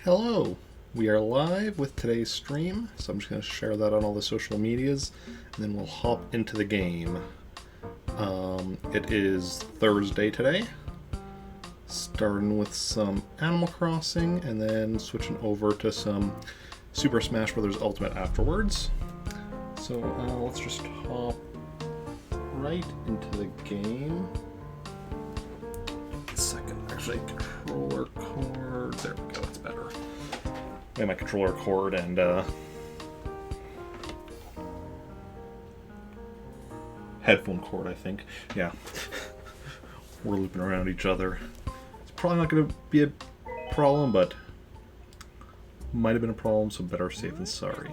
Hello! We are live with today's stream, so I'm just going to share that on all the social medias, and then we'll hop into the game. It is Thursday today, starting with some Animal Crossing, and then switching over to some Super Smash Bros. Ultimate afterwards. So let's just hop right into the game. Second, actually, controller cord. There we go, that's better. I have my controller cord and headphone cord, I think. Yeah. We're looping around each other. It's probably not going to be a problem, but might have been a problem, so better safe than sorry.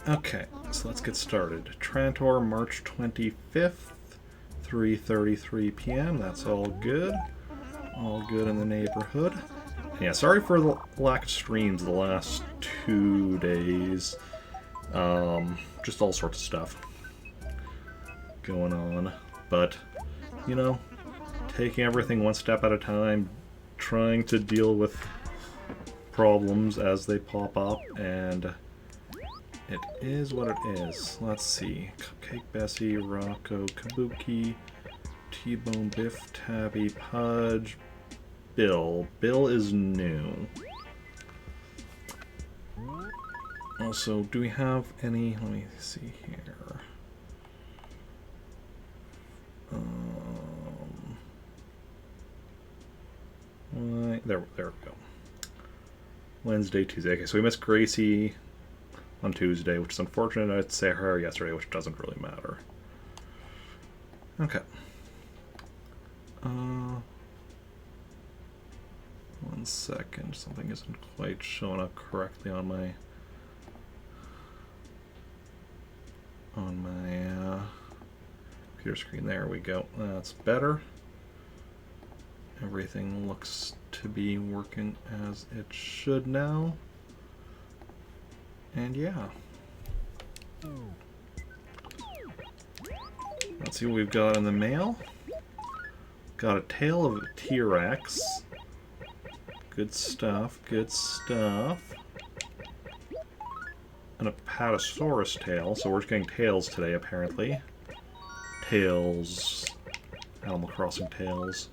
Okay, so let's get started. Trantor, March 25th, 3:33 p.m. That's all good. All good in the neighborhood. Yeah, sorry for the lack of streams the last 2 days. Just all sorts of stuff going on. But, you know, taking everything one step at a time, trying to deal with problems as they pop up, and it is what it is. Let's see. Cupcake Bessie, Rocco, Kabuki, T-Bone Biff, Tabby, Pudge, Bill. Bill is new. Also, do we have any... Let me see here. There we go. Wednesday, Tuesday. Okay, so we missed Gracie on Tuesday, which is unfortunate. I'd say her yesterday, which doesn't really matter. Okay. One second. Something isn't quite showing up correctly on my computer screen. There we go. That's better. Everything looks to be working as it should now. And yeah. Let's see what we've got in the mail. Got a tail of a T-Rex. Good stuff, good stuff. And a Patasaurus tail, so we're just getting tails today apparently. Tails. Animal Crossing tails.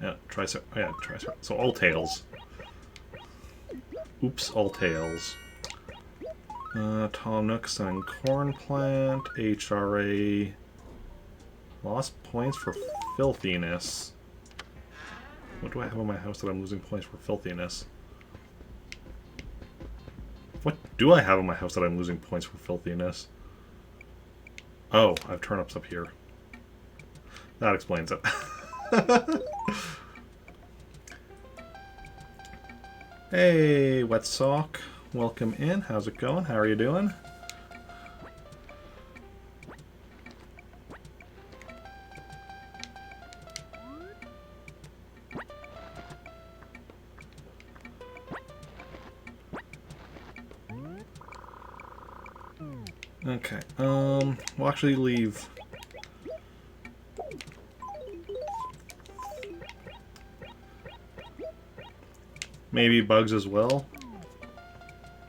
Yeah, so all tails. Oops, all tails. Tom Nook selling corn plant. HRA lost points for filthiness. What do I have in my house that I'm losing points for filthiness? What do I have in my house that I'm losing points for filthiness? Oh, I have turnips up here. That explains it. Hey, Wet Sock. Welcome in. How's it going? How are you doing? Okay, we'll actually leave. Maybe bugs as well?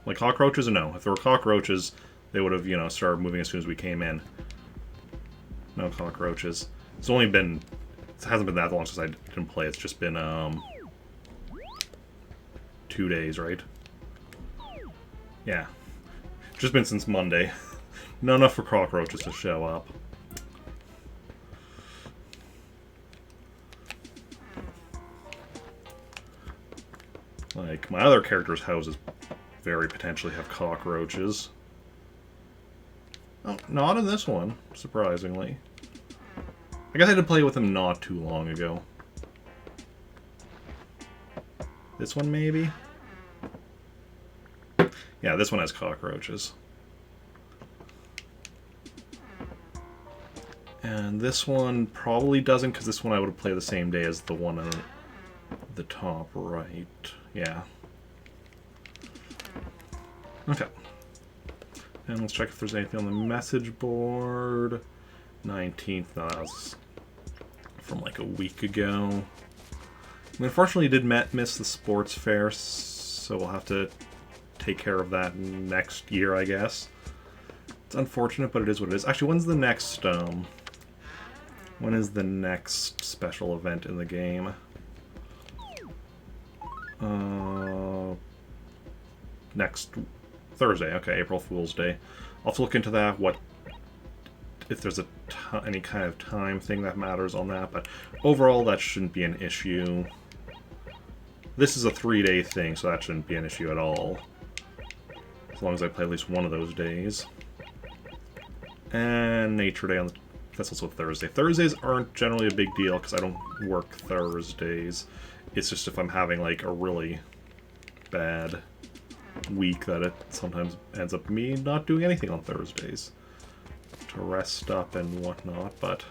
Like cockroaches? No. If there were cockroaches, they would have, you know, started moving as soon as we came in. No cockroaches. It's only been... It hasn't been that long since I didn't play. It's just been, 2 days, right? Yeah. Just been since Monday. Not enough for cockroaches to show up. Like, my other characters' houses very potentially have cockroaches. Oh, not in this one, surprisingly. I guess I did play with them not too long ago. This one, maybe? Yeah, this one has cockroaches. And this one probably doesn't, because this one I would have played the same day as the one on the top right. Yeah. Okay. And let's check if there's anything on the message board. 19th, no, that was from like a week ago. We unfortunately did miss the sports fair, so we'll have to take care of that next year, I guess. It's unfortunate, but it is what it is. Actually, when's the next, when is the next special event in the game? Next Thursday. Okay, April Fool's Day. I'll have to look into that, if there's any kind of time thing that matters on that, but overall that shouldn't be an issue. This is a 3-day thing, so that shouldn't be an issue at all. As long as I play at least one of those days. And Nature Day that's also Thursday. Thursdays aren't generally a big deal because I don't work Thursdays. It's just if I'm having like a really bad week that it sometimes ends up me not doing anything on Thursdays to rest up and whatnot, but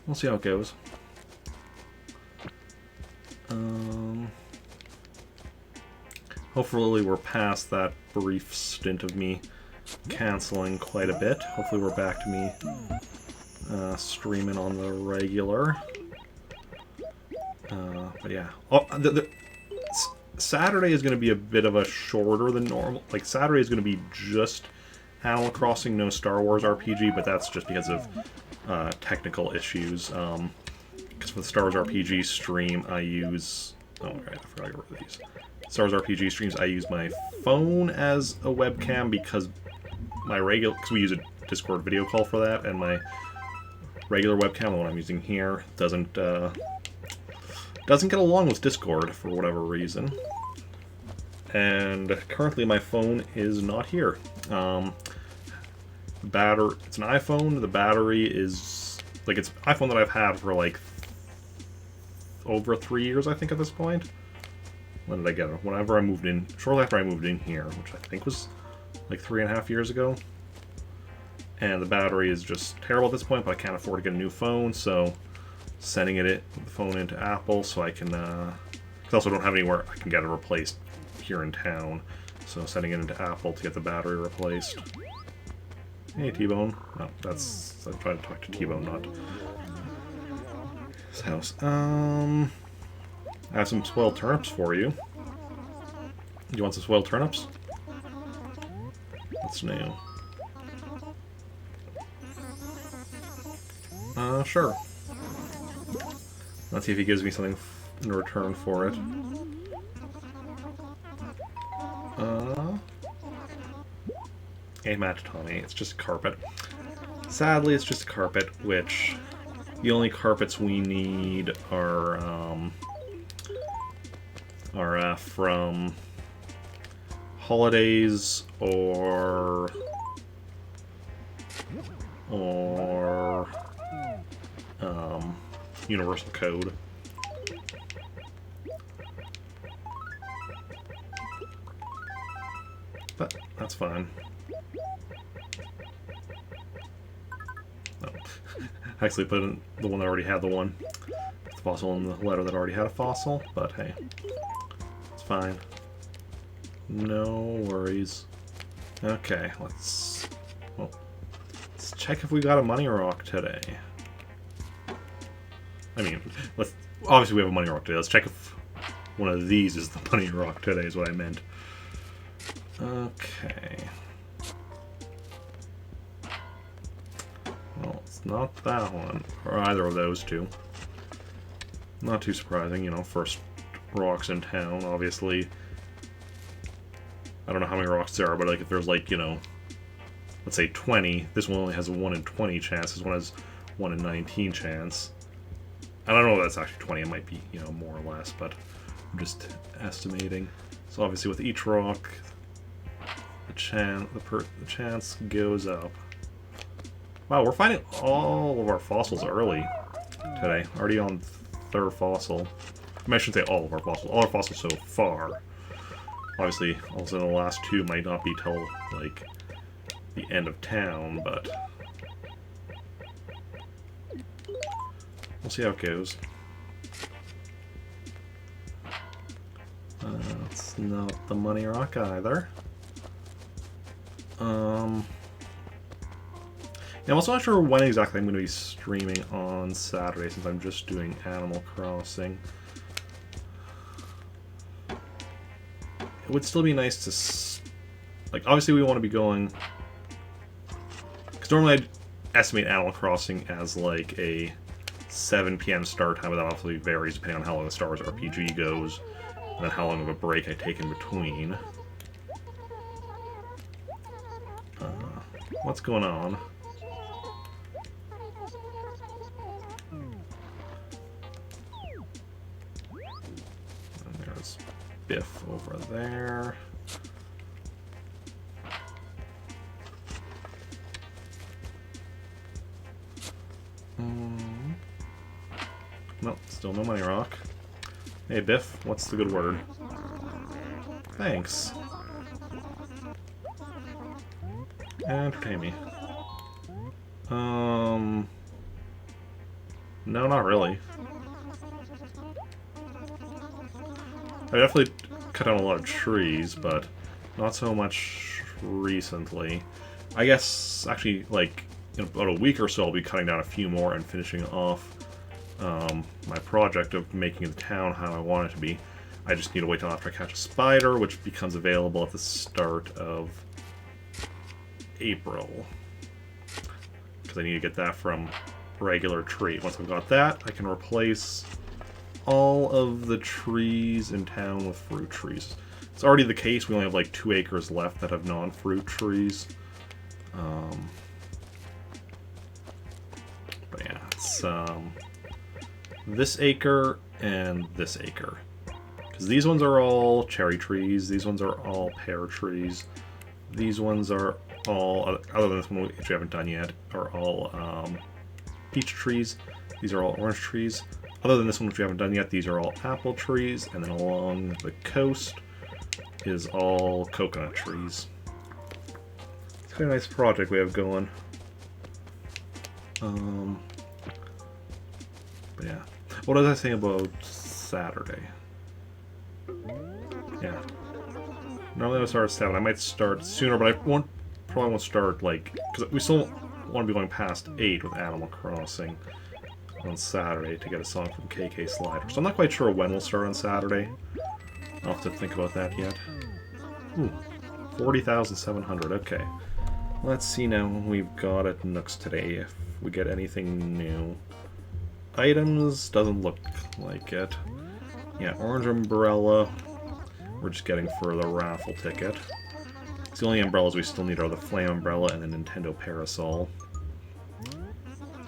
we'll see how it goes. Hopefully we're past that brief stint of me canceling quite a bit. Hopefully we're back to me streaming on the regular. But yeah. Oh, Saturday is going to be a bit of a shorter than normal. Like, Saturday is going to be just Animal Crossing, no Star Wars RPG, but that's just because of technical issues. Because for the Star Wars RPG stream, I use... Oh, right, I forgot to get rid of these. Star Wars RPG streams, I use my phone as a webcam because my regular... Because we use a Discord video call for that, and my regular webcam, the one I'm using here, doesn't get along with Discord for whatever reason. And currently my phone is not here. It's an iPhone. The battery is like, it's an iPhone that I've had for like over 3 years, I think, at this point. When did I get it? Whenever I moved in, shortly after I moved in here, which I think was like 3.5 years ago. And the battery is just terrible at this point, but I can't afford to get a new phone, so sending the phone into Apple so I can, because I also don't have anywhere I can get it replaced here in town, so sending it into Apple to get the battery replaced. Hey, T-Bone. No, I'm trying to talk to T-Bone, not his house. I have some spoiled turnips for you. You want some spoiled turnips? What's new? Sure. Let's see if he gives me something in return for it. A match, Tommy. It's just a carpet. Sadly, it's just a carpet, which the only carpets we need are from holidays or Universal Code. But that's fine. Oh. I actually put in the one that already had the fossil in the letter that already had a fossil, but hey, it's fine. No worries. Okay, let's check if we got a money rock today. I mean, obviously we have a money rock today. Let's check if one of these is the money rock today, is what I meant. Okay. Well, it's not that one, or either of those two. Not too surprising, you know, first rocks in town, obviously. I don't know how many rocks there are, but like if there's like, you know, let's say 20, this one only has a 1 in 20 chance, this one has 1 in 19 chance. I don't know if that's actually 20, it might be, you know, more or less, but I'm just estimating. So obviously with each rock, the chance goes up. Wow, we're finding all of our fossils early today. Already on third fossil. I mean, I shouldn't say all of our fossils. All our fossils so far. Obviously, also the last two might not be till, like, the end of town, but we'll see how it goes. It's not the money rock either. Yeah, I'm also not sure when exactly I'm going to be streaming on Saturday, since I'm just doing Animal Crossing. it would still be nice to... like, obviously we want to be going... because normally I'd estimate Animal Crossing as like a 7 p.m. start time, but that obviously varies depending on how long the Star Wars RPG goes, and then how long of a break I take in between. What's going on? And there's Biff over there. Nope, still no money rock. Hey Biff, what's the good word? Thanks. Entertain me. No, not really. I definitely cut down a lot of trees, but not so much recently. I guess, actually, like, in about a week or so, I'll be cutting down a few more and finishing off my project of making the town how I want it to be. I just need to wait till after I catch a spider, which becomes available at the start of April. Because I need to get that from regular tree. Once I've got that, I can replace all of the trees in town with fruit trees. It's already the case. We only have like 2 acres left that have non-fruit trees. But yeah, it's this acre and this acre. Because these ones are all cherry trees, these ones are all pear trees, these ones are all, other than this one which we haven't done yet, are all peach trees, these are all orange trees. Other than this one which we haven't done yet, these are all apple trees, and then along the coast is all coconut trees. It's quite a nice project we have going. But yeah. What was I saying about Saturday? Yeah. Normally I would start at 7. I might start sooner, but I probably won't start, like... because we still want to be going past 8 with Animal Crossing on Saturday to get a song from KK Slider. So I'm not quite sure when we'll start on Saturday. I'll have to think about that yet. Ooh. 40,700. Okay. Let's see now what we've got at Nooks today, if we get anything new. Items, doesn't look like it. Yeah, orange umbrella. We're just getting for the raffle ticket. The only umbrellas we still need are the flame umbrella and the Nintendo parasol.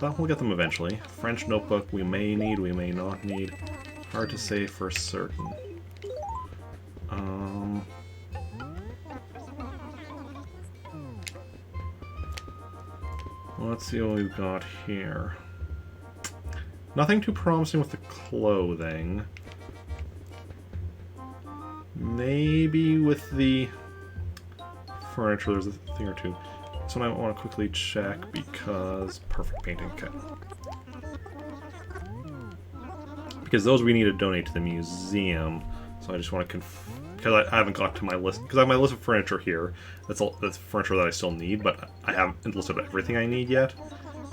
But we'll get them eventually. French notebook we may need, we may not need. Hard to say for certain. Let's see what we've got here. Nothing too promising with the clothing. Maybe with the furniture there's a thing or two. So I want to quickly check because... perfect painting kit. Because those we need to donate to the museum. So I just want to because I haven't got to my list. Because I have my list of furniture here. That's furniture that I still need, but I haven't listed everything I need yet.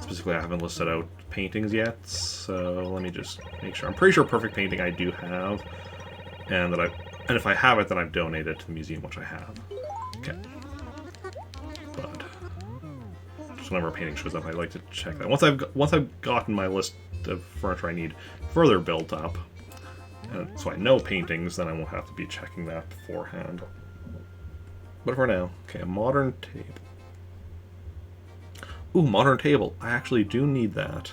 Specifically, I haven't listed out paintings yet, so let me just make sure. I'm pretty sure perfect painting I do have, and if I have it, then I've donated it to the museum, which I have. Okay. But just whenever a painting shows up, I like to check that. Once I've gotten my list of furniture I need further built up, and so I know paintings, then I won't have to be checking that beforehand. But for now, okay, a modern table. Ooh, modern table. I actually do need that.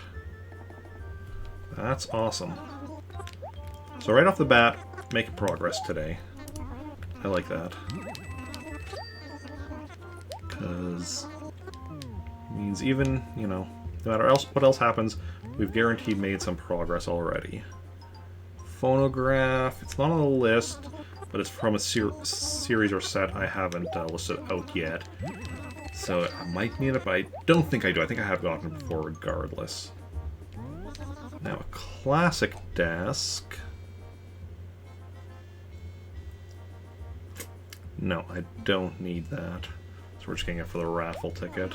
That's awesome. So right off the bat, making progress today. I like that. Because it means even, you know, no matter what else happens, we've guaranteed made some progress already. Phonograph, it's not on the list, but it's from a series or set I haven't listed out yet. So I might need it, but I don't think I do. I think I have gotten it before regardless. Now a classic desk. No, I don't need that. So we're just getting it for the raffle ticket.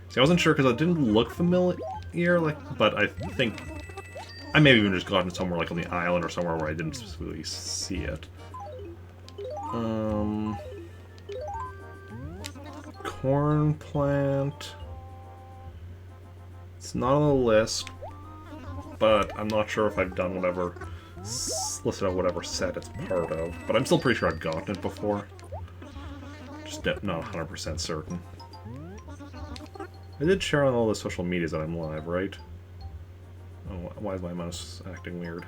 See, I wasn't sure because it didn't look familiar, but I think I may have even just gotten it somewhere like on the island or somewhere where I didn't specifically see it. Corn plant. It's not on the list, but I'm not sure if I've done whatever, listed out whatever set it's part of. But I'm still pretty sure I've gotten it before. Just not 100% certain. I did share on all the social medias that I'm live, right? Oh, why is my mouse acting weird?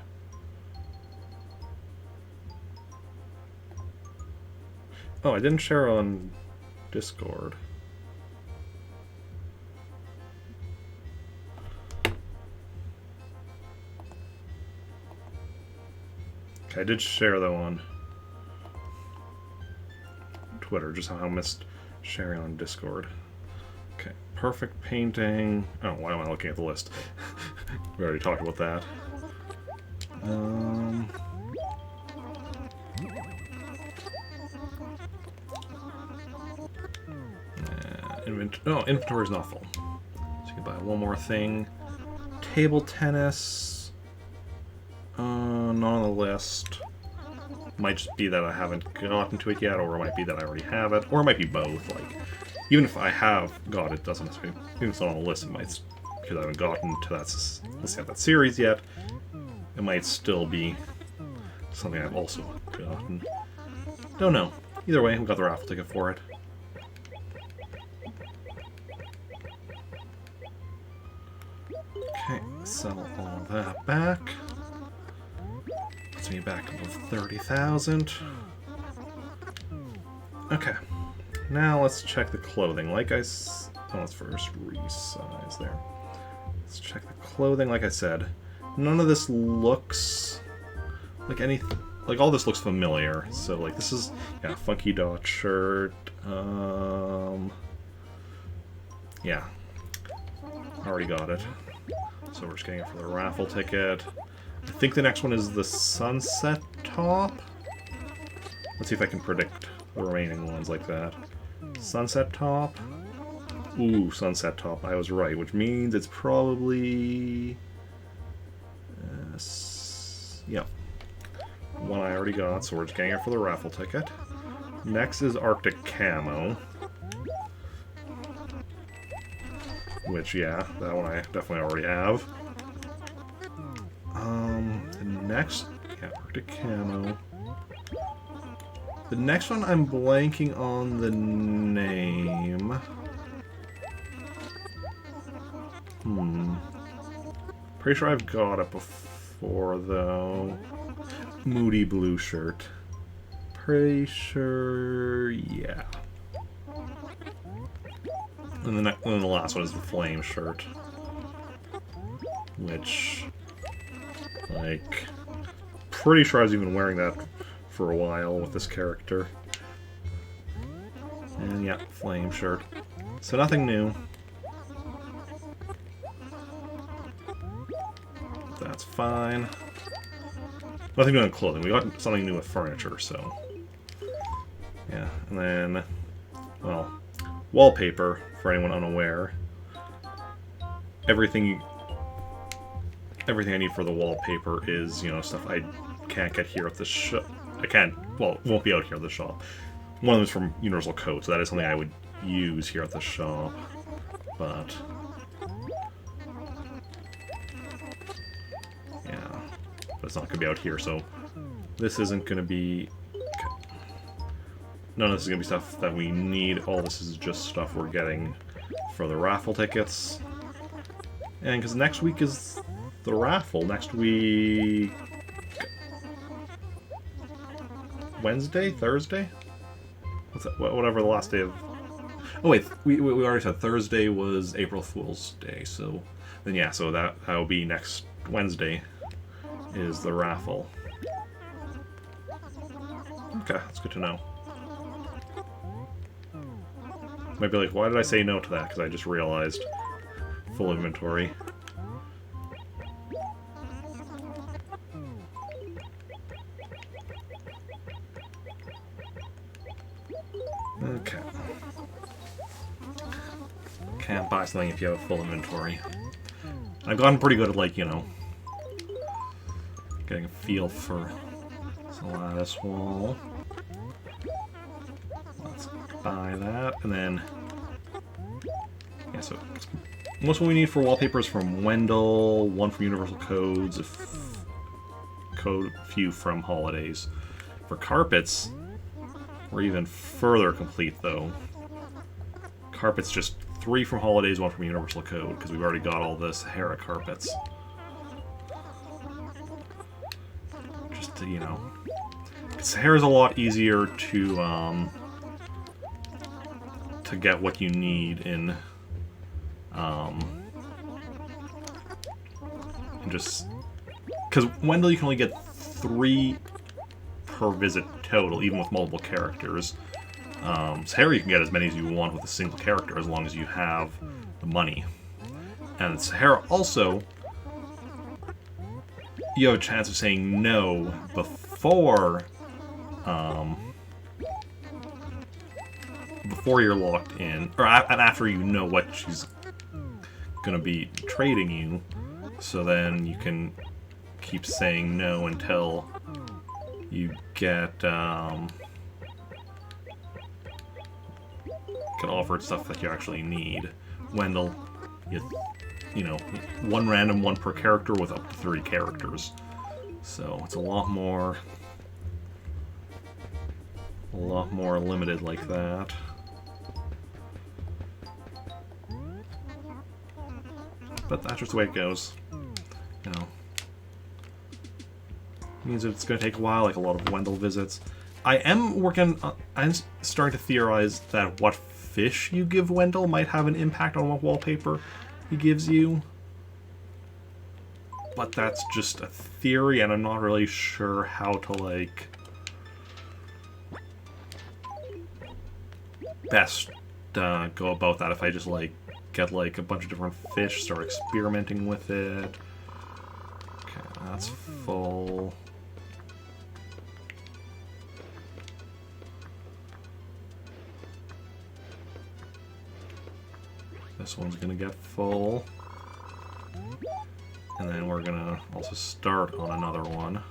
Oh, I didn't share on Discord. Okay, I did share though on Twitter, just somehow missed sharing on Discord. Okay, perfect painting. Oh, why am I looking at the list? We already talked about that. Inventory is not full. So you can buy one more thing. Table tennis. Not on the list. Might just be that I haven't gotten to it yet, or it might be that I already have it, or it might be both. Like, even if I have got it, doesn't necessarily. Even if it's not on the list, it might, because I haven't gotten to that series yet. It might still be something I've also gotten. Don't know. Either way, I've got the raffle ticket for it. Okay, sell all that back. Puts me back above 30,000. Okay, now let's check the clothing. Like I let's first resize there. Let's check the clothing. Like I said, none of this looks like anything. Like, all this looks familiar. So, like, this is, yeah, funky dot shirt. Yeah, already got it. So we're just getting it for the raffle ticket. I think the next one is the sunset top. Let's see if I can predict the remaining ones like that. Sunset top. Ooh, sunset top. I was right, which means it's probably... yeah. One I already got, so we're just getting it for the raffle ticket. Next is Arctic Camo. Which, yeah, that one I definitely already have. The next... yeah, Arctic Camo. The next one, I'm blanking on the name. Pretty sure I've got it before, though. Moody blue shirt. Pretty sure... yeah. And then the last one is the flame shirt. Which... like... pretty sure I was even wearing that for a while with this character. And yeah, flame shirt. So nothing new. That's fine. Nothing new in clothing. We got something new with furniture, so... yeah, and then... well, wallpaper, for anyone unaware. Everything I need for the wallpaper is, you know, stuff I can't get here at the shop. I can't, well, it won't be out here at the shop. One of them is from Universal Code, so that is something I would use here at the shop. But... yeah. But it's not going to be out here, so this isn't going to be... none of this is going to be stuff that we need. All this is just stuff we're getting for the raffle tickets. And because next week is the raffle. Next week... Wednesday? Thursday? What's that? Whatever the last day of... oh wait, we already said Thursday was April Fool's Day, so... then yeah, so that will be next Wednesday is the raffle. Okay, that's good to know. Might be like, why did I say no to that? Because I just realized. Full inventory. Okay. Can't buy something if you have a full inventory. I've gotten pretty good at, like, you know, getting a feel for this lattice wall. buy that, and then yeah. So most of what we need for wallpaper is from Wendell, one from Universal Codes, few from Holidays. For carpets, we're even further complete though. Carpets just 3 from Holidays, 1 from Universal Code, because we've already got all the Sahara carpets. Just to, you know, Sahara's a lot easier to get what you need in, and just because Wendell you can only get 3 per visit total, even with multiple characters. Sahara you can get as many as you want with a single character, as long as you have the money. And Sahara also, you have a chance of saying no before you're locked in, or after you know what she's gonna be trading you. So then you can keep saying no until you get offered stuff that you actually need. Wendell, you know, 1 random, 1 per character with up to 3 characters. So it's a lot more limited like that. But that's just the way it goes. You know, means it's going to take a while, like a lot of Wendell visits. I'm starting to theorize that what fish you give Wendell might have an impact on what wallpaper he gives you. But that's just a theory, and I'm not really sure how to, like, best go about that. If I just, like, get, like, a bunch of different fish, start experimenting with it. Okay, that's full. This one's gonna get full. And then we're gonna also start on another one.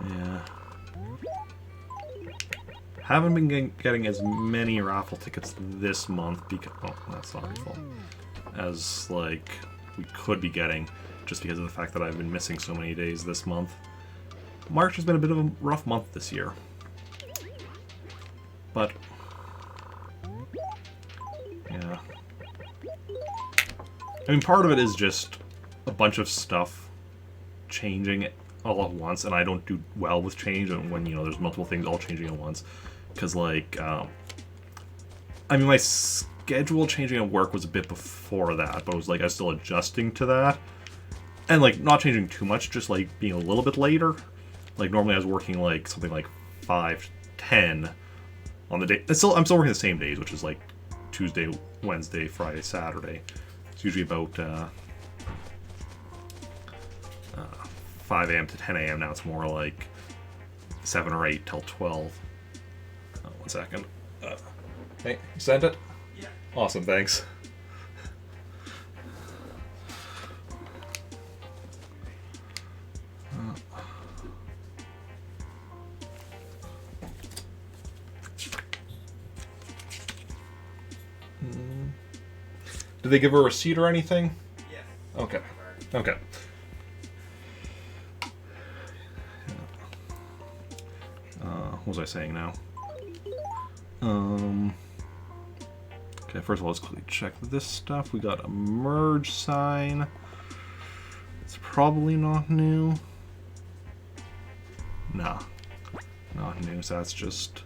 Yeah. Haven't been getting as many raffle tickets this month because... oh, that's not your fault. As, like, we could be getting, just because of the fact that I've been missing so many days this month. March has been a bit of a rough month this year. But... yeah. I mean, part of it is just a bunch of stuff changing all at once, and I don't do well with change and when, you know, there's multiple things all changing at once. Because, like, I mean, my schedule changing at work was a bit before that, but it was like I was still adjusting to that. And, like, not changing too much, just, like, being a little bit later. Like, normally I was working, like, something like 5 to 10 on the day. I'm still working the same days, which is, like, Tuesday, Wednesday, Friday, Saturday. It's usually about 5 a.m. to 10 a.m. Now it's more like 7 or 8 till 12. Oh, 1 second. Hey, you sent it? Yeah. Awesome, thanks. Did they give her a receipt or anything? Yes. Okay. Okay. What was I saying now? Okay, first of all, let's quickly check this stuff. We got a merge sign. It's probably not new. Nah. Not new, so that's just...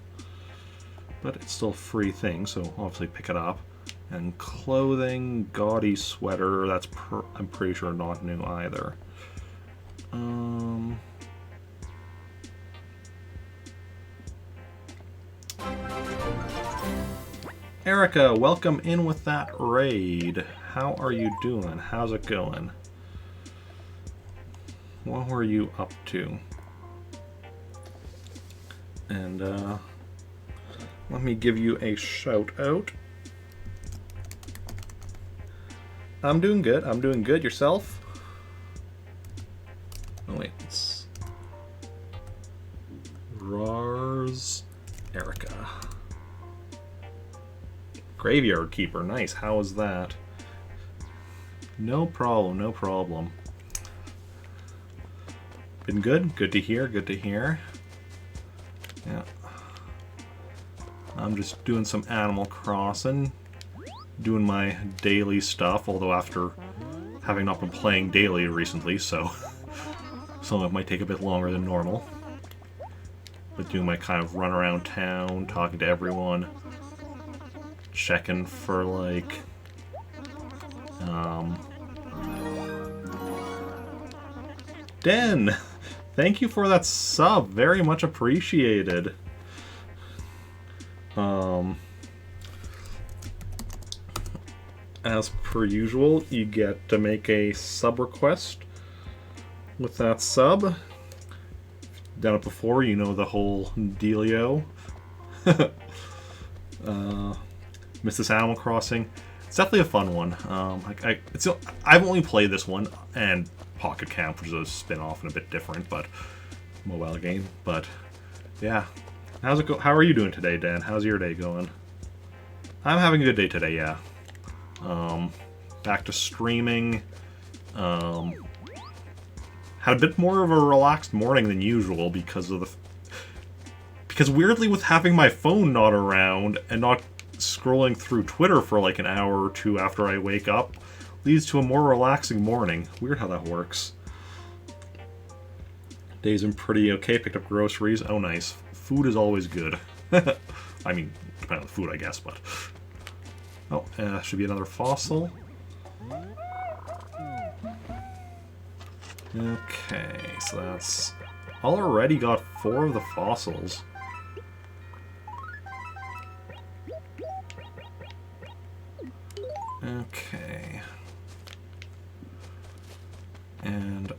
but it's still a free thing, so obviously pick it up. And clothing, gaudy sweater, that's I'm pretty sure not new either. Erica, welcome in with that raid. How are you doing? How's it going? What were you up to? And let me give you a shout out. I'm doing good. I'm doing good. Yourself? Oh wait, it's Graveyard Keeper, nice. How is that? No problem, no problem. Been good? Good to hear, good to hear. Yeah. I'm just doing some Animal Crossing. Doing my daily stuff, although after having not been playing daily recently, so some of it might take a bit longer than normal. But doing my kind of run around town, talking to everyone, checking for like Den! Thank you for that sub, very much appreciated. As per usual, you get to make a sub request with that sub. Done it before, you know the whole dealio. Miss this Animal Crossing. It's definitely a fun one. I've only played this one and Pocket Camp, which is a spin-off and a bit different, but mobile game. But yeah, how's it go? How are you doing today, Dan? How's your day going? I'm having a good day today. Yeah. Back to streaming. Had a bit more of a relaxed morning than usual because weirdly, with having my phone not around and not scrolling through Twitter for like an hour or two after I wake up leads to a more relaxing morning. Weird how that works. Day's been pretty okay. Picked up groceries. Oh, nice. Food is always good. I mean, depending on the food, I guess, but... Oh, should be another fossil. Okay, so that's... Already got 4 of the fossils. Okay. And,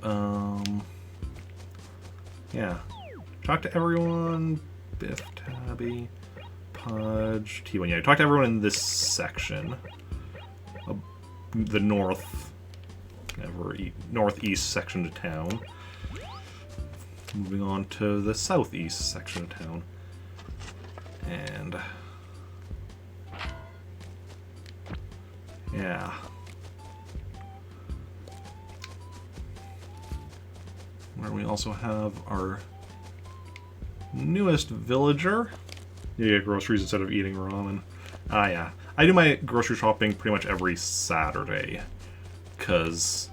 yeah. Talk to everyone. Biff, Tabby, Pudge, T1. Yeah, talk to everyone in this section. The northeast section of town. Moving on to the southeast section of town. And... yeah. Where we also have our newest villager. You get groceries instead of eating ramen. Ah, yeah. I do my grocery shopping pretty much every Saturday. Because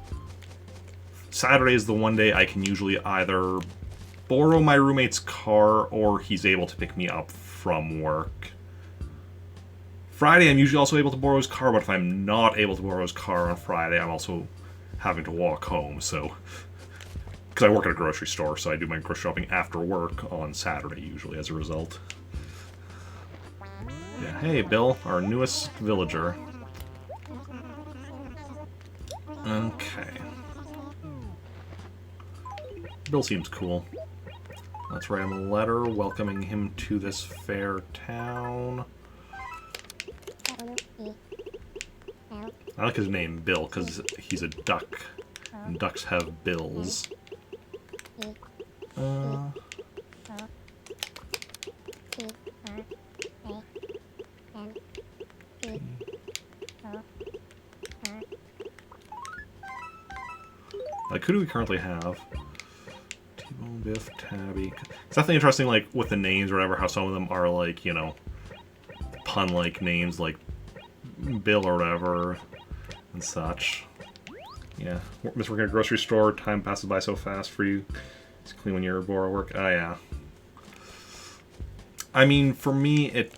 Saturday is the one day I can usually either borrow my roommate's car or he's able to pick me up from work. Friday, I'm usually also able to borrow his car, but if I'm not able to borrow his car on Friday, I'm also having to walk home, so... Because I work at a grocery store, so I do my grocery shopping after work on Saturday, usually, as a result. Yeah, hey, Bill, our newest villager. Okay. Bill seems cool. Let's write him a letter welcoming him to this fair town. I like his name, Bill, because he's a duck, and ducks have bills. Like, who do we currently have? T-Bone, Biff, Tabby. It's definitely interesting, like, with the names or whatever, how some of them are, like, you know, pun-like names, like Bill or whatever, and such. Yeah. Miss working at a grocery store, time passes by so fast for you. It's clean when you're bored at work. Ah, yeah. I mean, for me, it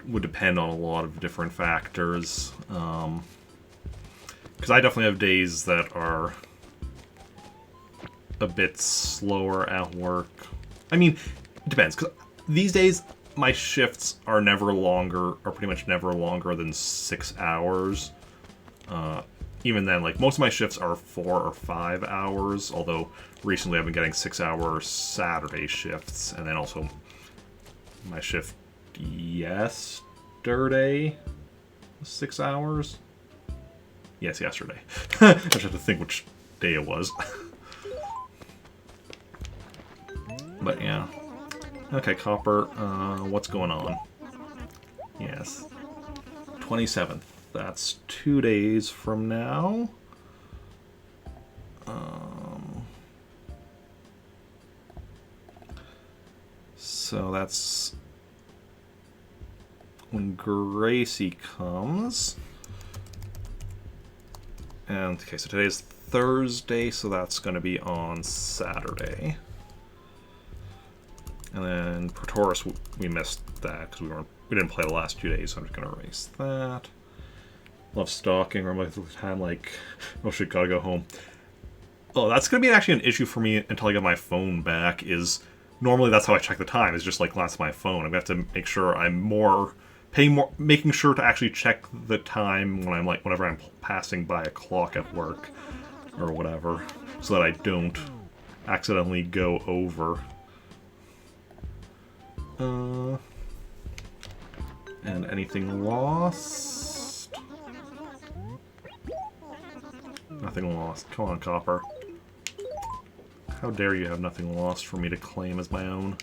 would depend on a lot of different factors. Because I definitely have days that are a bit slower at work. I mean, it depends. Because these days, my shifts are pretty much never longer than 6 hours. Even then, like, most of my shifts are 4 or 5 hours, although recently I've been getting 6-hour Saturday shifts, and then also my shift yesterday was 6 hours? Yes, yesterday. I just have to think which day it was. But yeah. Okay, Copper, what's going on? Yes. 27th. That's 2 days from now. So that's when Gracie comes. And okay, so today's Thursday, so that's going to be on Saturday. And then Protoris, we missed that because we didn't play the last 2 days, so I'm just going to erase that. Love stalking, or most of the time, like, oh shit, gotta go home. Oh, that's going to be actually an issue for me until I get my phone back, is normally that's how I check the time, is just like glance at my phone. I'm going to have to make sure I'm making sure to actually check the time when whenever I'm passing by a clock at work or whatever, so that I don't accidentally go over. And anything lost? Nothing lost. Come on, Copper. How dare you have nothing lost for me to claim as my own?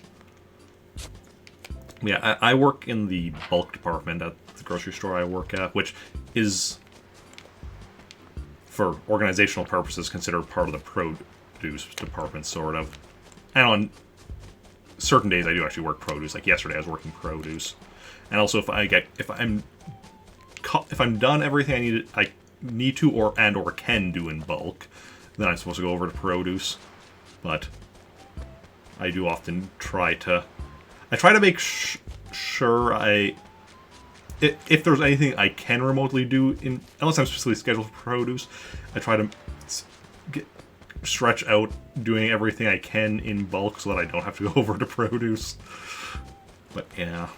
Yeah, I work in the bulk department at the grocery store I work at, which is, for organizational purposes, considered part of the produce department, sort of. And on certain days I do actually work produce. Like yesterday I was working produce. And also if I'm done everything I need to or can do in bulk, then I'm supposed to go over to produce. But I do often try to make sure if there's anything I can remotely do unless I'm specifically scheduled for produce, I try to stretch out doing everything I can in bulk so that I don't have to go over to produce. But yeah.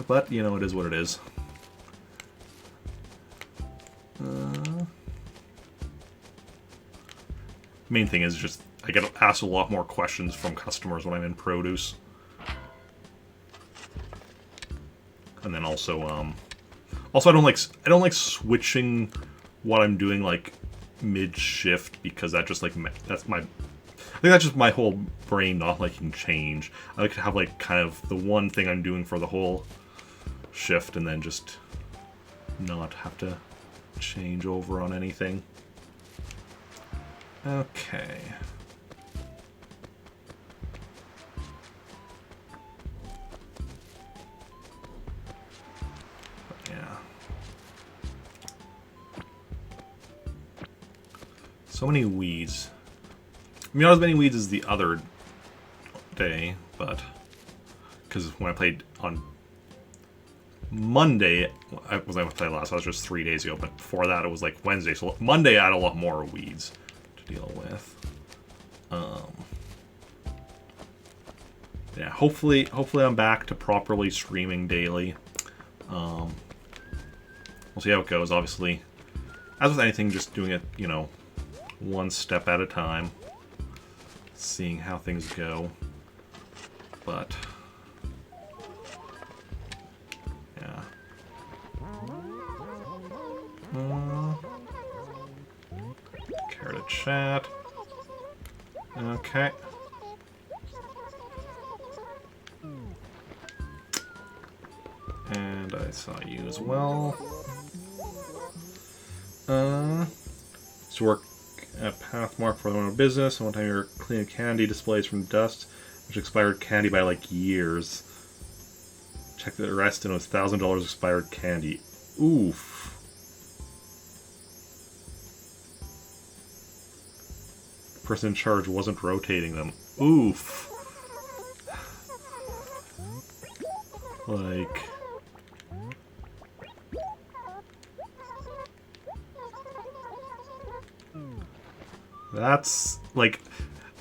But, you know, it is what it is. Main thing is just, I get asked a lot more questions from customers when I'm in produce. And then also, I don't like switching what I'm doing, like, mid-shift, because that just, like, I think that's just my whole brain not liking change. I like to have, like, kind of the one thing I'm doing for the whole shift, and then just not have to change over on anything. Okay. Yeah. So many weeds. I mean, not as many weeds as the other day, but because when I played on Monday, I played last, so that was just 3 days ago, but before that it was like Wednesday, so Monday I had a lot more weeds to deal with. Yeah, hopefully I'm back to properly streaming daily. We'll see how it goes. Obviously, as with anything, just doing it, you know, one step at a time, seeing how things go. But yeah. Care to chat? Okay. And I saw you as well. To work at Pathmark for the owner of business. One time you were cleaning candy displays from dust, which expired candy by like years. Check the rest and it was $1,000 expired candy. Oof. The person in charge wasn't rotating them. Oof. Like... That's, like...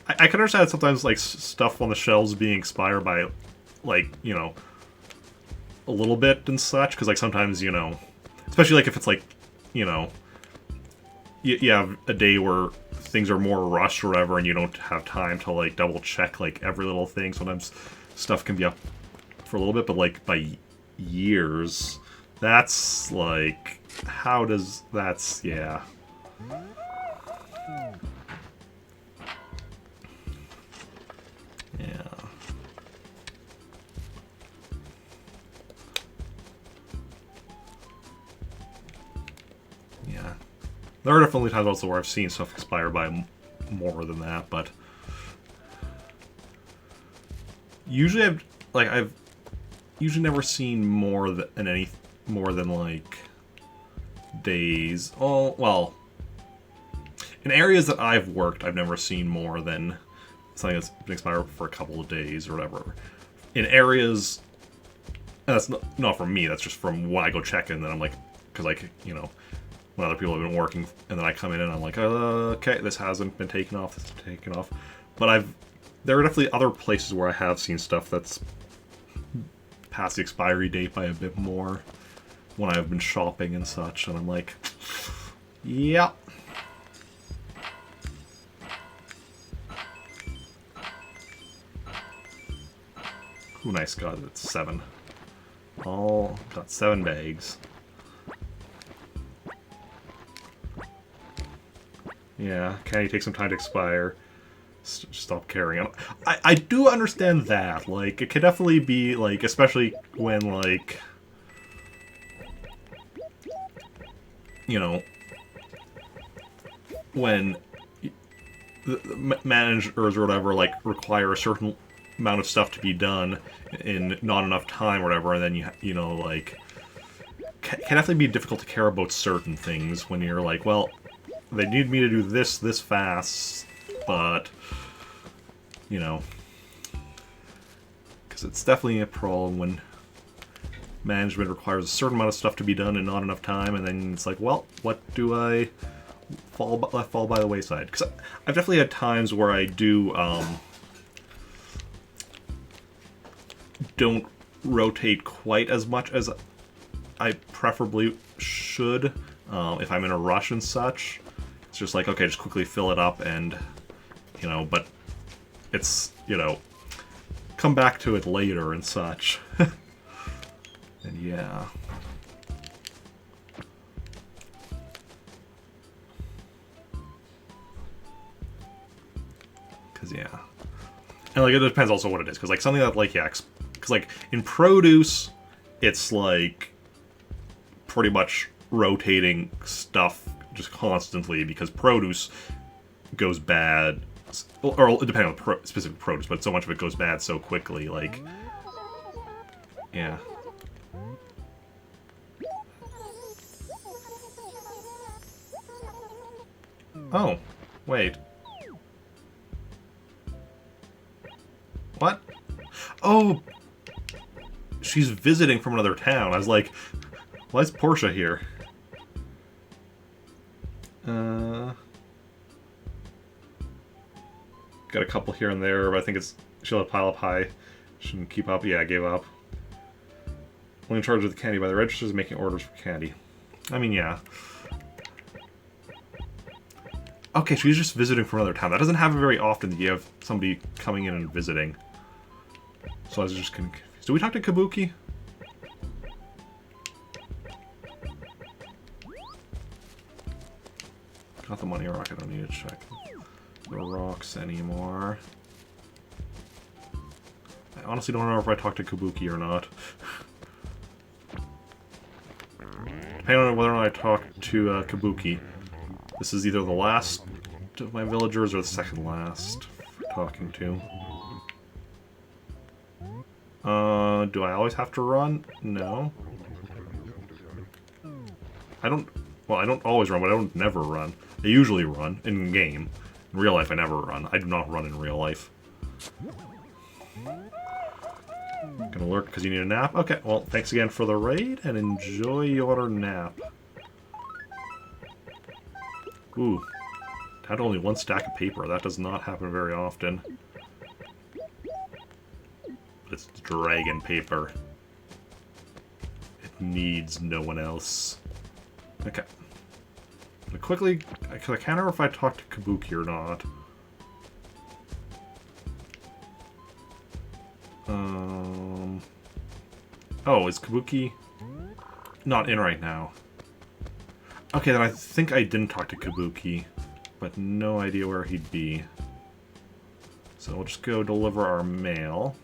I can understand sometimes, like, stuff on the shelves being expired by, like, you know, a little bit and such, because, like, sometimes, you know... Especially, like, if it's, like, you know... You have a day where things are more rushed or whatever, and you don't have time to, like, double-check, like, every little thing. Sometimes stuff can be up for a little bit, but, like, by years... That's, like... How does... That's... Yeah. Yeah. There are definitely times also where I've seen stuff expire by more than that, but usually I've usually never seen more than like days. Oh, well, in areas that I've worked, I've never seen more than something that's been expired for a couple of days or whatever. In areas, and that's not from me, that's just from when I go check in, then I'm like, because like, you know, when other people have been working, and then I come in and I'm like, okay, this hasn't been taken off, this has been taken off. But there are definitely other places where I have seen stuff that's past the expiry date by a bit more when I've been shopping and such, and I'm like, yep. Ooh, nice, God, it's 7. All got 7 bags. Yeah, candy takes some time to expire. Stop carrying. I do understand that. Like, it could definitely be, like, especially when, like, you know, when the managers or whatever, like, require a certain amount of stuff to be done in not enough time or whatever, and then you know, like, can definitely be difficult to care about certain things when you're like, well, they need me to do this fast, but, you know, because it's definitely a problem when management requires a certain amount of stuff to be done in not enough time, and then it's like, well, what do I fall by the wayside? Because I've definitely had times where I don't rotate quite as much as I preferably should if I'm in a rush and such. It's just like, okay, just quickly fill it up and, you know, but it's, you know, come back to it later and such. And yeah. Because, yeah. And, like, it depends also what it is. Because, like, something that, like, yeah, because, like, in produce, it's, like, pretty much rotating stuff just constantly, because produce goes bad, or depending on the specific produce, but so much of it goes bad so quickly, like, yeah. Oh, wait. What? Oh! She's visiting from another town. I was like, why is Portia here? Got a couple here and there, but I think she'll pile up high. Shouldn't keep up. Yeah, I gave up. Only in charge of the candy by the registers, making orders for candy. I mean, yeah. Okay, she's just visiting from another town. That doesn't happen very often that you have somebody coming in and visiting. So I was just confused. Did we talk to Kabuki? Got the money rock, I don't need to check the rocks anymore. I honestly don't know if I talked to Kabuki or not. Depending on whether or not I talk to Kabuki, this is either the last of my villagers or the second last for talking to. Do I always have to run? No. I don't always run, but I don't never run. I usually run in game. In real life, I never run. I do not run in real life. Gonna lurk because you need a nap? Okay, well, thanks again for the raid, and enjoy your nap. Ooh. Had only 1 stack of paper. That does not happen very often. But it's dragon paper. It needs no one else. Okay. But quickly, because I can't remember if I talked to Kabuki or not. Oh, is Kabuki not in right now? Okay, then I think I didn't talk to Kabuki, but no idea where he'd be. So we'll just go deliver our mail.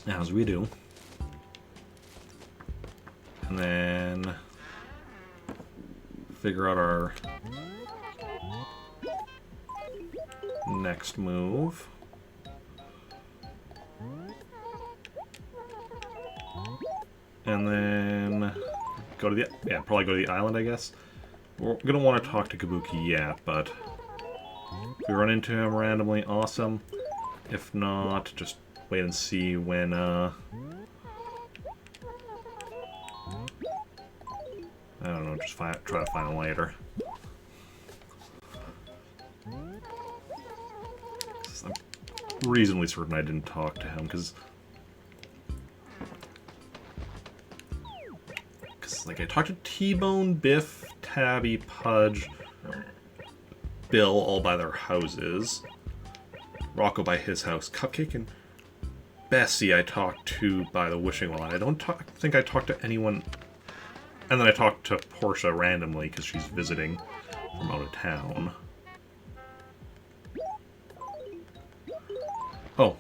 As we do. And then figure out our next move. And then go to the, yeah, probably go to the island, I guess. We're gonna want to talk to Kabuki yet, but if we run into him randomly, awesome. If not, just wait and see when, I don't know, just try to find him later. I'm reasonably certain I didn't talk to him, because like I talked to T-Bone, Biff, Tabby, Pudge, Bill, all by their houses. Rocco by his house. Cupcake and Bessie I talked to by the wishing well. I don't think I talked to anyone. And then I talked to Portia randomly because she's visiting from out of town. Oh.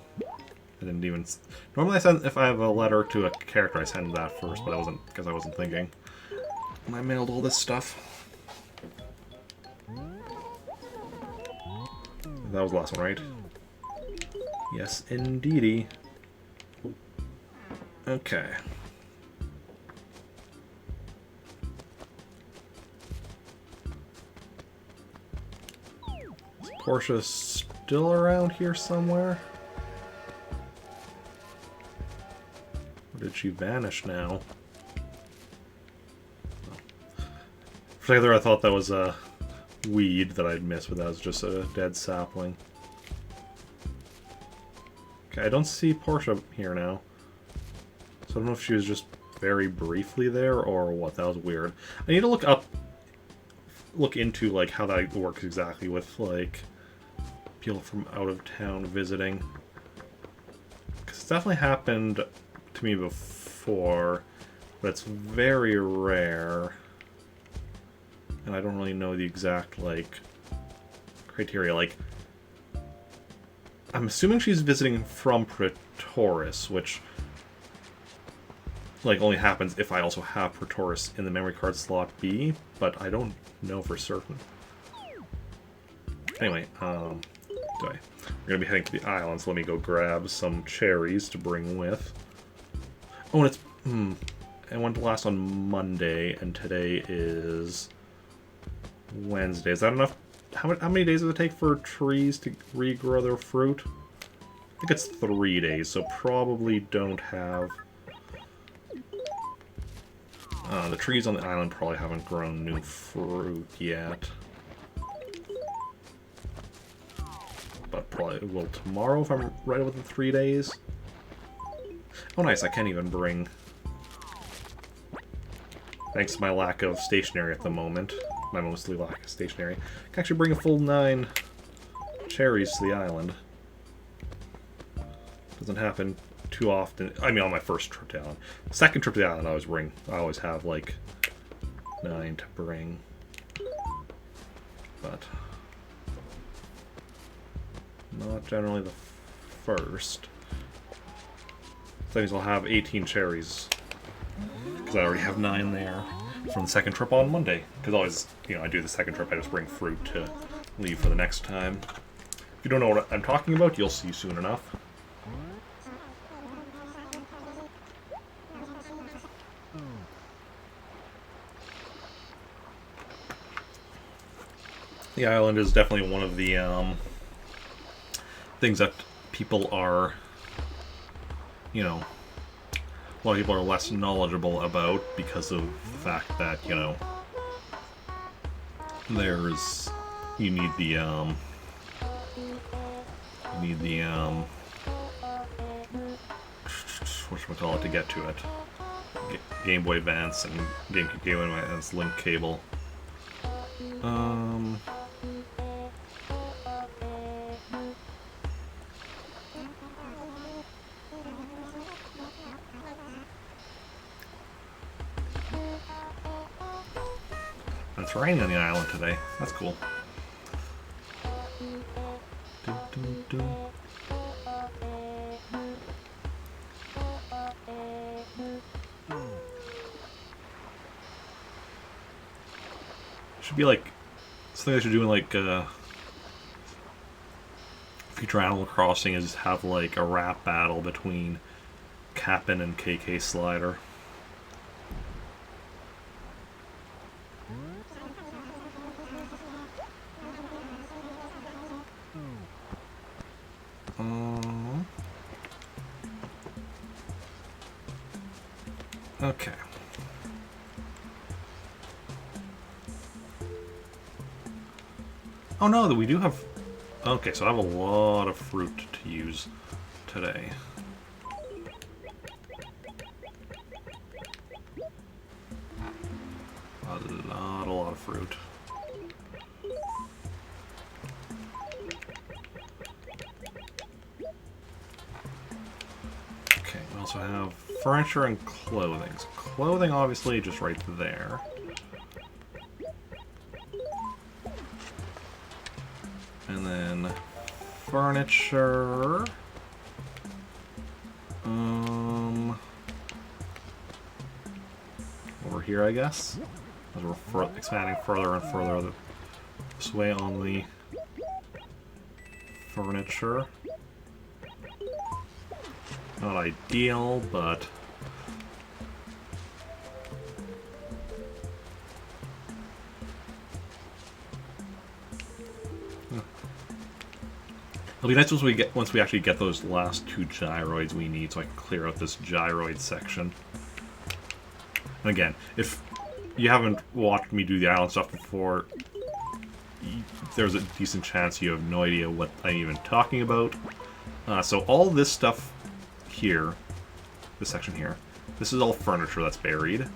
I didn't even... Normally I send, if I have a letter to a character, I send that first, but I wasn't, because I wasn't thinking. And I mailed all this stuff. That was the last one, right? Yes, indeedy. Okay. Is Portia still around here somewhere? Or did she vanish now? For a second there I thought that was a weed that I'd missed, but that was just a dead sapling. Okay, I don't see Portia here now. So I don't know if she was just very briefly there or what. That was weird. I need to look into like how that works exactly with like people from out of town visiting. Because it's definitely happened to me before, but it's very rare. And I don't really know the exact like criteria. Like, I'm assuming she's visiting from Pretoris, which like only happens if I also have Pretoris in the memory card slot B, but I don't know for certain. Anyway, we're gonna be heading to the island, so let me go grab some cherries to bring with. Oh, and it's I went to last on Monday, and today is Wednesday. Is that enough? How many days does it take for trees to regrow their fruit? I think it's 3 days, so probably don't have... the trees on the island probably haven't grown new fruit yet. But probably will tomorrow if I'm right within 3 days. Oh nice, I can't even bring... Thanks to my lack of stationery at the moment. My mostly lack of stationery. I can actually bring a full 9 cherries to the island. Doesn't happen too often. I mean, on my first trip to the island. Second trip to the island, I always have like 9 to bring. But not generally the first. That means I'll have 18 cherries. Because I already have 9 there from the second trip on Monday. Because always, you know, I do the second trip, I just bring fruit to leave for the next time. If you don't know what I'm talking about, you'll see soon enough. The island is definitely one of the things that people are, you know, a lot of people are less knowledgeable about because of the fact that, you know, you need the whatchamacallit to get to it. Game Boy Advance and GameCube Game Boy Advance link cable. It's raining on the island today. That's cool. Should be like something they should do in like future Animal Crossing is have like a rap battle between Cap'n and KK Slider. Okay. Oh no, that we do have... Okay, so I have a lot of fruit to use today. A lot of fruit. Okay, we also have furniture and clothing. So clothing, obviously, just right there. And then furniture. Over here, I guess. As we're expanding further and further this way on the furniture. Not ideal, but it'll be nice once we actually get those last 2 gyroids we need, so I can clear out this gyroid section. And again, if you haven't watched me do the island stuff before, there's a decent chance you have no idea what I'm even talking about. So all this stuff here, this section here, this is all furniture that's buried.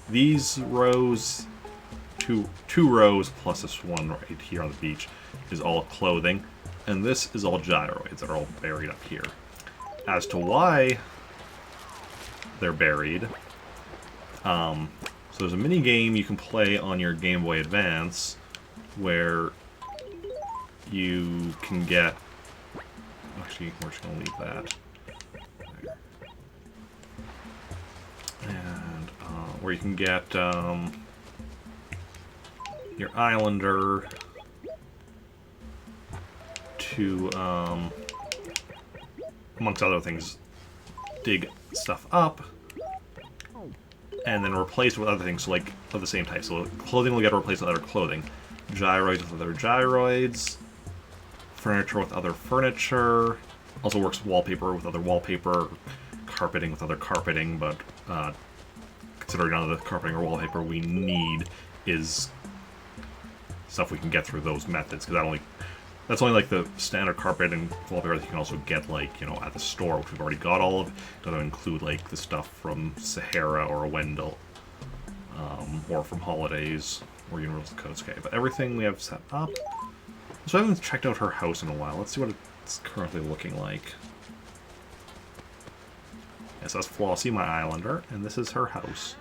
These rows, two rows plus this one right here on the beach, is all clothing. And this is all gyroids that are all buried up here. As to why they're buried, so there's a mini game you can play on your Game Boy Advance where you can get... Actually, we're just going to leave that. There. And where you can get your Islander to, amongst other things, dig stuff up and then replace it with other things, so like of the same type. So clothing will get replaced with other clothing, gyroids with other gyroids, furniture with other furniture. Also works wallpaper with other wallpaper, carpeting with other carpeting, but considering none of the carpeting or wallpaper we need is stuff we can get through those methods, because that's only like the standard carpet and wallpaper that you can also get, like, you know, at the store, which we've already got all of. It doesn't include like the stuff from Sahara or Wendell, or from Holidays or Universal Codes. Okay, but everything we have set up. So I haven't checked out her house in a while. Let's see what it's currently looking like. Yes, that's Flossie, my Islander, and this is her house.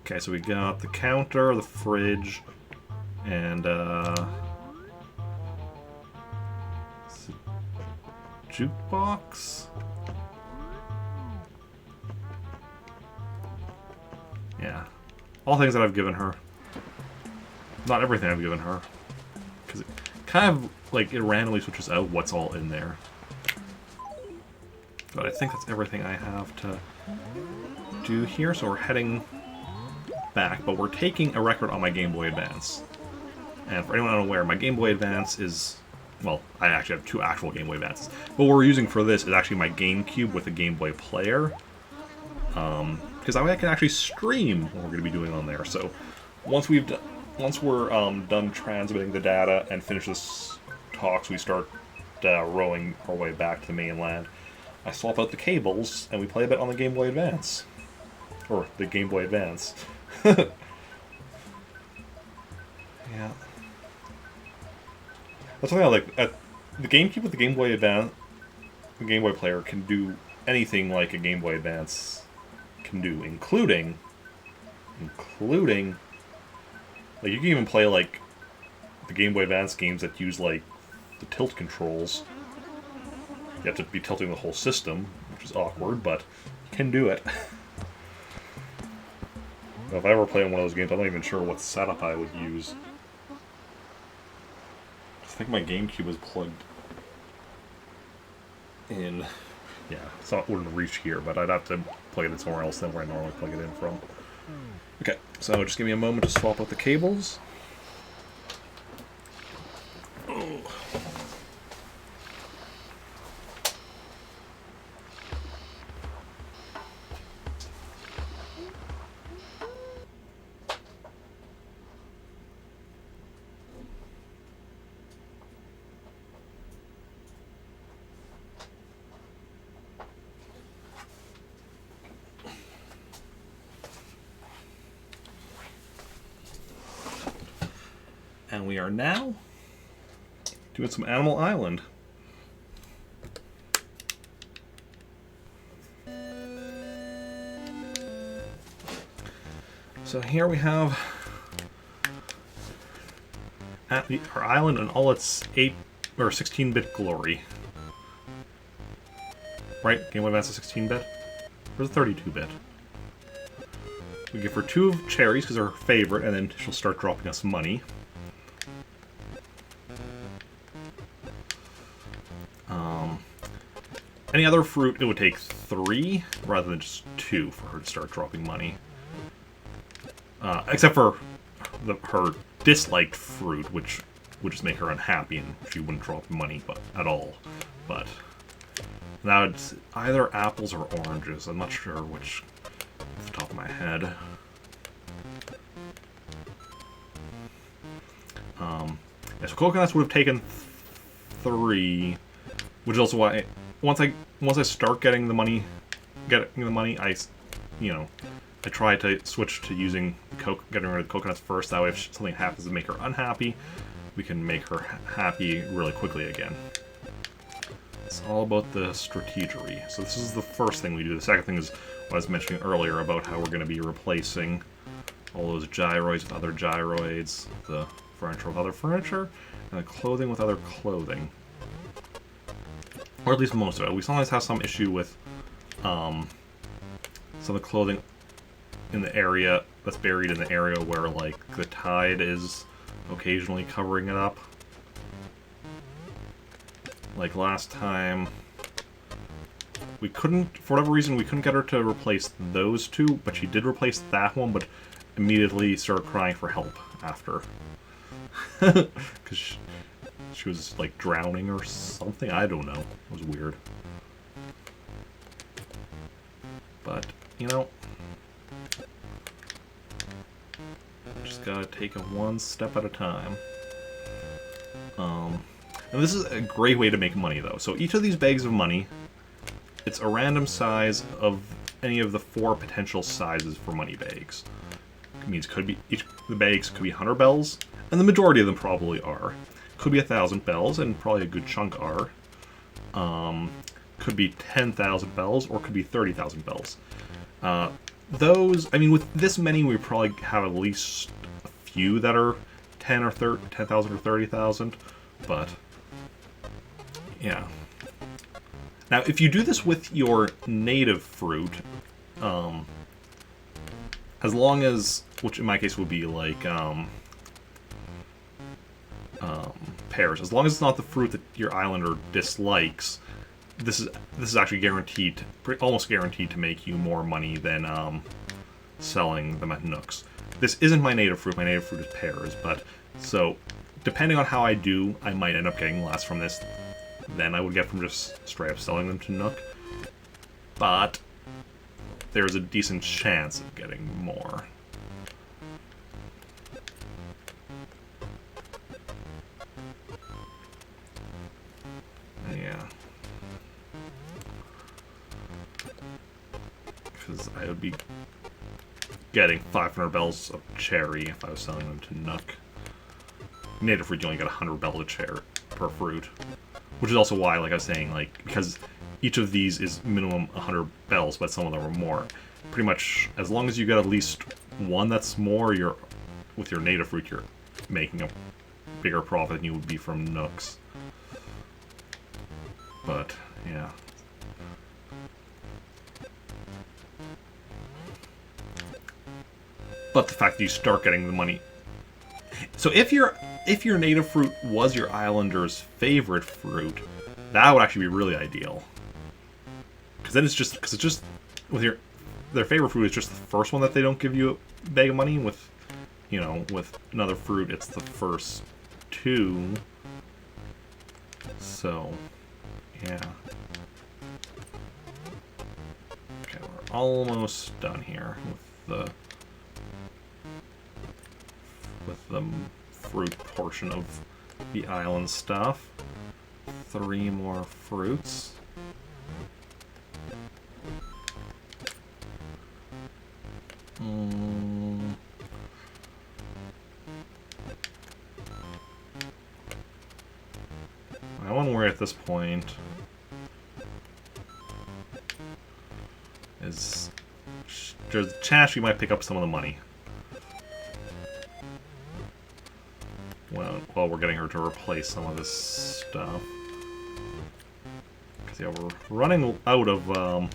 Okay, so we got the counter, the fridge, and jukebox. Yeah, all things that I've given her. Not everything I've given her, because it kind of like it randomly switches out what's all in there. But I think that's everything I have to do here. So we're heading back, but we're taking a record on my Game Boy Advance. And for anyone unaware, my Game Boy Advance is, well, I actually have 2 actual Game Boy Advances. But what we're using for this is actually my GameCube with a Game Boy player. Because I can actually stream what we're going to be doing on there. So once we're done transmitting the data and finish this talks, we start rowing our way back to the mainland. I swap out the cables and we play a bit on the Game Boy Advance. Or the Game Boy Advance. Yeah. That's something I like. The GameCube with the Game Boy Advance, the Game Boy player can do anything like a Game Boy Advance can do, including, like, you can even play like the Game Boy Advance games that use like the tilt controls. You have to be tilting the whole system, which is awkward, but you can do it. If I ever play one of those games, I'm not even sure what setup I would use. I think my GameCube was plugged in. Yeah, so it wouldn't reach here, but I'd have to plug it in somewhere else than where I normally plug it in from. Okay, so just give me a moment to swap out the cables. Oh. And we are now doing some Animal Island. So here we have our island in all its 8 or 16-bit glory. Right? Game Boy Advance is 16-bit? Or is it 32-bit? We give her 2 cherries because they're her favorite, and then she'll start dropping us money. Any other fruit, it would take 3 rather than just 2 for her to start dropping money. Except for her disliked fruit, which would just make her unhappy and she wouldn't drop money at all. But now it's either apples or oranges. I'm not sure which off the top of my head. Yeah, so coconuts would have taken 3, which is also why once I start getting the money, I try to switch to using getting rid of the coconuts first. That way, if something happens to make her unhappy, we can make her happy really quickly again. It's all about the strategery. So this is the first thing we do. The second thing is what I was mentioning earlier about how we're going to be replacing all those gyroids with other gyroids, the furniture with other furniture, and the clothing with other clothing. Or at least most of it. We sometimes have some issue with some of the clothing in the area that's buried in the area where, like, the tide is occasionally covering it up. Like last time, we couldn't, for whatever reason, we couldn't get her to replace those 2, but she did replace that one, but immediately started crying for help after. Because she was, like, drowning or something. I don't know. It was weird. But, you know, just gotta take it one step at a time. And this is a great way to make money, though. So each of these bags of money, it's a random size of any of the 4 potential sizes for money bags. It means each of the bags could be 100 bells, and the majority of them probably are. Could be 1,000 bells, and probably a good chunk are. Could be 10,000 bells, or could be 30,000 bells. Those, I mean, with this many, we probably have at least a few that are 10,000 or 30,000, but yeah. Now, if you do this with your native fruit, as long as, which in my case would be like pears, as long as it's not the fruit that your islander dislikes, this is actually guaranteed, almost guaranteed to make you more money than selling them at Nooks. This isn't my native fruit. My native fruit is pears, but so depending on how I do, I might end up getting less from this than I would get from just straight up selling them to Nook. But there's a decent chance of getting more. Yeah. Because I would be getting 500 bells of cherry if I was selling them to Nook. Native fruit, you only get 100 bells of cherry per fruit. Which is also why, like I was saying, like, because each of these is minimum 100 bells, but some of them are more. Pretty much, as long as you get at least one that's more, with your native fruit, you're making a bigger profit than you would be from Nooks. But, yeah. But the fact that you start getting the money. So if your native fruit was your islander's favorite fruit, that would actually be really ideal. Because then it's just with their favorite fruit is just the first one that they don't give you a bag of money. With, you know, with another fruit, it's the first two. So, yeah. Okay, we're almost done here with the fruit portion of the island stuff. 3 more fruits. I want to worry at this point is there's a chance we might pick up some of the money. Well, we're getting her to replace some of this stuff. Because, yeah, we're running out of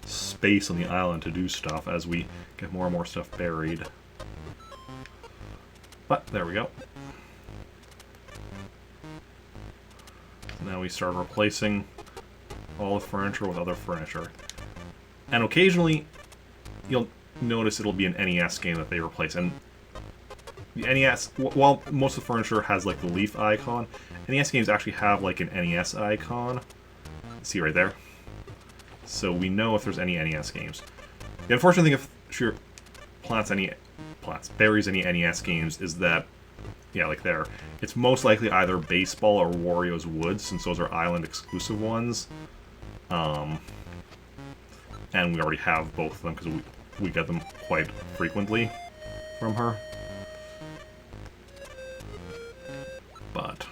space on the island to do stuff as we get more and more stuff buried. But, there we go. So now we start replacing all the furniture with other furniture. And occasionally, you'll notice it'll be an NES game that they replace. And the NES, while most of the furniture has like the leaf icon, NES games actually have like an NES icon. See right there? So we know if there's any NES games. The unfortunate thing if she buries any NES games is that, yeah, like there, it's most likely either Baseball or Wario's Woods, since those are island exclusive ones. And we already have both of them because we get them quite frequently from her. But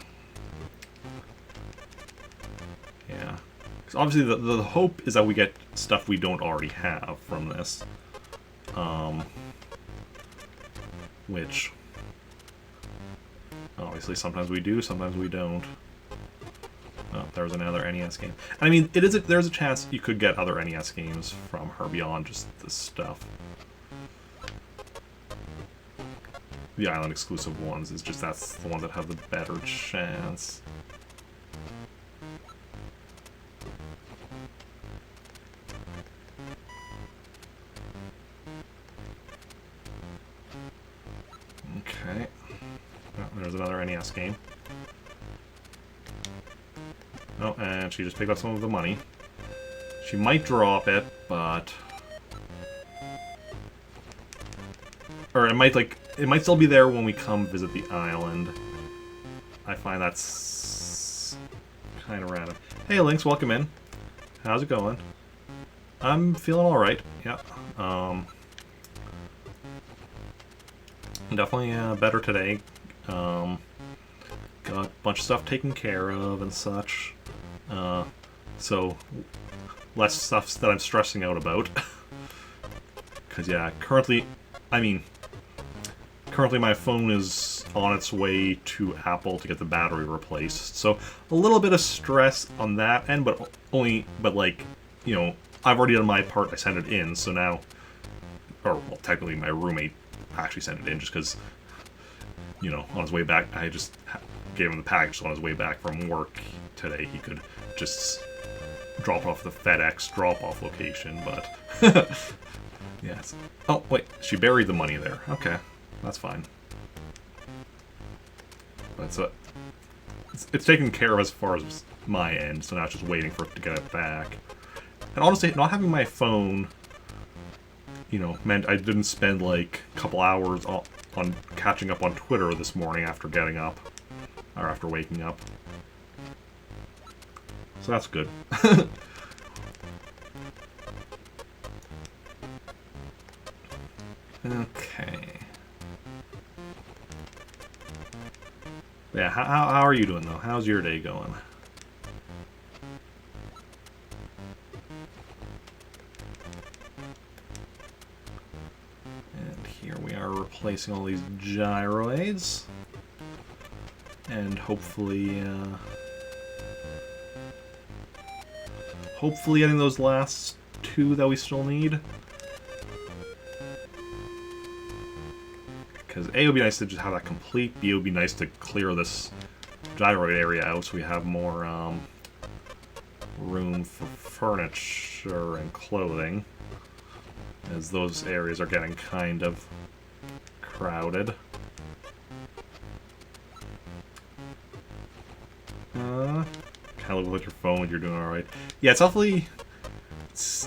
yeah, because obviously the hope is that we get stuff we don't already have from this, which obviously sometimes we do, sometimes we don't. Oh, there's another NES game. I mean, there's a chance you could get other NES games from her beyond just this stuff. The island exclusive ones is just that's the ones that have the better chance. Okay. Oh, there's another NES game. Oh, and she just picked up some of the money. She might drop it, but... Or it might still be there when we come visit the island. I find that's kind of random. Hey, Lynx, welcome in. How's it going? I'm feeling alright, yeah. Definitely better today. Got a bunch of stuff taken care of and such. So, less stuff that I'm stressing out about. Because, yeah, currently my phone is on its way to Apple to get the battery replaced. So, a little bit of stress on that end, but like, you know, I've already done my part, I sent it in, so now, or, well, technically my roommate actually sent it in just because, you know, on his way back, I just gave him the package, so on his way back from work today, he could just drop it off the FedEx drop-off location, but... yes. Oh, wait, she buried the money there. Okay, that's fine. But it's taken care of as far as my end, so now it's just waiting for it to get it back. And honestly, not having my phone, you know, meant I didn't spend, like, a couple hours on catching up on Twitter this morning after getting up. Or after waking up. So that's good. Okay. Yeah, how are you doing, though? How's your day going? And here we are replacing all these gyroids. And hopefully getting those last 2 that we still need. Because A, it would be nice to just have that complete. B, it would be nice to clear this gyroid area out so we have more room for furniture and clothing, as those areas are getting kind of crowded. Kind of look at your phone when you're doing alright. Yeah, it's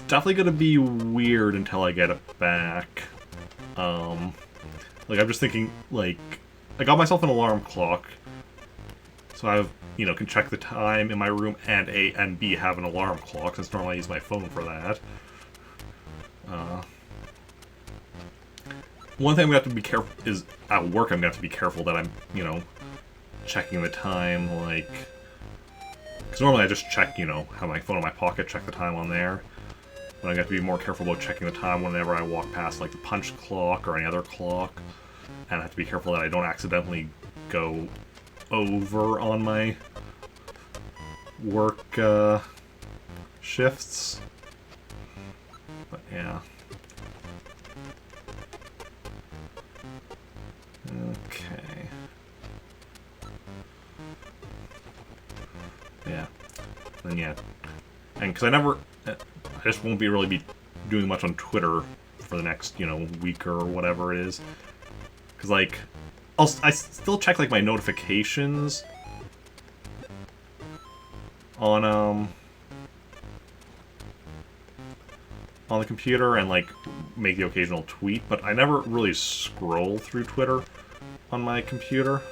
definitely gonna be weird until I get it back. Like, I'm just thinking, like, I got myself an alarm clock, so I have, you know, can check the time in my room and A and B have an alarm clock, since normally I use my phone for that. One thing I'm gonna have to be careful is, at work, I'm gonna have to be careful that I'm, you know, checking the time, like, because normally I just check, you know, have my phone in my pocket, check the time on there. But I got to be more careful about checking the time whenever I walk past, like, the punch clock or any other clock. And I have to be careful that I don't accidentally go over on my work shifts. But yeah. Okay. Yeah. And yeah. And because I just won't really be doing much on Twitter for the next, you know, week or whatever it is. Because, like, I still check, like, my notifications on the computer and, like, make the occasional tweet, but I never really scroll through Twitter on my computer.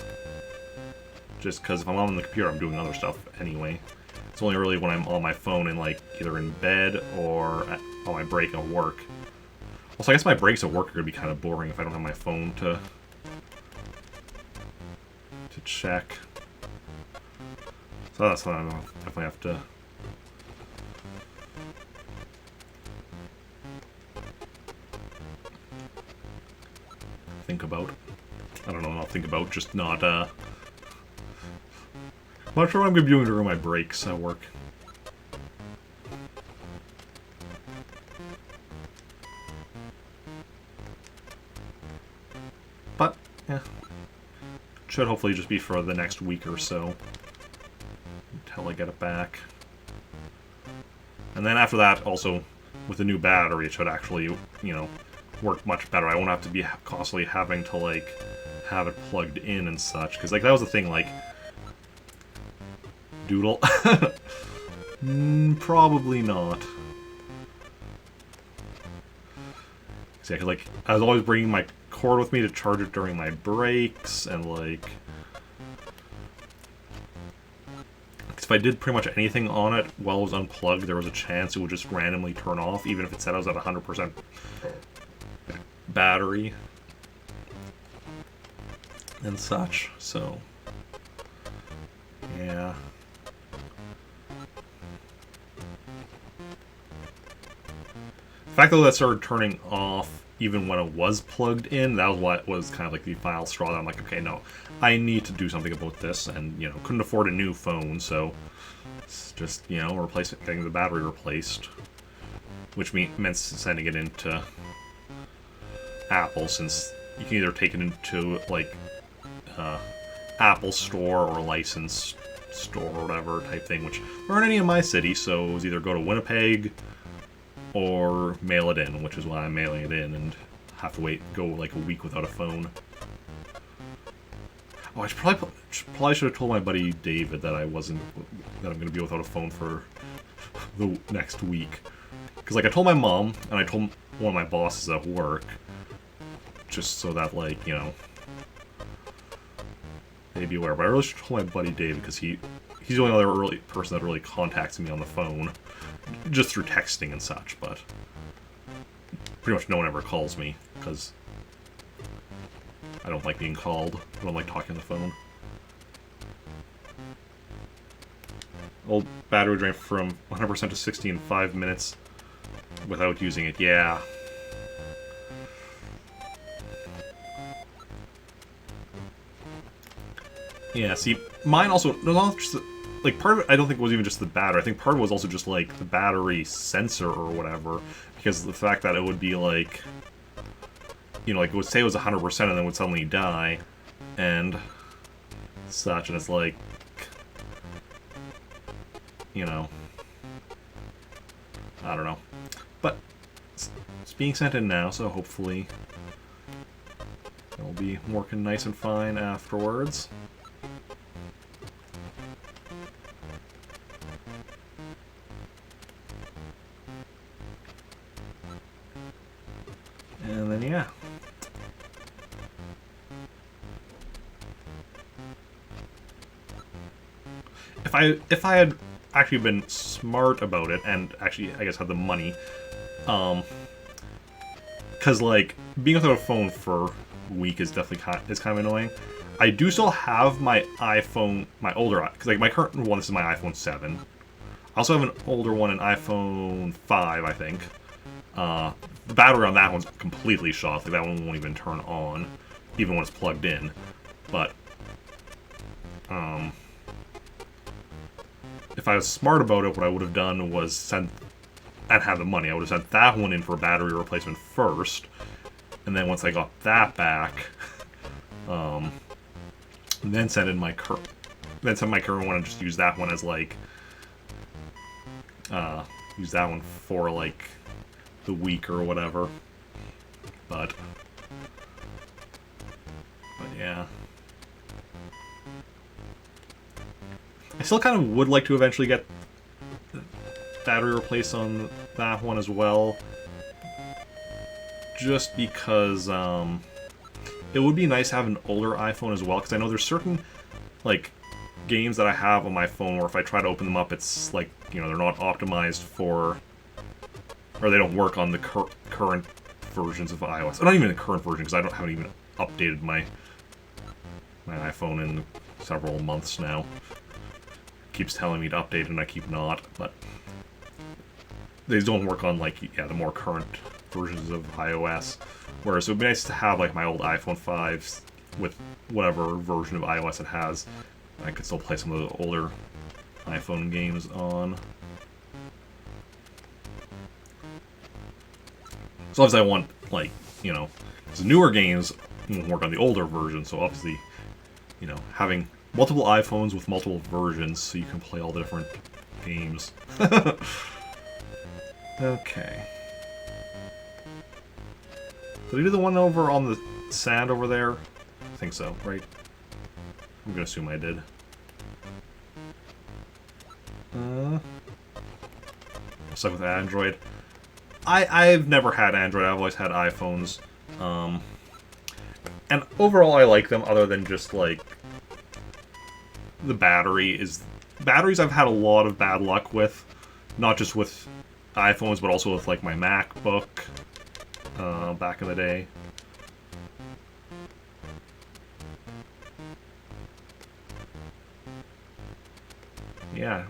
Just because if I'm on the computer, I'm doing other stuff anyway. It's only really when I'm on my phone and, like, either in bed or on my break at work. Also, I guess my breaks at work are going to be kind of boring if I don't have my phone to check. So that's something I'll definitely have to think about. I don't know, not think about, just not, I'm not sure what I'm going to be doing during my breaks at work. But, yeah. Should hopefully just be for the next week or so. Until I get it back. And then after that, also, with the new battery, it should actually, you know, work much better. I won't have to be constantly having to, like, have it plugged in and such. Because, like, that was the thing, like... Doodle? Probably not. Yeah, because, like, I was always bringing my cord with me to charge it during my breaks, and, like... if I did pretty much anything on it while it was unplugged, there was a chance it would just randomly turn off, even if it said I was at 100% battery. And such, so... yeah. The fact though that started turning off even when it was plugged in, that was what was kind of like the final straw that I'm like, okay, no, I need to do something about this, and, you know, couldn't afford a new phone, so it's just, you know, getting the battery replaced, which meant sending it into Apple, since you can either take it into, like, Apple Store or licensed store or whatever type thing, which there aren't any in my city, so it was either go to Winnipeg or mail it in, which is why I'm mailing it in and have to go like a week without a phone. Oh, I probably should have told my buddy David that I'm going to be without a phone for the next week. Because, like, I told my mom, and I told one of my bosses at work, just so that, like, you know, they'd be aware. But I really should have told my buddy David, because he's the only other person that really contacts me on the phone. Just through texting and such, but pretty much no one ever calls me, because I don't like being called. I don't like talking on the phone. Old battery drain from 100% to 60 in 5 minutes without using it, yeah. Yeah, see, mine also, there's not just, like, part of it, I don't think it was even just the battery. I think part of it was also just, like, the battery sensor or whatever, because the fact that it would be, like, you know, like it would say it was 100% and then would suddenly die, and such, and it's like, you know, I don't know. But it's being sent in now, so hopefully it'll be working nice and fine afterwards. And then, yeah. If I had actually been smart about it, and actually, I guess, had the money, because, like, being without a phone for a week is definitely kind of annoying. I do still have my iPhone, my older, because, like, my current one, this is my iPhone 7. I also have an older one, an iPhone 5, I think. The battery on that one's completely shot. Like, that one won't even turn on, even when it's plugged in. But, if I was smart about it, what I would have done was send, and had the money, I would have sent that one in for a battery replacement first, and then once I got that back, then send in my current one and just use that one as, like, use that one for, like, the week or whatever. But yeah. I still kind of would like to eventually get battery replaced on that one as well. Just because it would be nice to have an older iPhone as well, because I know there's certain, like, games that I have on my phone where if I try to open them up, it's like, you know, they're not optimized for, or they don't work on the current versions of iOS. Not even the current version, because I haven't even updated my iPhone in several months now. It keeps telling me to update it and I keep not, but they don't work on, like, yeah, the more current versions of iOS. Whereas it would be nice to have, like, my old iPhone 5s with whatever version of iOS it has. I could still play some of the older iPhone games on. So obviously I want, like, you know, the newer games won't work on the older version, so obviously, you know, having multiple iPhones with multiple versions so you can play all the different games. Okay. Did I do the one over on the sand over there? I think so, right? I'm gonna assume I did. Stuck with Android. I've never had Android, I've always had iPhones. And overall I like them, other than just, like, the batteries I've had a lot of bad luck with. Not just with iPhones, but also with, like, my MacBook back in the day. Yeah.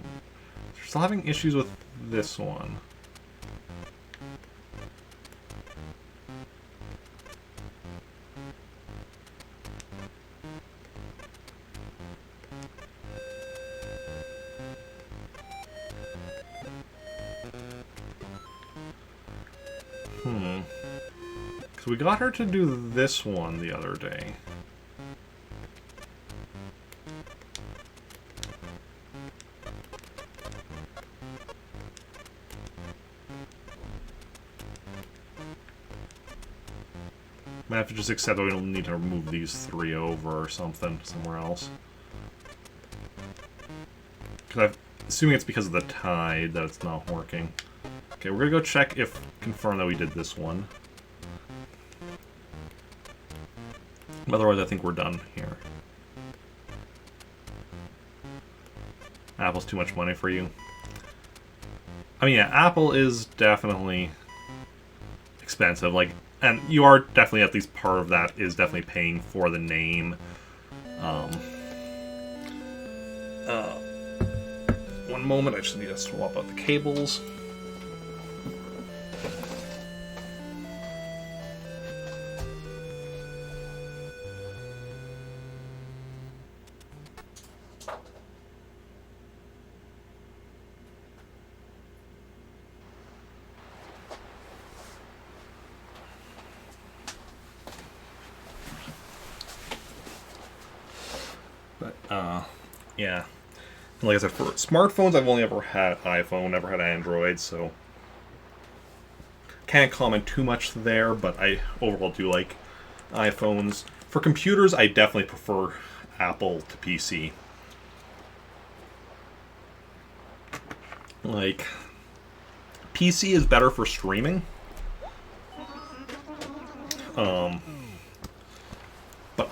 Still having issues with this one. Because we got her to do this one the other day. Might have to just accept that we don't need to move these 3 over or something somewhere else. Because I'm assuming it's because of the tide that it's not working. Okay, we're gonna go check if confirm that we did this one. Otherwise, I think we're done here. Apple's too much money for you. I mean, yeah, Apple is definitely expensive. Like, and you are definitely, at least part of that is definitely paying for the name. One moment, I just need to swap out the cables. But, yeah. And like I said, for smartphones, I've only ever had iPhone, never had Android, so can't comment too much there, but I overall do like iPhones. For computers, I definitely prefer Apple to PC. Like, PC is better for streaming. But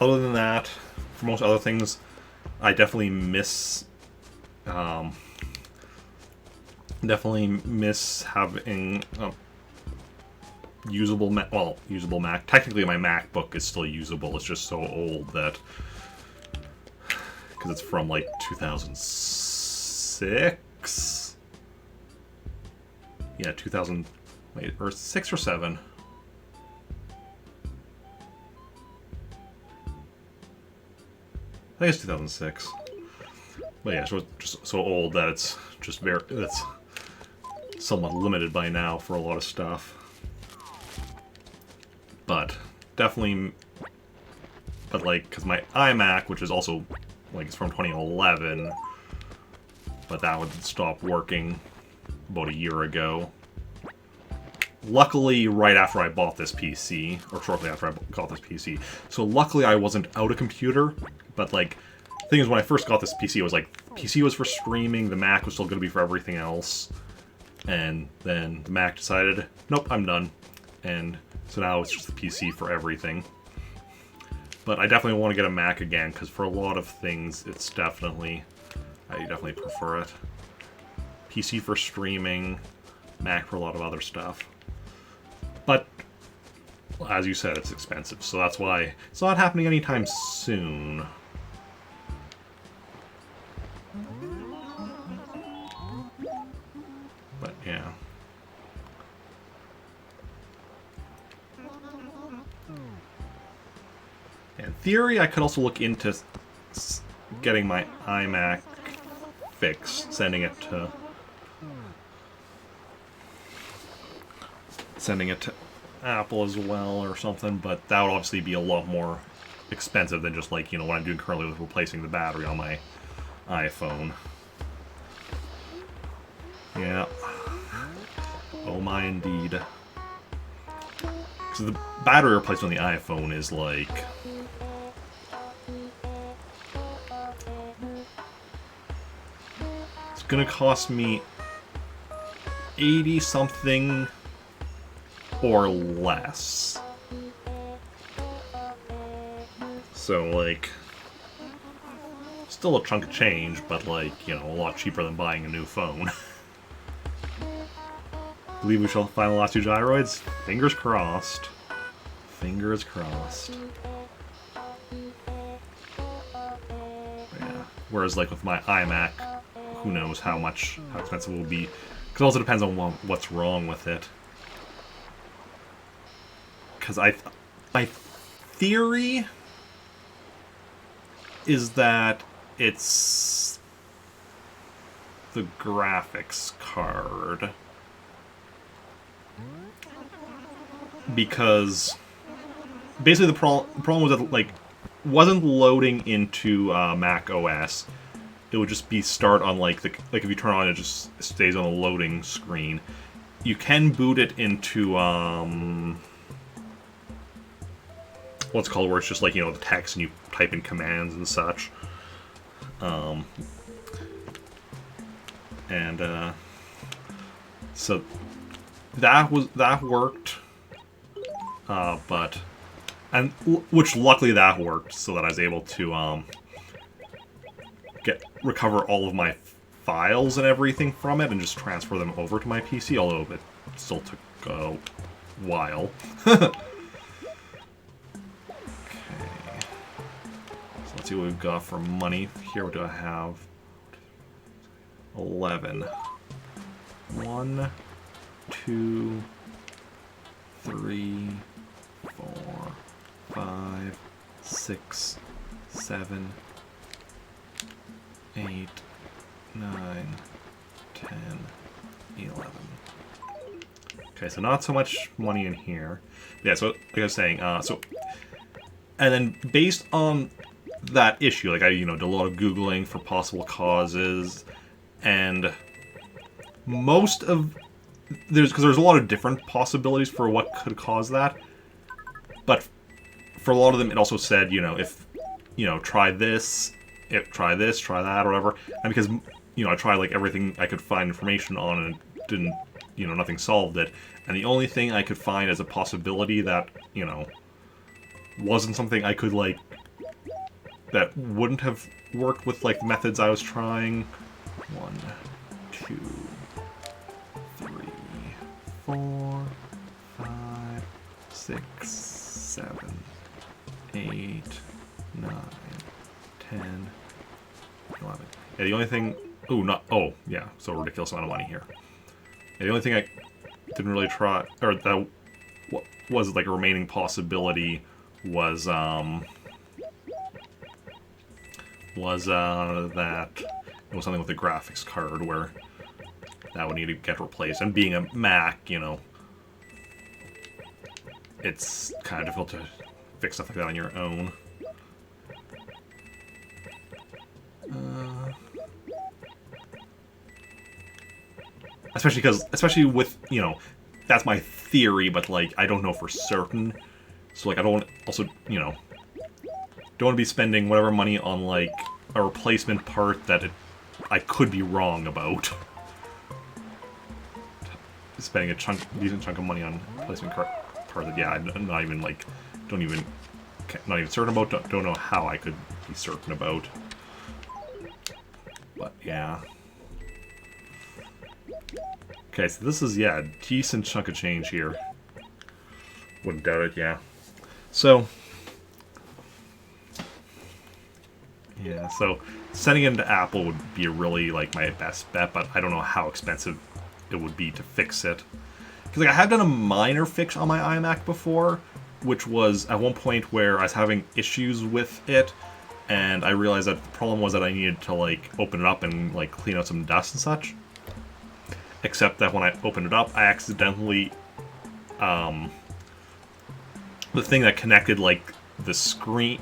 other than that, for most other things, I definitely miss having usable usable Mac. Technically, my MacBook is still usable. It's just so old that because it's from like 2006. Yeah, 2000. Wait, or 6 or 7. I think it's 2006. But yeah, so it's just so old that it's just it's somewhat limited by now for a lot of stuff. But definitely, but like, because my iMac, which is also like it's from 2011, but that would stop working about a year ago. Luckily, right after I bought this PC, or shortly after I got this PC, so luckily I wasn't out of computer. But like, the thing is, when I first got this PC, it was like PC was for streaming, the Mac was still going to be for everything else, and then the Mac decided, nope, I'm done, and so now it's just the PC for everything. But I definitely want to get a Mac again, because for a lot of things, I definitely prefer it. PC for streaming, Mac for a lot of other stuff. But, as you said, it's expensive, so that's why it's not happening anytime soon. But, yeah. In theory, I could also look into getting my iMac fixed, sending it to Apple as well or something, but that would obviously be a lot more expensive than just like, what I'm doing currently with replacing the battery on my iPhone. Yeah. Oh my indeed. Because the battery replacement on the iPhone is like... It's gonna cost me 80 something or less. So, like, still a chunk of change, but, like, a lot cheaper than buying a new phone. Believe we shall find the last two gyroids? Fingers crossed. Fingers crossed. Yeah. Whereas, like, with my iMac, who knows how expensive it will be. Because it also depends on what's wrong with it. Because my theory is that it's the graphics card. Because basically the problem was that, like, wasn't loading into Mac OS. It would just be start on, like, if you turn on it just stays on the loading screen. You can boot it into what's called, where it's just like, the text and you type in commands and such. So that worked, which luckily that worked, so that I was able to recover all of my files and everything from it and just transfer them over to my PC, although it still took a while. Let's see what we've got for money. Here, what do I have? 11. 1, 2, 3, 4, 5, 6, 7, 8, 9, 10, 11. Okay, so not so much money in here. Yeah, so like I was saying, and then based on that issue. Like, I, did a lot of Googling for possible causes, and most of... because there's a lot of different possibilities for what could cause that, but for a lot of them, it also said, if, try this, try this, try that, or whatever, and because, I tried, like, everything I could find information on, and it didn't, nothing solved it, and the only thing I could find as a possibility that, wasn't something I could, like, that wouldn't have worked with, like, the methods I was trying. 1, 2, 3, 4, 5, 6, 7, 8, 9, 10, 11. Yeah, the only thing... Ooh, not... Oh, yeah, so a ridiculous amount of money here. Yeah, the only thing I didn't really try... Or that was, like, a remaining possibility was, that it was something with the graphics card where that would need to get replaced. And being a Mac, it's kind of difficult to fix stuff like that on your own. Especially with, that's my theory, but, like, I don't know for certain. So, like, I don't want to, also, don't want to be spending whatever money on, like, a replacement part that I could be wrong about. Spending a decent chunk of money on a replacement part that, yeah, I'm not even, like, not even certain about, don't know how I could be certain about. But, yeah. Okay, so this is, yeah, a decent chunk of change here. Wouldn't doubt it, yeah. So, yeah, so sending it into Apple would be really, like, my best bet, but I don't know how expensive it would be to fix it. Because, like, I have done a minor fix on my iMac before, which was at one point where I was having issues with it, and I realized that the problem was that I needed to, like, open it up and, like, clean out some dust and such. Except that when I opened it up, I accidentally, the thing that connected, like, the screen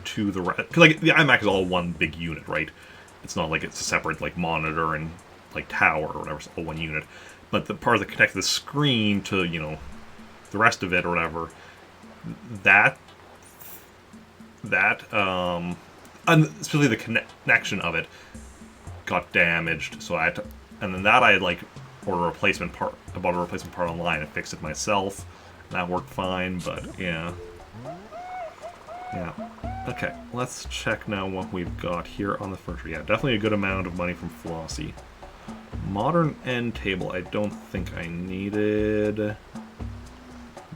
to the... Because, like, the iMac is all one big unit, right? It's not like it's a separate, like, monitor and, like, tower or whatever. It's all one unit. But the part that connects the screen to, the rest of it or whatever, and especially the connection of it got damaged. So I had to... And then that I had, like, ordered a replacement part, bought a replacement part online and fixed it myself. That worked fine, but yeah. Yeah. Okay, let's check now what we've got here on the furniture. Yeah, definitely a good amount of money from Flossie. Modern end table, I don't think I needed.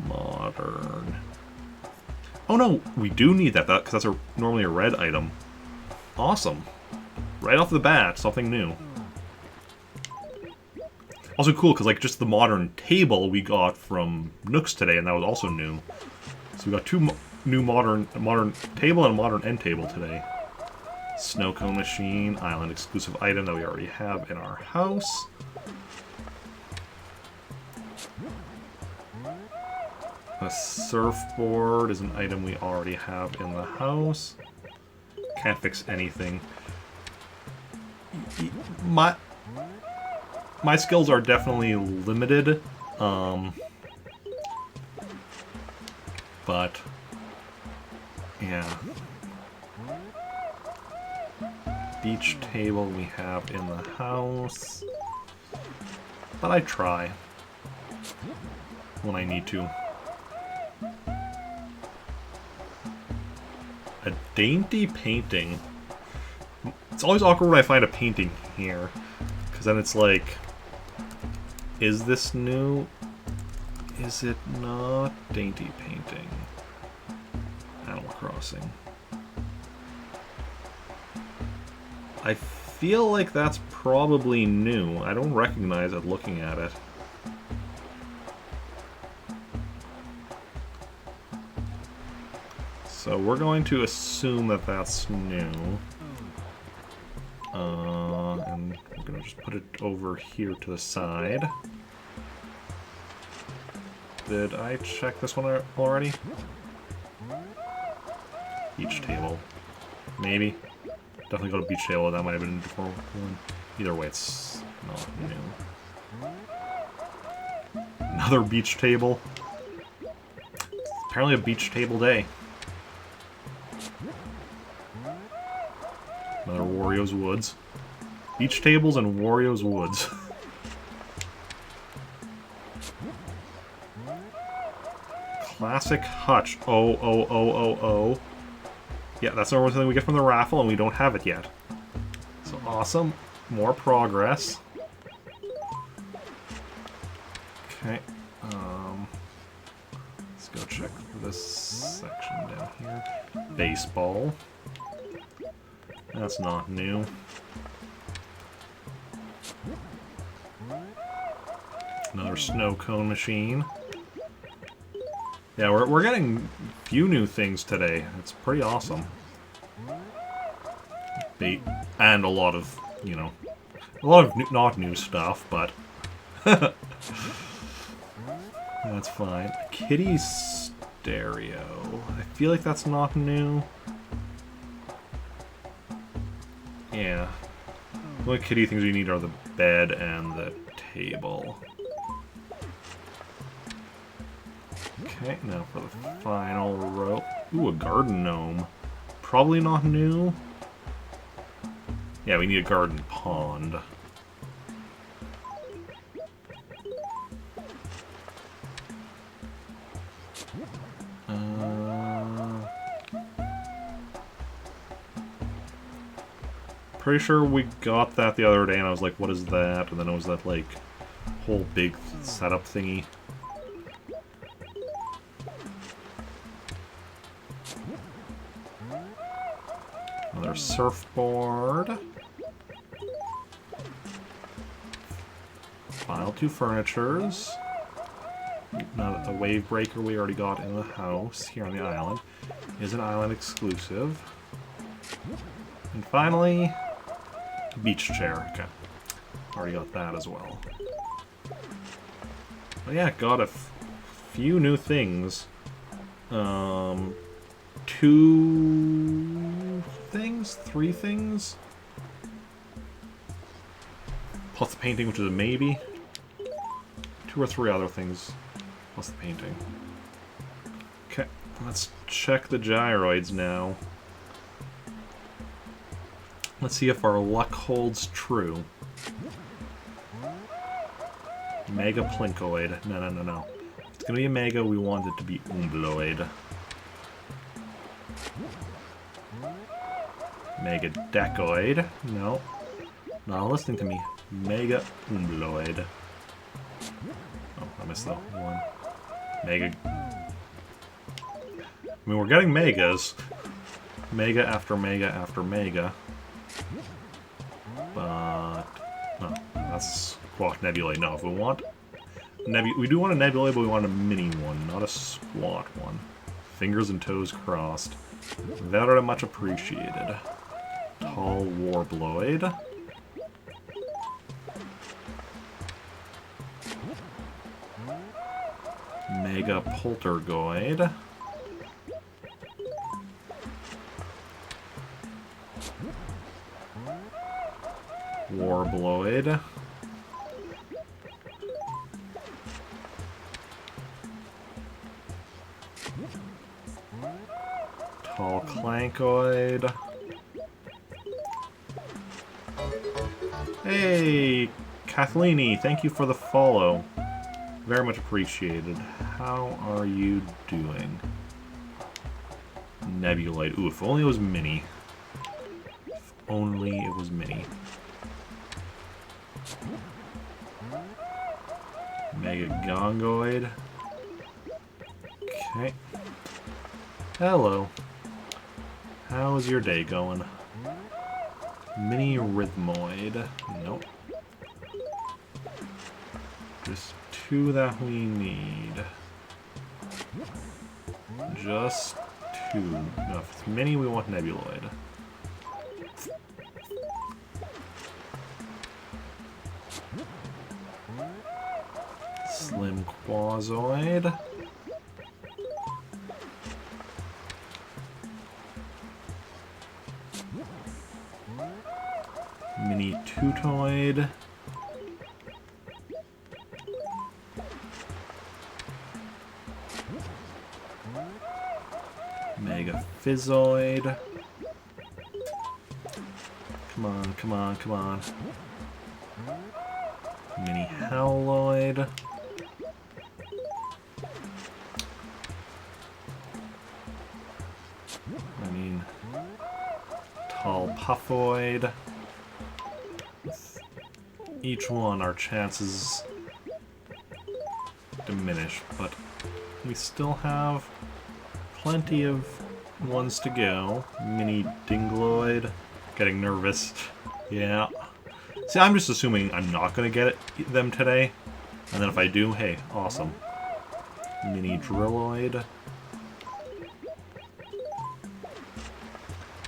Modern. Oh no, we do need that, because that's normally a red item. Awesome. Right off the bat, something new. Also cool, because, like, just the modern table we got from Nooks today, and that was also new. So we got two new modern table and a modern end table today. Snow cone machine, island exclusive item that we already have in our house. A surfboard is an item we already have in the house. Can't fix anything. My skills are definitely limited, but, yeah. Beach table we have in the house, but I try when I need to. A dainty painting. It's always awkward when I find a painting here, because then it's like, is this new? Is it not? Dainty painting. Animal Crossing. I feel like that's probably new. I don't recognize it looking at it. So we're going to assume that that's new. And we're going to just put it over here to the side. Did I check this one already? Each table. Maybe. Definitely got a beach table. That might have been a different one. Either way, it's not new. Another beach table. Apparently a beach table day. Another Wario's Woods. Beach tables and Wario's Woods. Classic hutch. Oh. Yeah, that's another thing we get from the raffle, and we don't have it yet. So awesome. More progress. Okay. Let's go check this section down here. Baseball. That's not new. Another snow cone machine. Yeah, we're getting a few new things today. It's pretty awesome. Bait and a lot of, you know, a lot of not new stuff, but that's fine. Kitty stereo. I feel like that's not new. Yeah. The only kitty things you need are the bed and the table. Okay, now for the final row. Ooh, a garden gnome. Probably not new. Yeah, we need a garden pond. Pretty sure we got that the other day, and I was like, what is that? And then it was that, like, whole big setup thingy. Another surfboard. Final two furnitures. Now, a wave breaker we already got in the house here on the island. Is an island exclusive. And finally, beach chair. Okay. Already got that as well. But yeah, got a few new things. 2 things? 3 things? Plus the painting, which is a maybe. 2 or 3 other things. Plus the painting. Okay, let's check the gyroids now. Let's see if our luck holds true. Mega Plinkoid. No. It's gonna be a Mega, we want it to be Umbloid. Mega Decoid. No. Not listening to me. Mega Umbloid. Oh, I missed that one. Mega... I mean, we're getting Megas. Mega after Mega after Mega. But... no, that's Squawk Nebulae. No, if we want... we do want a Nebulae, but we want a mini one, not a squat one. Fingers and toes crossed. Very much appreciated. Tall Warbloid. Mega Poltergoid. Warbloid. Tall Clankoid. Hey, Kathleen, thank you for the follow. Very much appreciated. How are you doing? Nebulite. Ooh, if only it was mini. If only it was mini. Mega Gongoid. Okay. Hello. How's your day going? Mini Rhythmoid. Nope. Just 2 that we need. Just 2. No, if it's mini, we want Nebuloid. Slim Quazoid. Mini Tutoid. Mega Fizzoid. Come on, come on, come on. Mini Howloid. I mean, Tall Puffoid. With each one, our chances diminish, but we still have plenty of ones to go. Mini Dingloid. Getting nervous. Yeah. See, I'm just assuming I'm not going to get them today. And then if I do, hey, awesome. Mini Drilloid.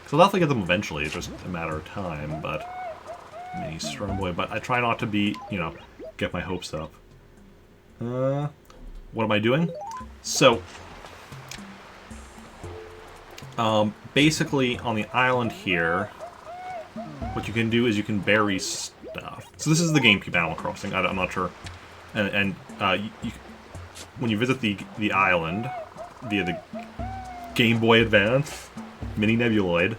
So I'll definitely get them eventually, it's just a matter of time, but... Mini Stromboid, but I try not to be, you know, get my hopes up. What am I doing? So... basically, on the island here, what you can do is you can bury stuff. So this is the GameCube Animal Crossing, I'm not sure. And when you visit the island via the Game Boy Advance Mini Nebuloid,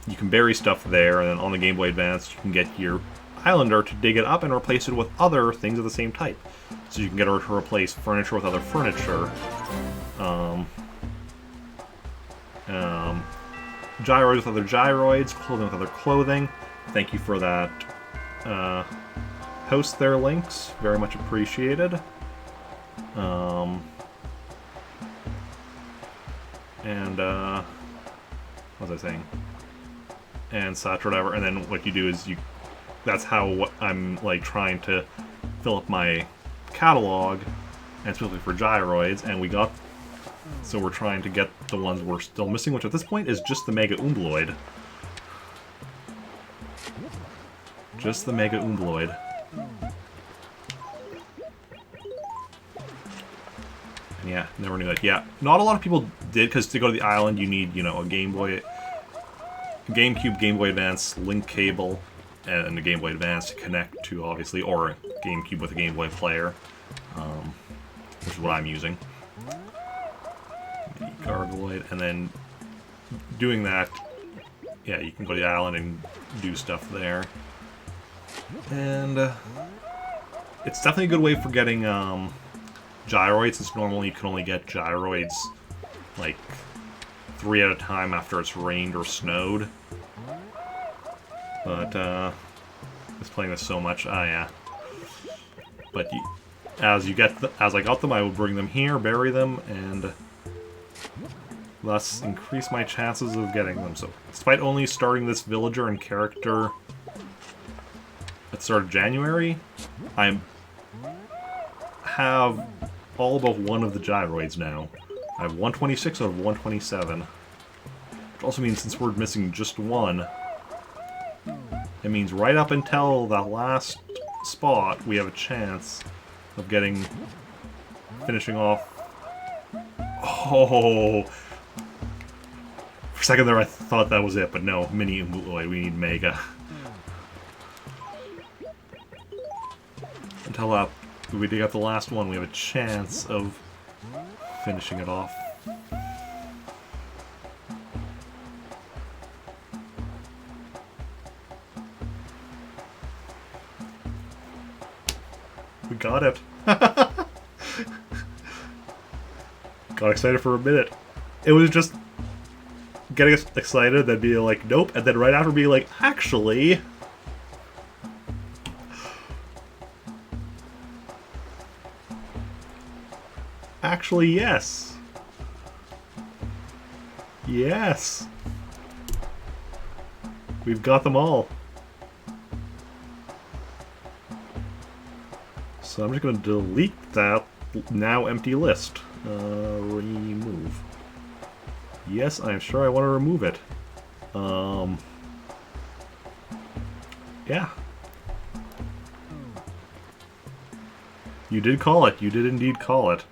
you can bury stuff there, and then on the Game Boy Advance you can get your Islander to dig it up and replace it with other things of the same type. So you can get her to replace furniture with other furniture. Gyroids with other gyroids, clothing with other clothing. Thank you for that. Post their links, very much appreciated. What was I saying? And such, whatever. And then what you do is that's how I'm like trying to fill up my catalog, and specifically for gyroids. And so we're trying to get the ones we're still missing, which at this point is just the Mega Umbloid. Just the Mega Umbloid. And yeah, never knew that. Yeah, not a lot of people did, because to go to the island you need, you know, a Game Boy, GameCube, Game Boy Advance, link cable, and a Game Boy Advance to connect to, obviously, or a GameCube with a Game Boy player, which is what I'm using. Gargoyleid, and then doing that, yeah, you can go to the island and do stuff there. And it's definitely a good way for getting gyroids, since normally you can only get gyroids like 3 at a time after it's rained or snowed. But just playing this so much, yeah. But as I got them, I would bring them here, bury them, and thus increase my chances of getting them. So, despite only starting this villager and character at the start of January, I have all but one of the gyroids now. I have 126 out of 127. Which also means since we're missing just one, it means right up until that last spot, we have a chance of finishing off. Oh! For a second there I thought that was it, but no, Mini Umbloid, we need Mega. Until we dig up the last one, we have a chance of finishing it off. We got it. Got excited for a minute. It was just getting excited, then being like, nope, and then right after being like, actually... Actually, yes. Yes. We've got them all. So I'm just going to delete that now empty list. Remove. Yes, I'm sure I want to remove it. Yeah. You did call it. You did indeed call it.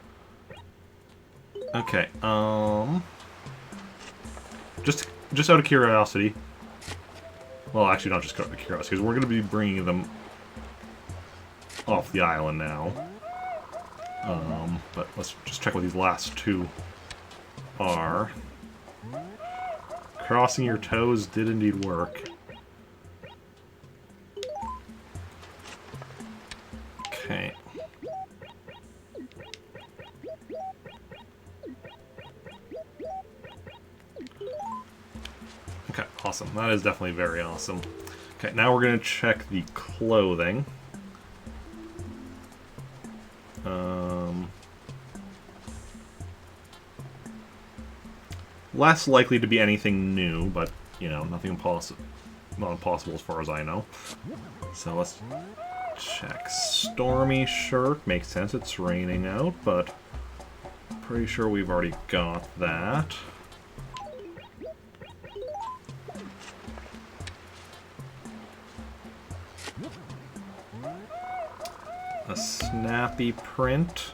Okay, just just out of curiosity. Well, actually, not just out of curiosity, because we're going to be bringing them off the island now. But let's just check what these last two are. Crossing your toes did indeed work. Okay. Okay, awesome. That is definitely very awesome. Okay, now we're going to check the clothing. Less likely to be anything new, but, you know, nothing not impossible as far as I know. So let's check. Stormy shirt. Makes sense, it's raining out, but pretty sure we've already got that. A snappy print.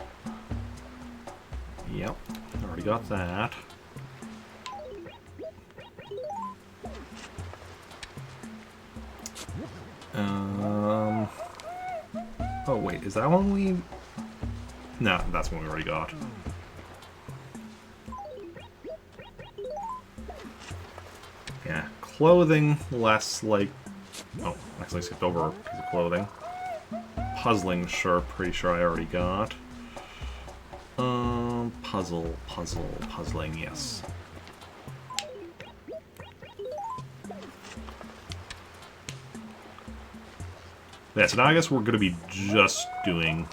Yep, already got that. Oh wait, is that one we... No, that's one we already got. Yeah, clothing less like... Oh, actually I skipped over a piece of clothing. Puzzling shirt, pretty sure I already got. Puzzling, yes. Yeah, so now I guess we're going to be just doing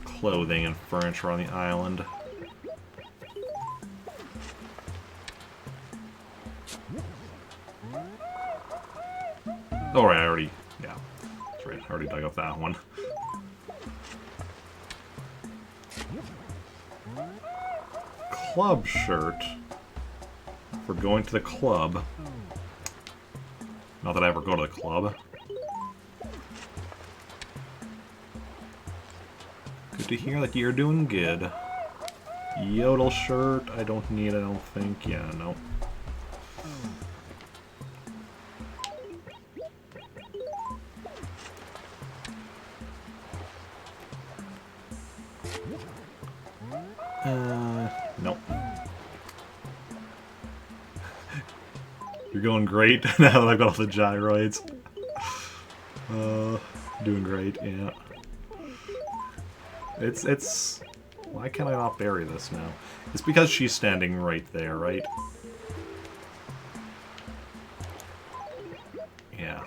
clothing and furniture on the island. Alright, I already... Yeah, that's right, I already dug up that one. Club shirt. We're going to the club. Not that I ever go to the club. Good to hear that you're doing good. Yodel shirt, I don't need, I don't think. Yeah, no. Nope. You're going great now that I've got all the gyroids. Doing great, yeah. It's... Why can't I not bury this now? It's because she's standing right there, right? Yeah.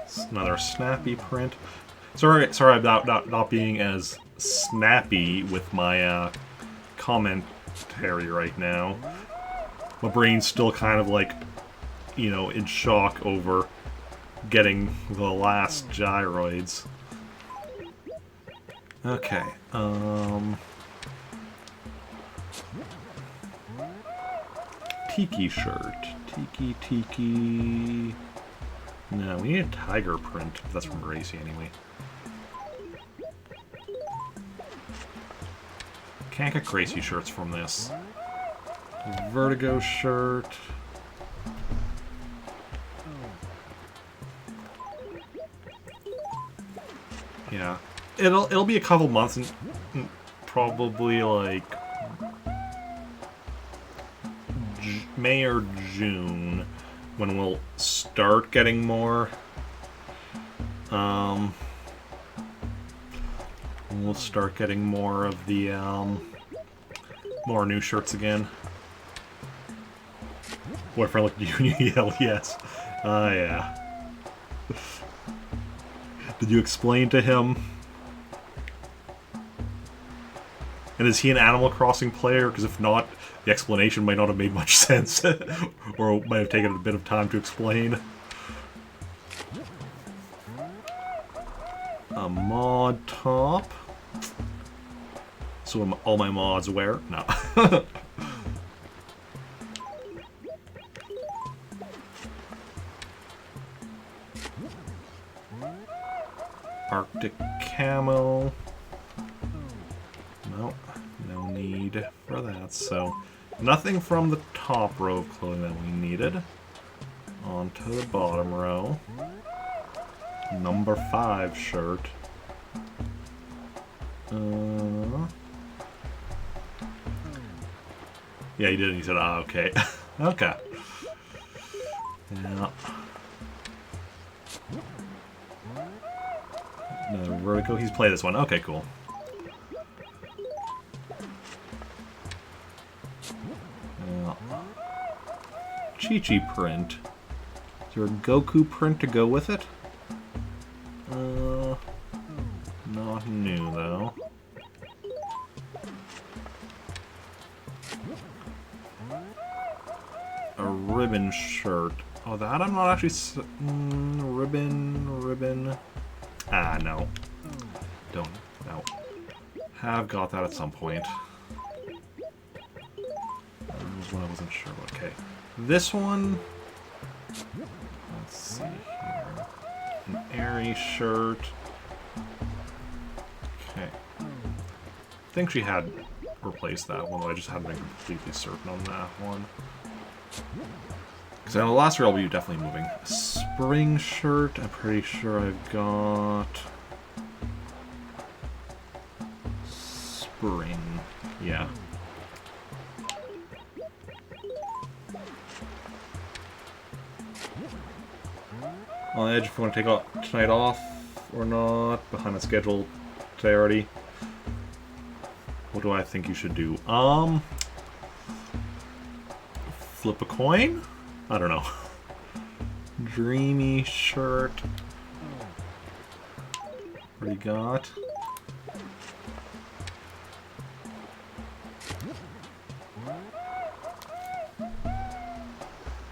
It's another snappy print. Sorry about not being as snappy with my commentary right now. My brain's still kind of like, you know, in shock over getting the last gyroids. Okay, Tiki shirt. Tiki. No, we need a tiger print. That's from Gracie anyway. Can't get Gracie shirts from this. Vertigo shirt. Yeah, it'll be a couple months, and probably like May or June when we'll start getting more. We'll start getting more of the more new shirts again. Boyfriend looked at you and you yelled yes. Ah, yeah. Did you explain to him? And is he an Animal Crossing player? Because if not, the explanation might not have made much sense. Or it might have taken a bit of time to explain. A mod top. So all my mods wear? No. Arctic Camo. Nope, no need for that. So, nothing from the top row of clothing that we needed. On to the bottom row. Number 5 shirt. Yeah, he did. He said, "Ah, okay, okay." Yeah. Another vertical. He's played this one. Okay, cool. Yeah. Chi-Chi print. Is there a Goku print to go with it? Not new though. A ribbon shirt. Oh, that I'm not actually... ribbon... Ah, no. Don't. No. Have got that at some point. That was one I wasn't sure about. Okay. This one... Let's see here. An airy shirt. Okay. I think she had replaced that one, though I just hadn't been completely certain on that one. Because in the last reel, we were definitely moving. A spring shirt, I'm pretty sure I've got... Spring. Yeah. On edge if you want to take tonight off or not. Behind the schedule today already. What do I think you should do? Flip a coin? I don't know. Dreamy shirt. What do you got?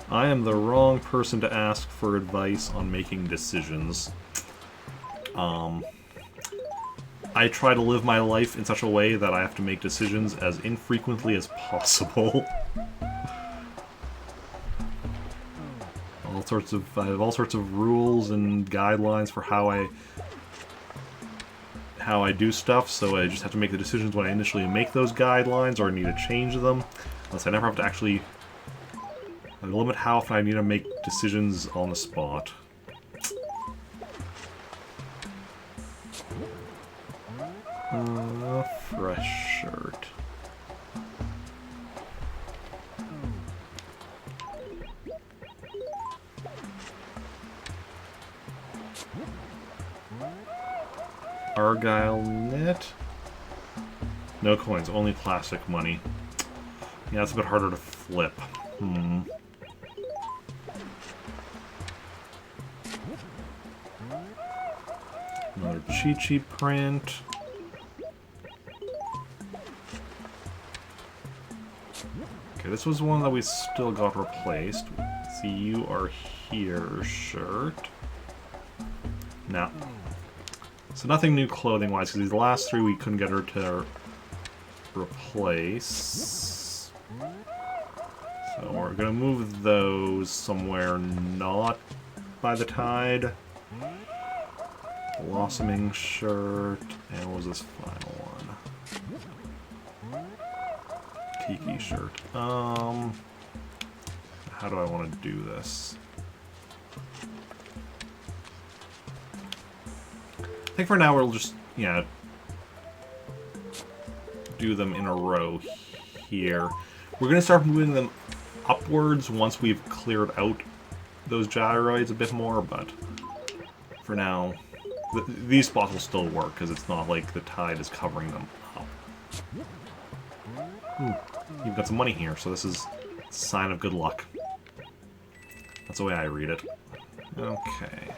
I am the wrong person to ask for advice on making decisions. I try to live my life in such a way that I have to make decisions as infrequently as possible. I have all sorts of rules and guidelines for how I do stuff, so I just have to make the decisions when I initially make those guidelines, or I need to change them. Unless I never have to actually... I limit how often I need to make decisions on the spot. Fresh shirt. Argyle knit. No coins, only plastic money. Yeah, it's a bit harder to flip. Another Chi-Chi print. Okay, this was one that we still got replaced. See, you are here, shirt. No. So nothing new clothing-wise, because these last three we couldn't get her to replace. So we're gonna move those somewhere not by the tide. Blossoming shirt, and what was this final one? Tiki shirt. How do I want to do this? I think for now we'll just, yeah, do them in a row here. We're going to start moving them upwards once we've cleared out those gyroids a bit more, but for now, these spots will still work because it's not like the tide is covering them up. You've got some money here, so this is a sign of good luck. That's the way I read it. Okay.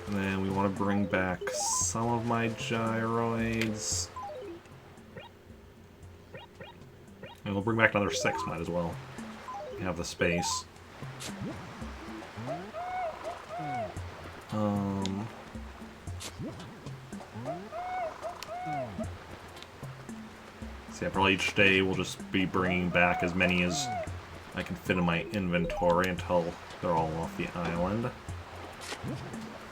And then we want to bring back some of my gyroids. And we'll bring back another 6, might as well. We have the space. So yeah, probably each day we'll just be bringing back as many as I can fit in my inventory until they're all off the island.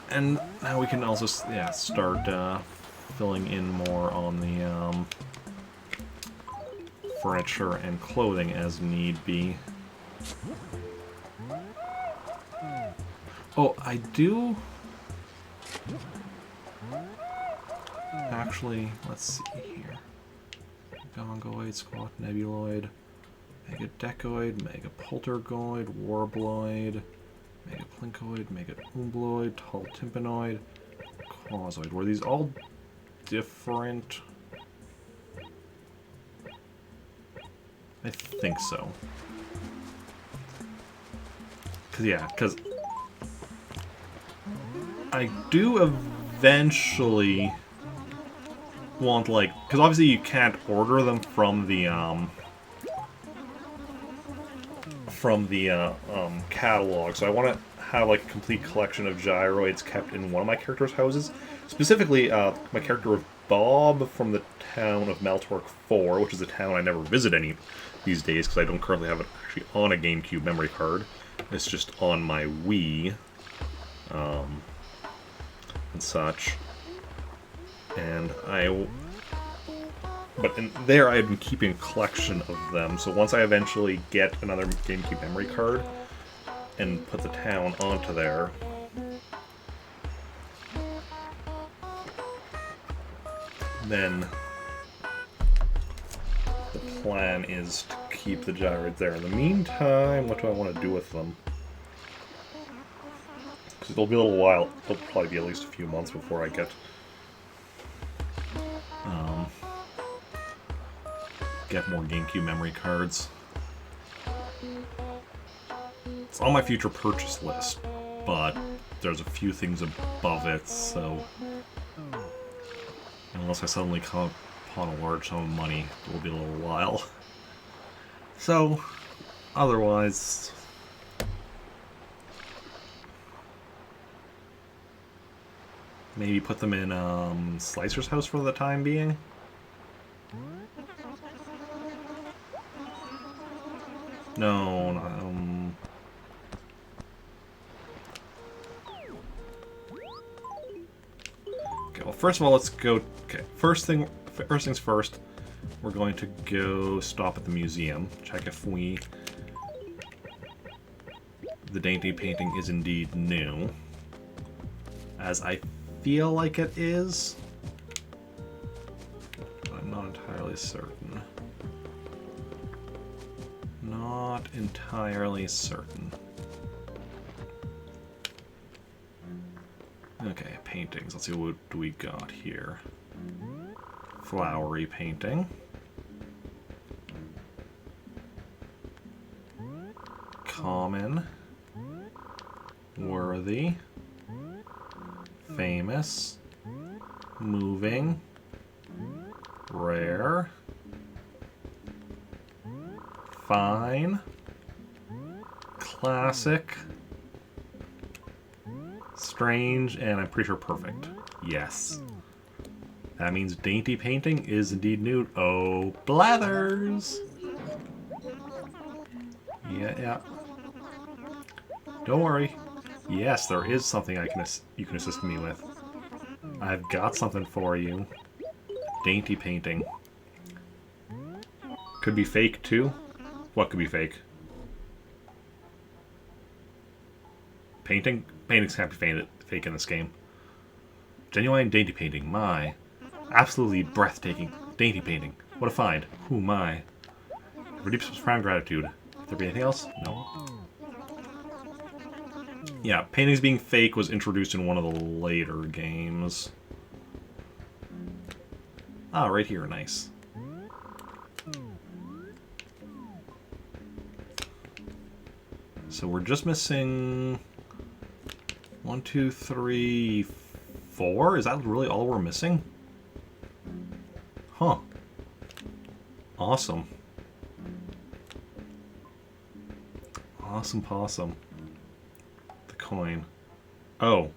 And now we can also start filling in more on the furniture and clothing as need be. Oh, I do... Actually, let's see here. Gongoid, Squat Nebuloid, Megadecoid, Megapoltergoid, Warbloid, Megaplinkoid, Megaombloid, Tall Tympanoid, Causoid. Were these all different? I think so. Because I do eventually want, like, because obviously you can't order them from the catalog, so I want to have like a complete collection of gyroids kept in one of my characters' houses. Specifically, my character of Bob from the town of Meltork 4, which is a town I never visit any these days because I don't currently have it actually on a GameCube memory card. It's just on my Wii and such. And but in there I've been keeping a collection of them, so once I eventually get another GameCube memory card and put the town onto there, then the plan is to keep the gyroids there. In the meantime, what do I want to do with them? Because it'll be a little while, it'll probably be at least a few months before I get more GameCube memory cards. It's on my future purchase list, but there's a few things above it, so unless I suddenly come upon a large sum of money, it will be a little while. So, otherwise, maybe put them in Slicer's house for the time being. No, okay, well, first of all, let's go... Okay, first things first, we're going to go stop at the museum, check if the dainty painting is indeed new, as I feel like it is, but I'm not entirely certain. Not entirely certain. Okay, paintings. Let's see, what do we got here? Flowery painting. Common. Worthy. Famous. Moving. Rare. Fine. Classic. Strange, and I'm pretty sure perfect. Yes. That means dainty painting is indeed new. Oh, Blathers! Yeah. Don't worry. Yes, there is something you can assist me with. I've got something for you. Dainty painting. Could be fake, too. What could be fake? Painting? Paintings can't be fake in this game. Genuine dainty painting. My. Absolutely breathtaking dainty painting. What a find. Who my. For deep profound gratitude. Could there be anything else? No. Yeah, paintings being fake was introduced in one of the later games. Ah, right here. Nice. So we're just missing 1, 2, 3, 4? Is that really all we're missing? Huh. Awesome. Awesome possum. The coin. Oh.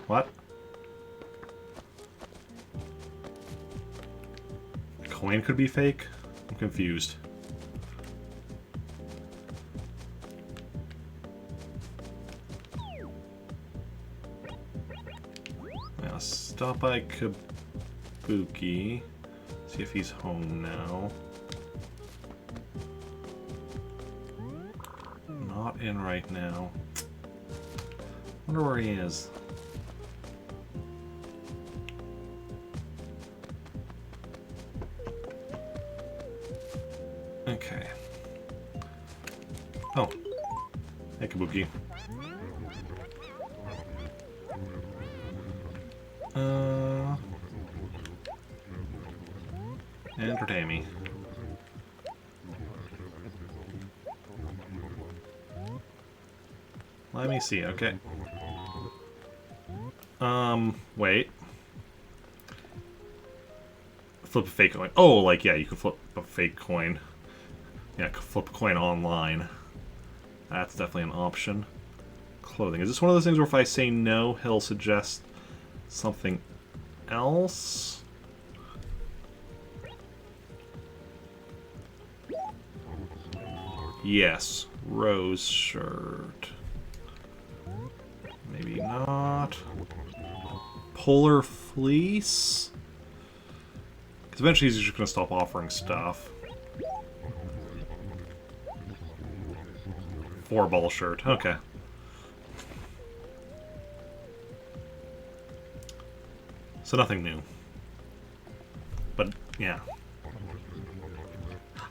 What? The coin could be fake? I'm confused. stop by Kabuki. See if he's home now. Not in right now. Wonder where he is. Okay. Oh. Hey, Kabuki. Entertain me. Let me see, okay. Wait. Flip a fake coin. Oh, like, yeah, you can flip a fake coin. Yeah, flip a coin online. That's definitely an option. Clothing. Is this one of those things where if I say no, he'll suggest something else? Yes. Rose shirt. Maybe not. Polar fleece? Because eventually he's just going to stop offering stuff. 4-ball shirt. Okay. So nothing new. But, yeah.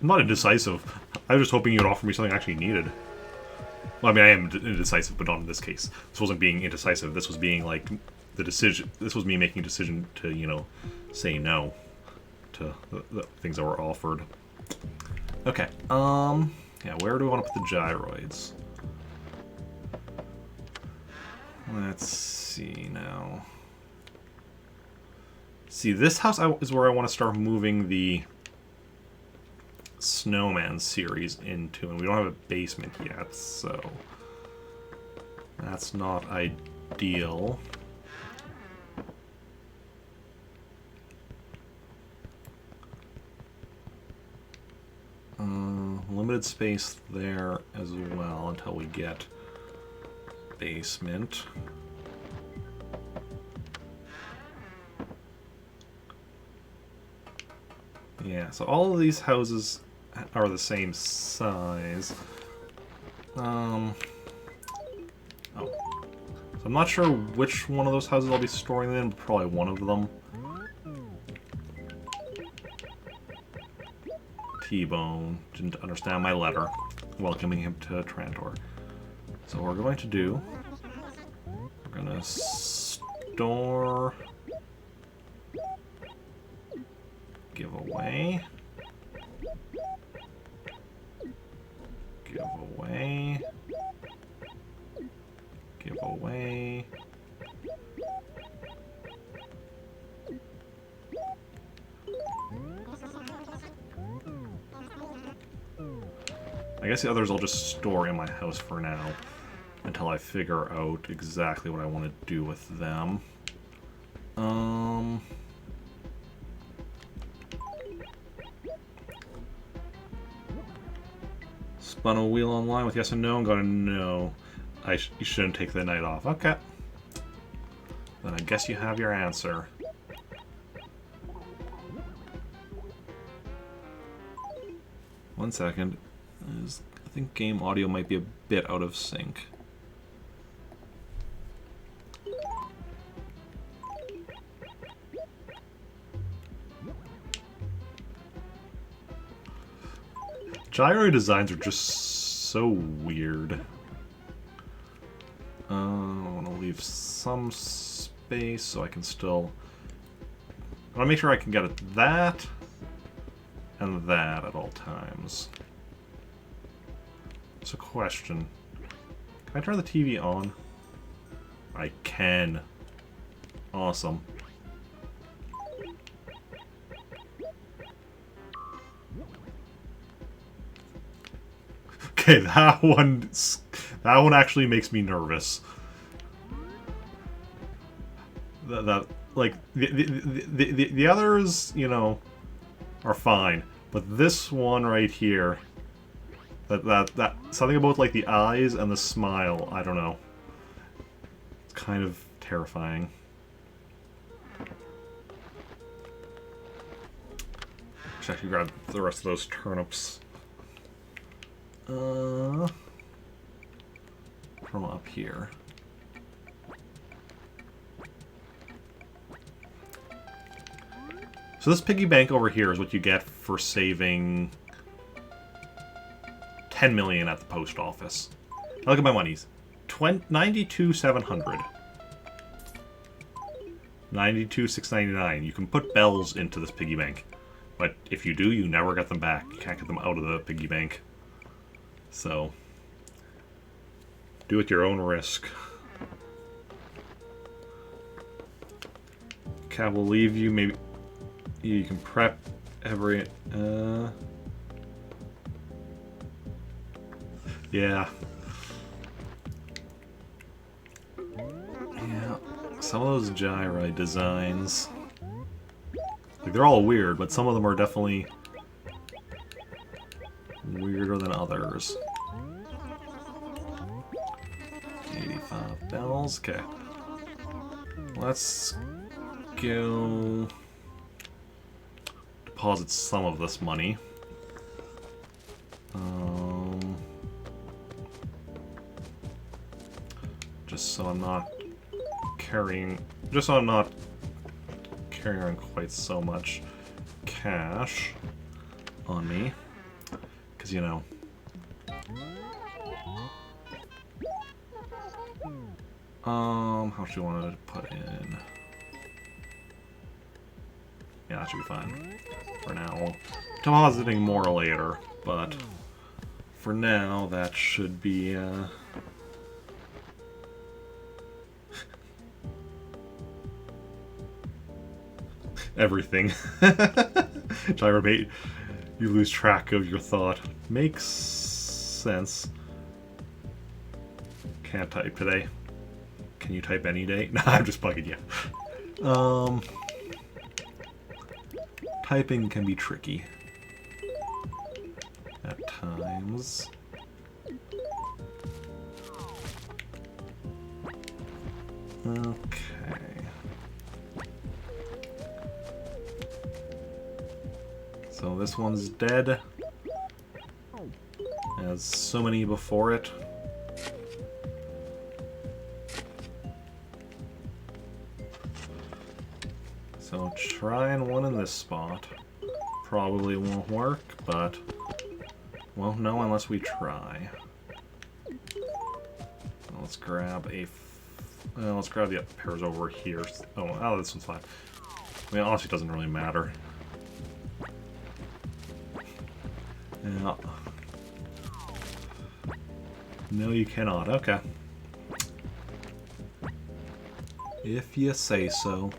I'm not indecisive. I was just hoping you would offer me something I actually needed. Well, I mean, I am indecisive, but not in this case. This wasn't being indecisive. This was being, like, the decision. This was me making a decision to, you know, say no to the things that were offered. Okay. Yeah, where do I want to put the gyroids? Let's see now. See, this house is where I want to start moving the Snowman series into, and we don't have a basement yet, so that's not ideal. Limited space there as well until we get basement. Yeah, so all of these houses are the same size. Oh. So I'm not sure which one of those houses I'll be storing them in, but probably one of them. T-Bone didn't understand my letter, welcoming him to Trantor. So what we're going to do, we're going to store giveaway, giveaway, giveaway. I guess the others I'll just store in my house for now until I figure out exactly what I want to do with them. Spun a wheel online with yes and no and got a no. You shouldn't take the night off. Okay. Then I guess you have your answer. One second. I think game audio might be a bit out of sync. Gyro designs are just so weird. I want to leave some space so I can still... I want to make sure I can get at that and that at all times. It's a question. Can I turn the TV on? I can. Awesome. Okay, that one actually makes me nervous. Like the others, you know, are fine, but this one right here, that something about like the eyes and the smile, I don't know. It's kind of terrifying. Let's actually grab the rest of those turnips. From up here. So this piggy bank over here is what you get for saving 10 million at the post office. Now look at my monies. 92,700. 92,699. You can put bells into this piggy bank. But if you do, you never get them back. You can't get them out of the piggy bank. So, do at your own risk. Cab will leave you. Maybe you can prep every... Yeah. Yeah. Some of those gyri designs... Like, they're all weird, but some of them are definitely weirder than others. 85 bells. Okay. Let's go deposit some of this money. Just so I'm not carrying... Just so I'm not carrying around quite so much cash on me. Because, you know... how much do you want to put in? Yeah, that should be fine. For now. Depositing more later, but for now, that should be, everything. Gyrobait, you lose track of your thought. Makes sense. Can't type today. Can you type any day? Nah, I'm just bugging you. Typing can be tricky. At times. Okay. So this one's dead. As so many before it. So trying one in this spot. Probably won't work, but won't know unless we try. Let's grab a... let's grab the pairs over here. Oh, this one's fine. I mean, honestly, it doesn't really matter. Yeah. No, you cannot. Okay. If you say so.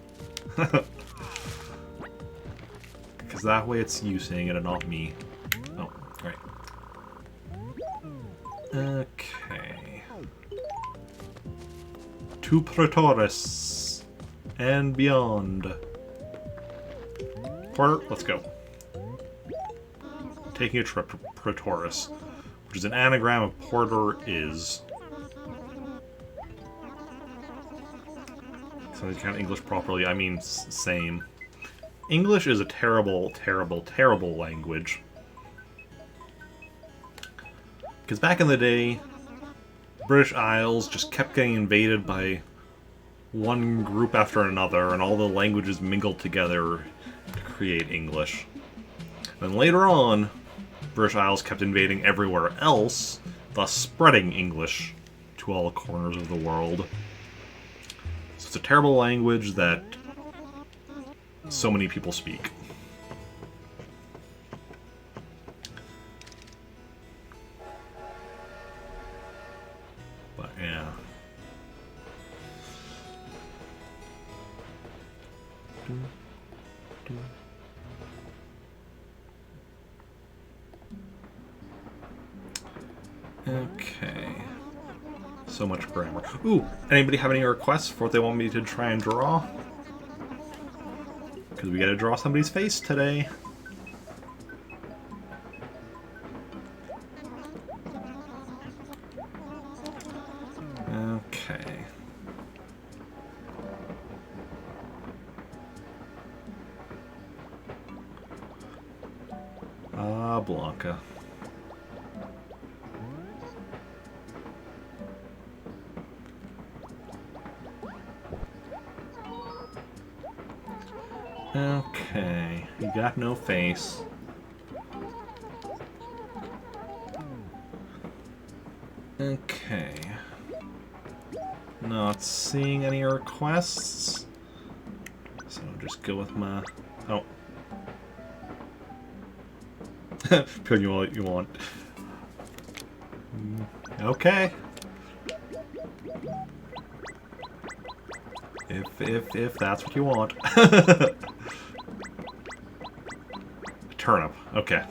Because that way it's you saying it and not me. Oh, right. Okay. To Pretoris and beyond. Porter, let's go. Taking a trip to Pretoris, which is an anagram of Porter is. So I can't English properly, I mean same. English is a terrible, terrible, terrible language. Because back in the day, British Isles just kept getting invaded by one group after another, and all the languages mingled together to create English. Then later on, British Isles kept invading everywhere else, thus spreading English to all corners of the world. So it's a terrible language that so many people speak. But yeah. Okay. So much grammar. Ooh, anybody have any requests for what they want me to try and draw? Because we gotta draw somebody's face today. Okay. Wonka. Okay, you got no face. Okay. Not seeing any requests. So just go with my... Oh. Put you all you want. Okay. If that's what you want. Turnip. Okay.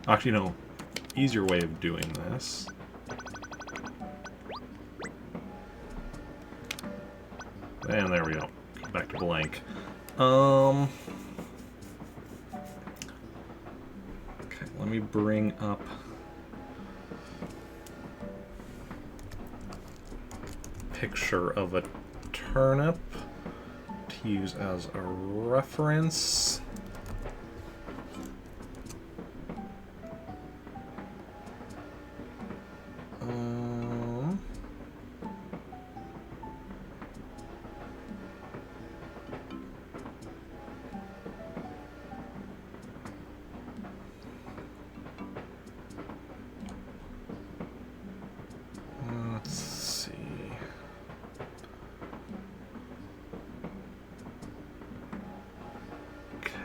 Actually, no. Easier way of doing this. And there we go. Back to blank. Okay, let me bring up a picture of a turnip to use as a reference.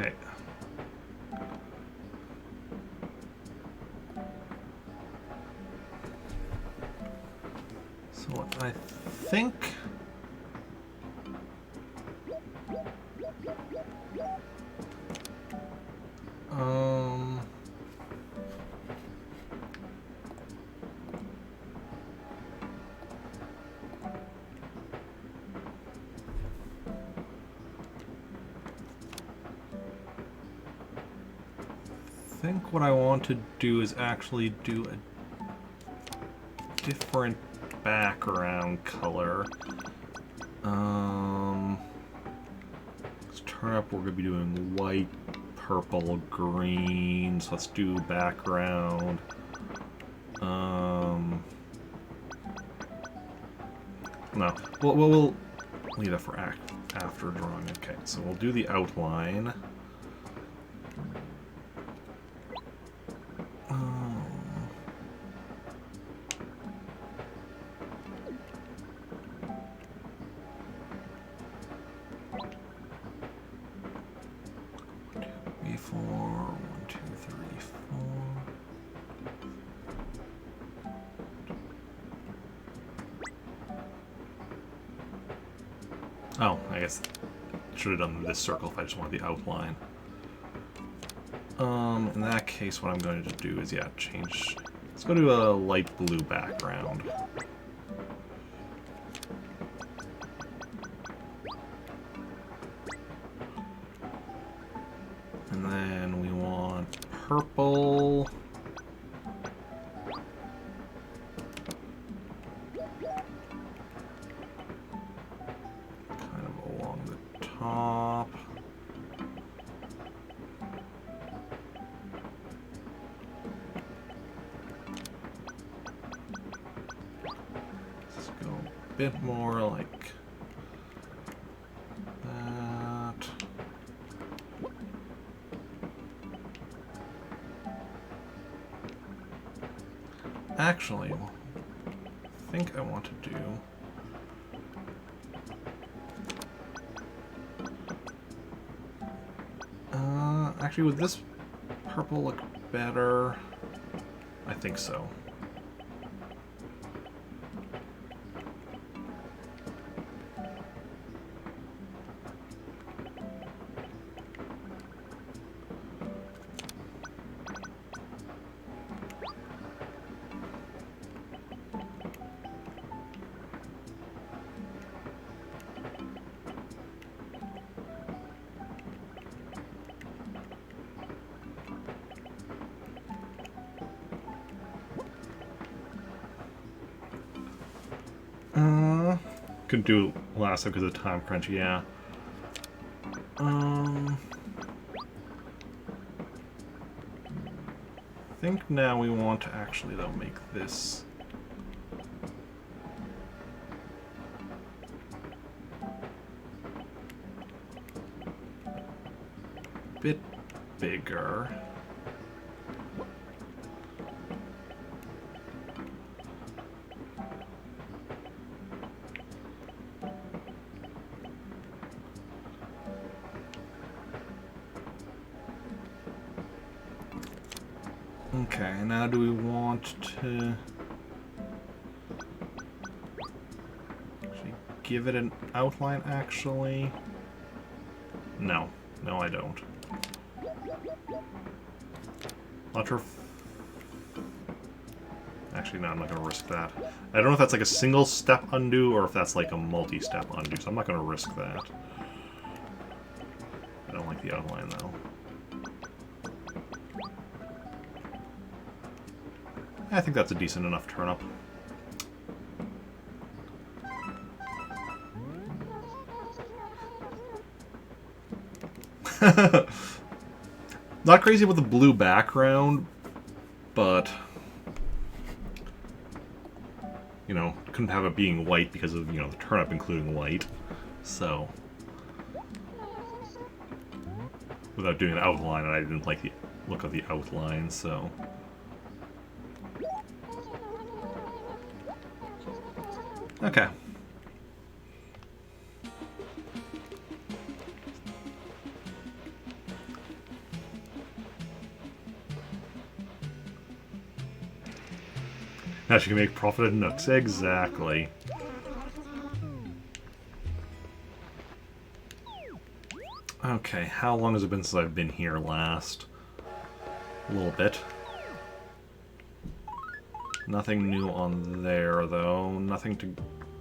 Okay. So what I think... I think what I want to do is actually do a different background color. Let's turn up, we're going to be doing white, purple, green, so let's do background. No, we'll leave that for after drawing. Okay, so we'll do the outline. Oh, I guess I should have done this circle if I just wanted the outline. In that case, what I'm going to do is, yeah, change... Let's go to a light blue background. And then we want purple... bit more like that. Actually, I think I want to do... actually, would this purple look better? I think so. Couldn't do it last time because of the time crunch, yeah. I think now we want to actually, though, make this... bit bigger. Okay, now do we want to actually give it an outline, actually? No. No, I don't. Not sure if... Actually, no, I'm not going to risk that. I don't know if that's like a single step undo or if that's like a multi-step undo, so I'm not going to risk that. I don't like the outline, though. I think that's a decent enough turnip. Not crazy with the blue background, but you know, couldn't have it being white because of, you know, the turnip including white. So without doing an outline, and I didn't like the look of the outline, so okay. Now she can make profit at Nooks. Exactly. Okay, how long has it been since I've been here last? A little bit. Nothing new on there, though. Nothing to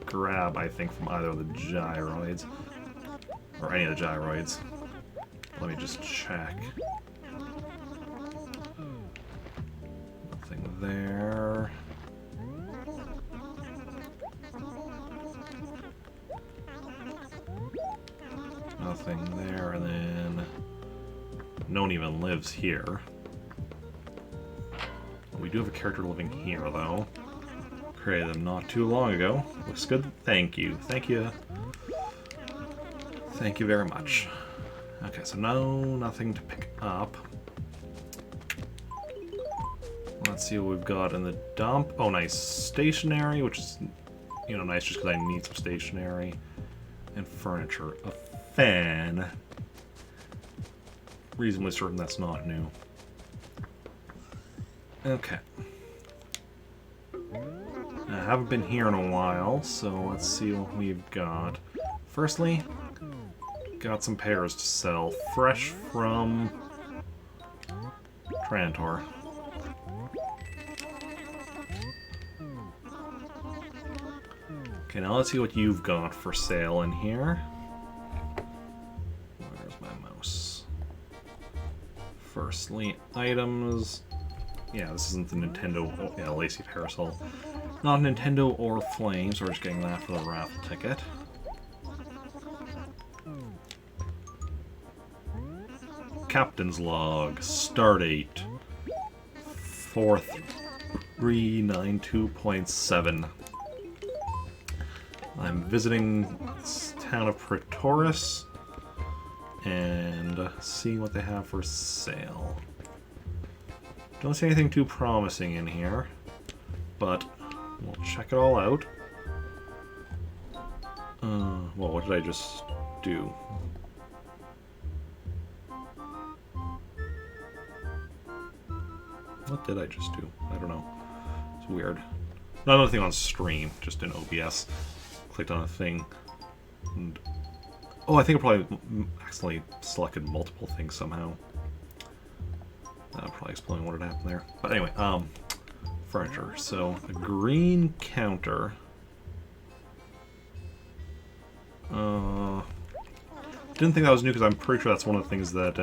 grab, I think, from either of the gyroids. Or any of the gyroids. Let me just check. Nothing there. Nothing there, and then no one even lives here. We do have a character living here, though. Created them not too long ago. Looks good. Thank you. Thank you. Thank you very much. Okay, so no, nothing to pick up. Let's see what we've got in the dump. Oh, nice. Stationery, which is, you know, nice just because I need some stationery. And furniture. A fan. Reasonably certain that's not new. Okay. I haven't been here in a while, so let's see what we've got. Firstly, got some pears to sell. Fresh from Trantor. Okay, now let's see what you've got for sale in here. Where's my mouse? Firstly, items. Yeah, this isn't the Nintendo. Oh, yeah, Lacy Parasol. Not Nintendo or Flame, so we're just getting that for the raffle ticket. Captain's Log. Stardate. 4392.7. I'm visiting this town of Praetoris and seeing what they have for sale. Don't see anything too promising in here, but we'll check it all out. Well, what did I just do? What did I just do? I don't know. It's weird. Not nothing on stream, just in OBS. Clicked on a thing. And, oh, I think I probably accidentally selected multiple things somehow. That'll probably explain what had happened there. But anyway, furniture. So, a green counter. Didn't think that was new because I'm pretty sure that's one of the things that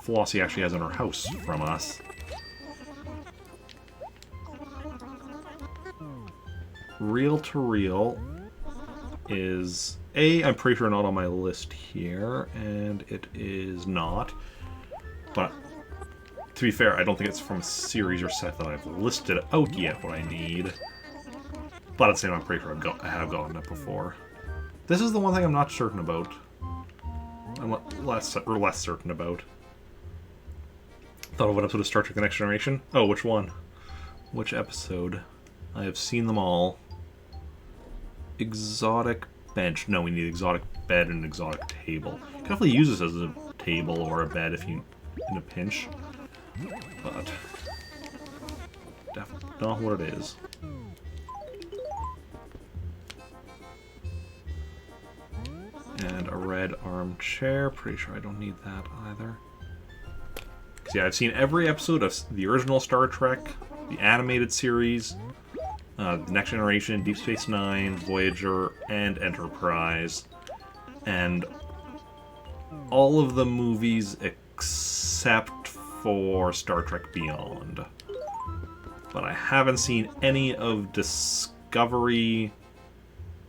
Flossie actually has in her house from us. Reel to reel. is A, I'm pretty sure not on my list here, and it is not. But to be fair, I don't think it's from a series or set that I've listed out yet what I need. But at the same time, I'm pretty sure I have gotten it before. This is the one thing I'm not certain about. I'm less certain about. Thought of what episode of Star Trek The Next Generation? Oh, which one? Which episode? I have seen them all. Exotic bench. No, we need exotic bed and an exotic table. You can definitely use this as a table or a bed if you in a pinch. But definitely not what it is. And a red armchair. Pretty sure I don't need that either. Because yeah, I've seen every episode of the original Star Trek, the animated series, The Next Generation, Deep Space Nine, Voyager, and Enterprise. And all of the movies except for Star Trek Beyond. But I haven't seen any of Discovery,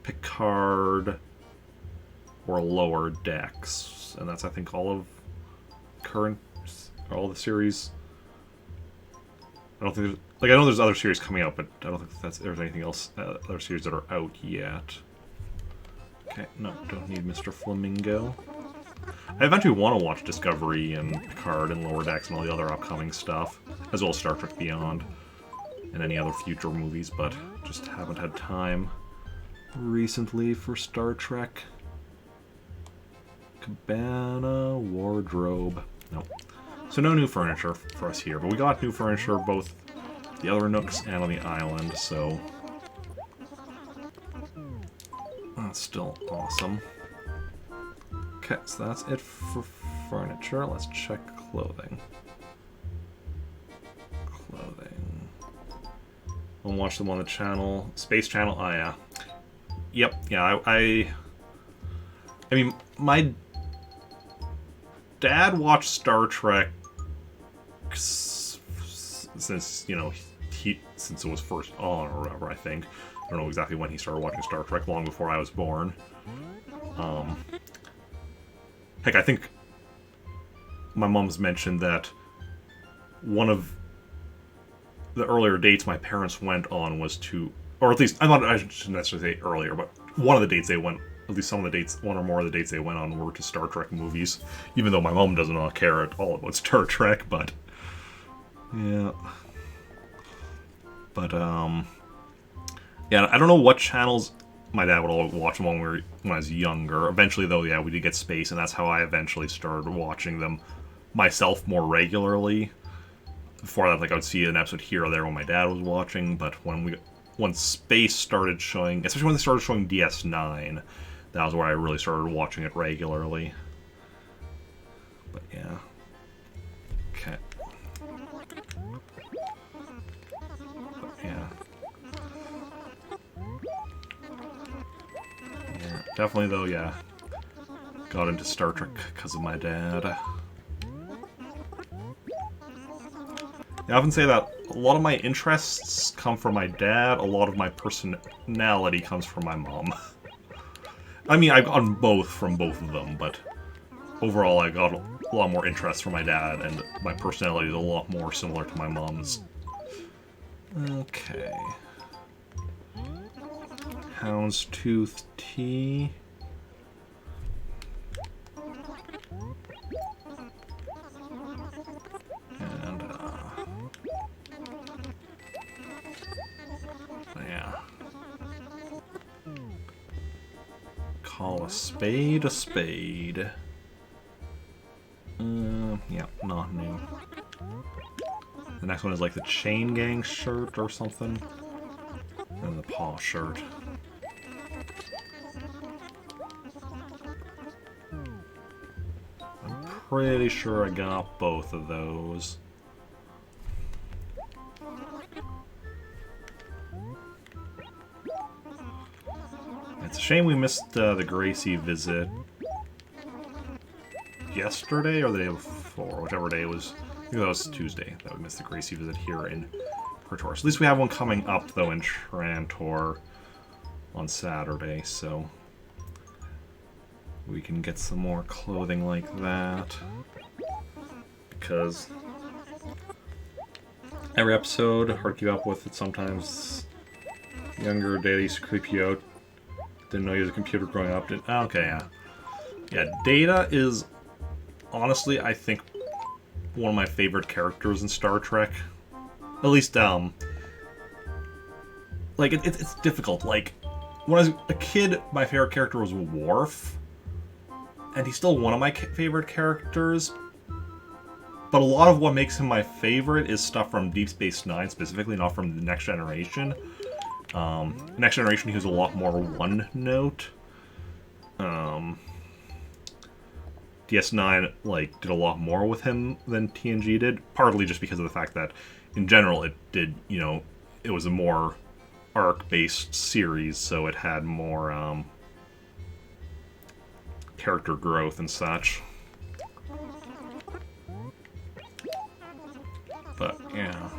Picard, or Lower Decks. And that's, I think, all of all the series. I don't think there's, like, I know there's other series coming out, but I don't think there's anything else, other series that are out yet. Okay, no, don't need Mr. Flamingo. I eventually want to watch Discovery and Picard and Lower Decks and all the other upcoming stuff, as well as Star Trek Beyond and any other future movies, but just haven't had time recently for Star Trek. Cabana, wardrobe. Nope. So no new furniture for us here, but we got new furniture both the other nooks and on the island, so that's still awesome. Okay, so that's it for furniture. Let's check clothing. I'll watch them on the channel. Space Channel, oh yeah. Yep, yeah, I mean, my dad watched Star Trek since, you know, since it was first on or whatever, I think. I don't know exactly when he started watching Star Trek, long before I was born. Heck, I think my mom's mentioned that one of the earlier dates my parents went on was to, or at least, I shouldn't necessarily say earlier, but one of the dates they went, at least some of the dates, one or more of the dates they went on were to Star Trek movies, even though my mom does not care at all about Star Trek, but yeah. But, yeah, I don't know what channels my dad would all watch them when I was younger. Eventually, though, yeah, we did get Space, and that's how I eventually started watching them myself more regularly. Before that, like, I would see an episode here or there when my dad was watching, but when Space started showing, especially when they started showing DS9, that was where I really started watching it regularly. But yeah. Okay. But yeah. Yeah. Definitely though, yeah. Got into Star Trek because of my dad. I often say that a lot of my interests come from my dad, a lot of my personality comes from my mom. I mean, I've gotten both from both of them, but overall I got a lot more interest from my dad, and my personality is a lot more similar to my mom's. Okay. Houndstooth tea. And, yeah. Call a spade a spade. Yeah, not new. The next one is like the Chain Gang shirt or something. And the paw shirt. I'm pretty sure I got both of those. It's a shame we missed the Gracie visit yesterday or the day before, whichever day it was. I think that was Tuesday that we missed the Gracie visit here in Praetor. So at least we have one coming up, though, in Trantor on Saturday, so we can get some more clothing like that. Because every episode, hard to keep up with it sometimes. Younger Data used to creep you out. Didn't know you was a computer growing up. Okay, yeah. Yeah, Data is, honestly, I think, one of my favorite characters in Star Trek. At least, like, it's difficult. Like, when I was a kid, my favorite character was Worf. And he's still one of my favorite characters. But a lot of what makes him my favorite is stuff from Deep Space Nine, specifically, not from the Next Generation. Next Generation, he was a lot more one-note. DS9, like, did a lot more with him than TNG did. Partly just because of the fact that, in general, it did, you know, it was a more arc-based series, so it had more, character growth and such. But, yeah.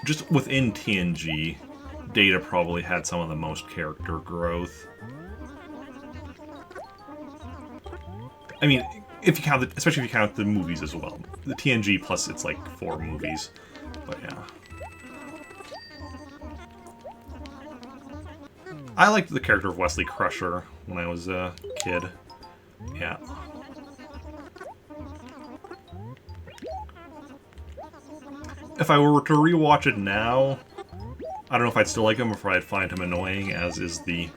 Just within TNG, Data probably had some of the most character growth. I mean, if you count especially if you count the movies as well. The TNG plus it's like 4 movies. But yeah. I liked the character of Wesley Crusher when I was a kid. Yeah. If I were to rewatch it now, I don't know if I'd still like him or if I'd find him annoying, as is the,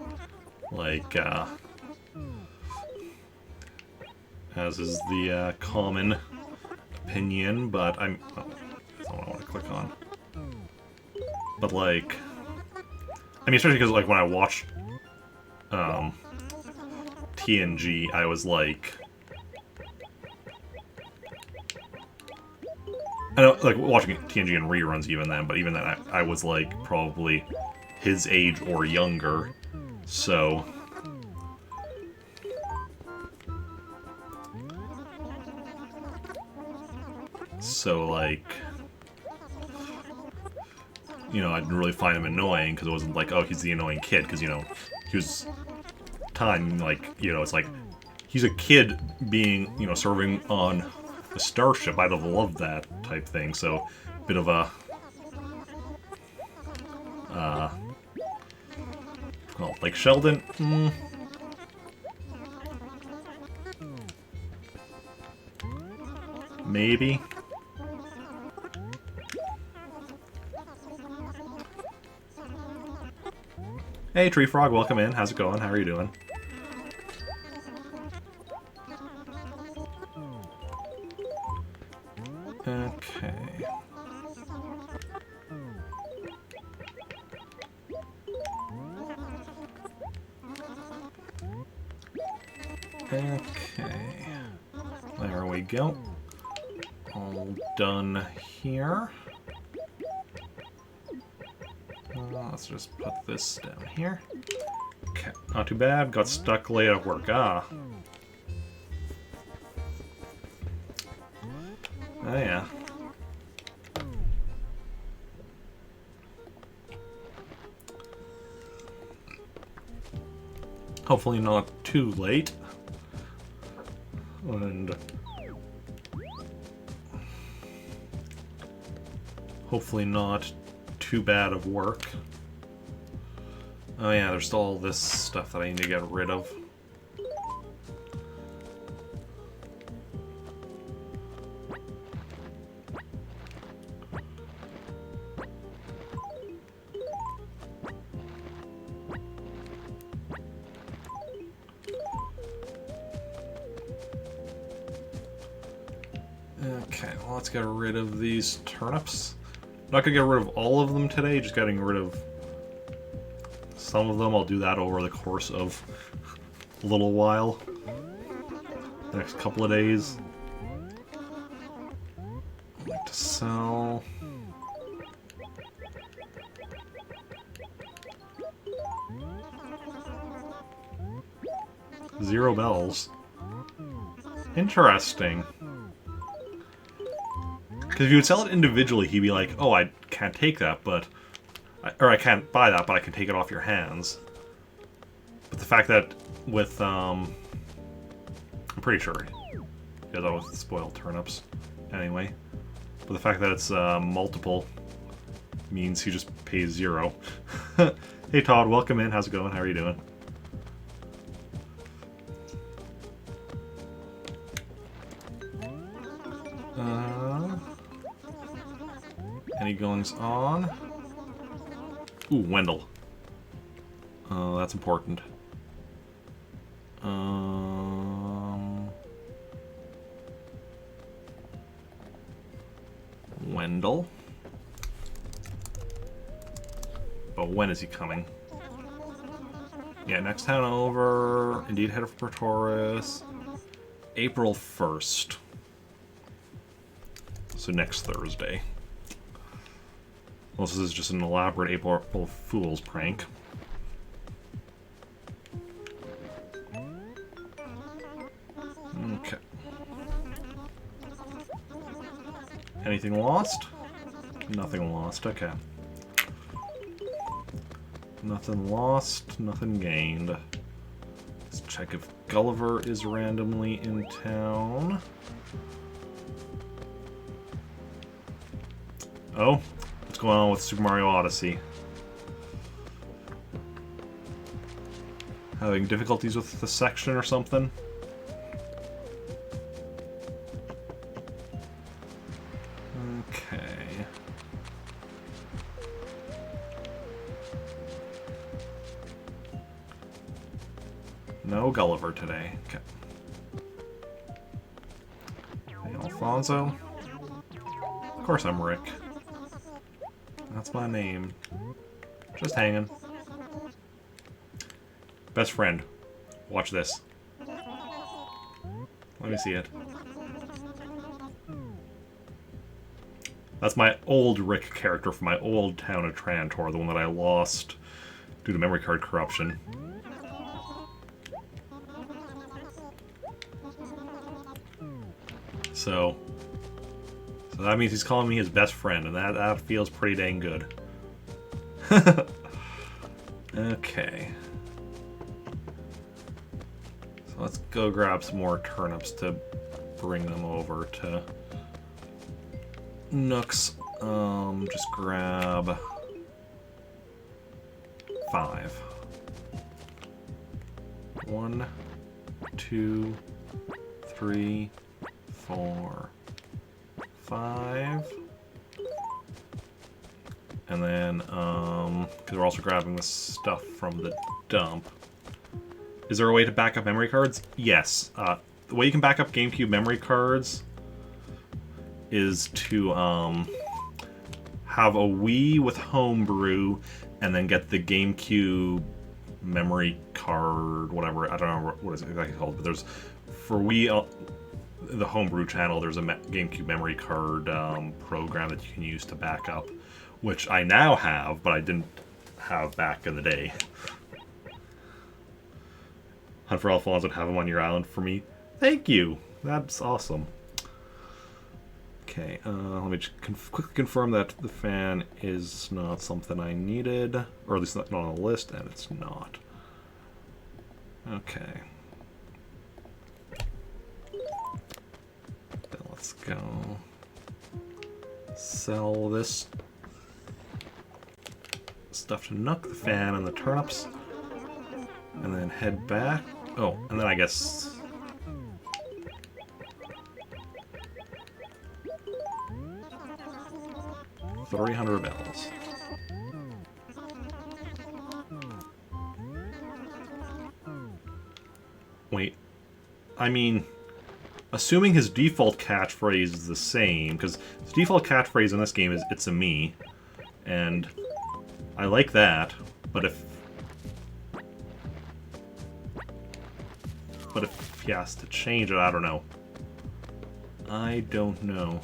like, common opinion, but I'm... Oh, that's not what I want to click on. But, like... I mean, especially because, like, when I watched, TNG, I was, like... I know, like, watching TNG in reruns even then, but even then I was, like, probably his age or younger, so... So, like... You know, I didn't really find him annoying, because it wasn't like, oh, he's the annoying kid, because, you know, he was... Time, like, you know, it's like... He's a kid being, you know, serving on... a starship. I'd have loved that type thing, so bit of a well, like Sheldon, maybe. Hey Tree Frog, welcome in. How's it going? How are you doing? Okay. Okay. There we go. All done here. Let's just put this down here. Okay, not too bad. Got stuck late at work. Ah. Oh yeah. Hopefully not too late. And hopefully not too bad of work. Oh yeah, there's still all this stuff that I need to get rid of. Okay, well, let's get rid of these turnips. Not gonna get rid of all of them today, just getting rid of some of them. I'll do that over the course of a little while. The next couple of days. I'd like to sell. Zero bells. Interesting. Because if you would sell it individually, he'd be like, oh, I can't take that, but Or I can't buy that, but I can take it off your hands. But the fact that with, I'm pretty sure you guys always spoil turnips anyway. But the fact that it's multiple means he just pays 0. Hey Todd, welcome in. How's it going? How are you doing? Any goings on? Ooh, Wendell. That's important. Wendell. But when is he coming? Yeah, next town over. Indeed, head for Pretoris. April 1st. So next Thursday. Well, this is just an elaborate April Fool's prank. Okay. Anything lost? Nothing lost, okay. Nothing lost, nothing gained. Let's check if Gulliver is randomly in town. Oh, what's going on with Super Mario Odyssey? Having difficulties with the section or something? Okay. No Gulliver today. Okay. Hey, Alfonso. Of course I'm Rick. That's my name. Just hanging. Best friend. Watch this. Let me see it. That's my old Rick character from my old town of Trantor, the one that I lost due to memory card corruption. So that means he's calling me his best friend, and that feels pretty dang good. Okay. So let's go grab some more turnips to bring them over to Nook's. Just grab 5. 1, 2, 3, 4, 5. And then, because we're also grabbing the stuff from the dump. Is there a way to back up memory cards? Yes. The way you can back up GameCube memory cards is to have a Wii with homebrew and then get the GameCube memory card, whatever. I don't know what it's exactly called, but there's, for Wii, the homebrew channel, there's a GameCube memory card program that you can use to back up, which I now have, but I didn't have back in the day. Hunt for Alfonso and have him on your island for me. Thank you. That's awesome. Okay, let me just quickly confirm that the fan is not something I needed, or at least not on the list, and it's not. Okay. Then let's go sell this stuff to Nook, the fan, and the turnips, and then head back. Oh, and then I guess 300 bells. Wait, I mean, assuming his default catchphrase is the same, because his default catchphrase in this game is "It's a me," and I like that, but if he has to change it, I don't know. I don't know.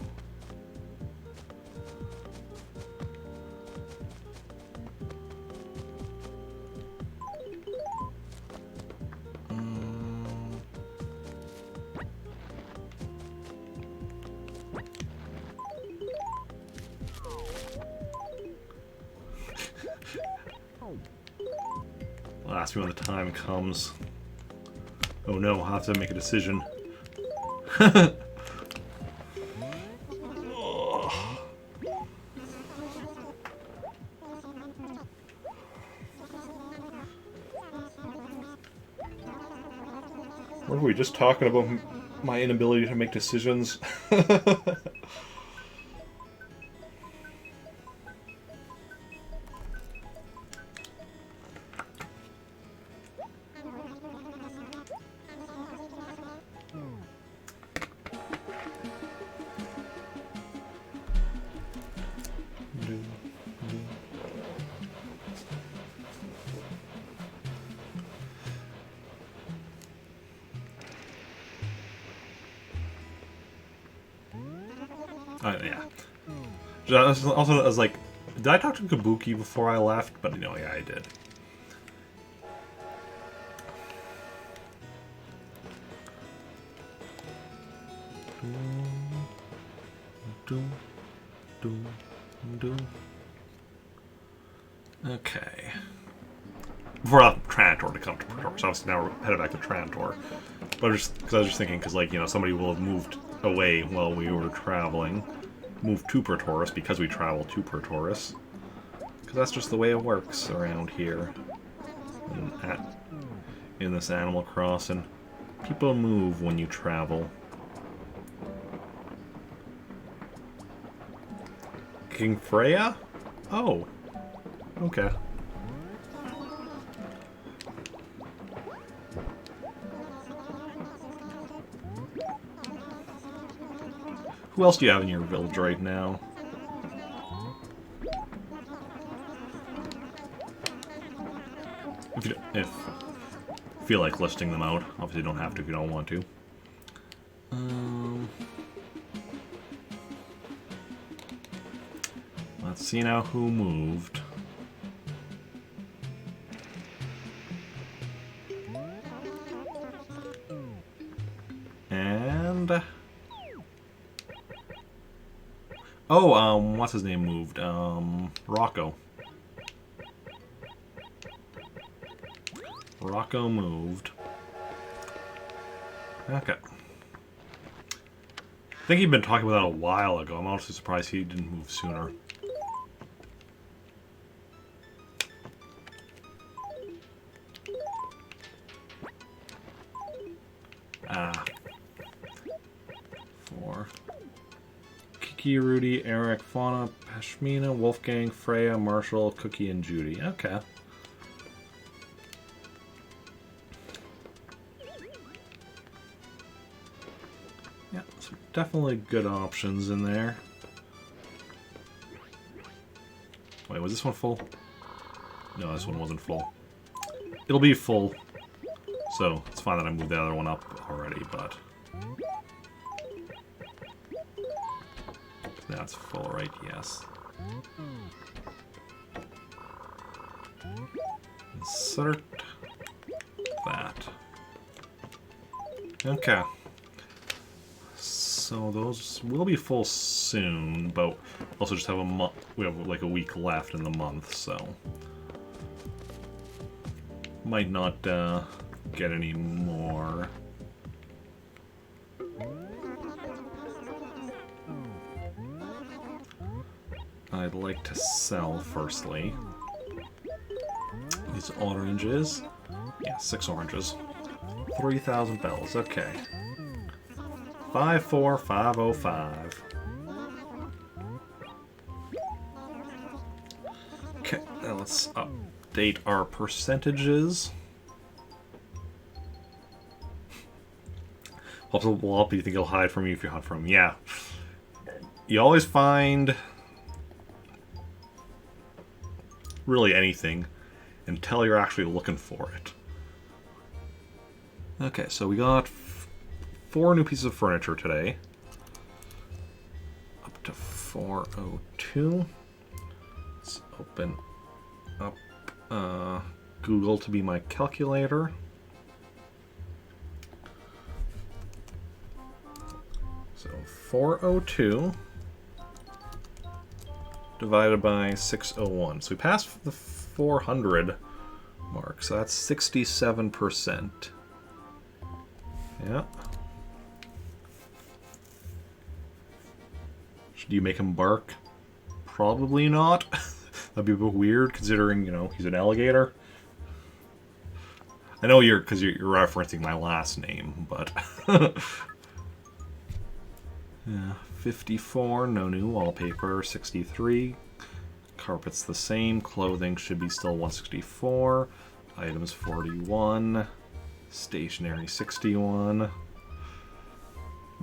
ask me when the time comes. Oh no, I'll have to make a decision. Were we just talking about my inability to make decisions? Yeah. Also, I was like, did I talk to Kabuki before I left? But, yeah, I did. Okay. Before Trantor to come to Praetor, so obviously now we're headed back to Trantor. But because I was just thinking, because somebody will have moved away while we were traveling, moved to Praetoris because we traveled to Praetoris. Because that's just the way it works around here. In this Animal Crossing, people move when you travel. King Freya? Oh. Okay. Who else do you have in your village right now? If you feel like listing them out. Obviously you don't have to if you don't want to. Let's see now who moved. And... oh, what's his name moved? Rocco. Rocco moved. Okay. I think he'd been talking about that a while ago. I'm honestly surprised he didn't move sooner. Four. Kiki, Rudy, Eric, Fauna, Pashmina, Wolfgang, Freya, Marshall, Cookie, and Judy. Okay. Yeah, some definitely good options in there. Wait, was this one full? No, this one wasn't full. It'll be full. So, it's fine that I moved the other one up already, but... that's full, right? Yes. Insert that. Okay. So those will be full soon, but also just have a month. We have like a week left in the month, so might not get any more. I'd like to sell firstly these oranges. Yeah, 6 oranges. 3,000 bells. Okay. 54505. Okay, now let's update our percentages. Also, well, you think he'll hide from you if you hunt from him. Yeah. You always find really anything until you're actually looking for it. Okay, so we got 4 new pieces of furniture today. Up to 402. Let's open up Google to be my calculator. So 402 divided by 601. So we passed the 400 mark. So that's 67%. Yeah. Should you make him bark? Probably not. That'd be a bit weird, considering, you know, he's an alligator. I know because you're referencing my last name, but yeah, 54. No new wallpaper. 63. Carpet's the same. Clothing should be still 164. Items 41. Stationery 61.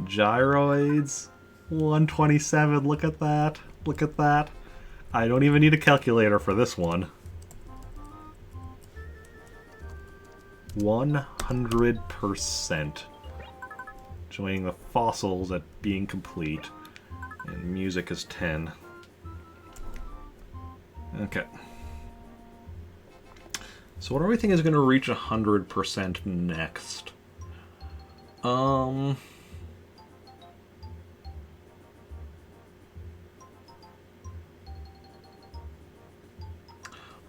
Gyroids 127. Look at that. Look at that. I don't even need a calculator for this one. 100%. Joining the fossils at being complete. And music is 10. Okay. So what do we think is going to reach 100% next?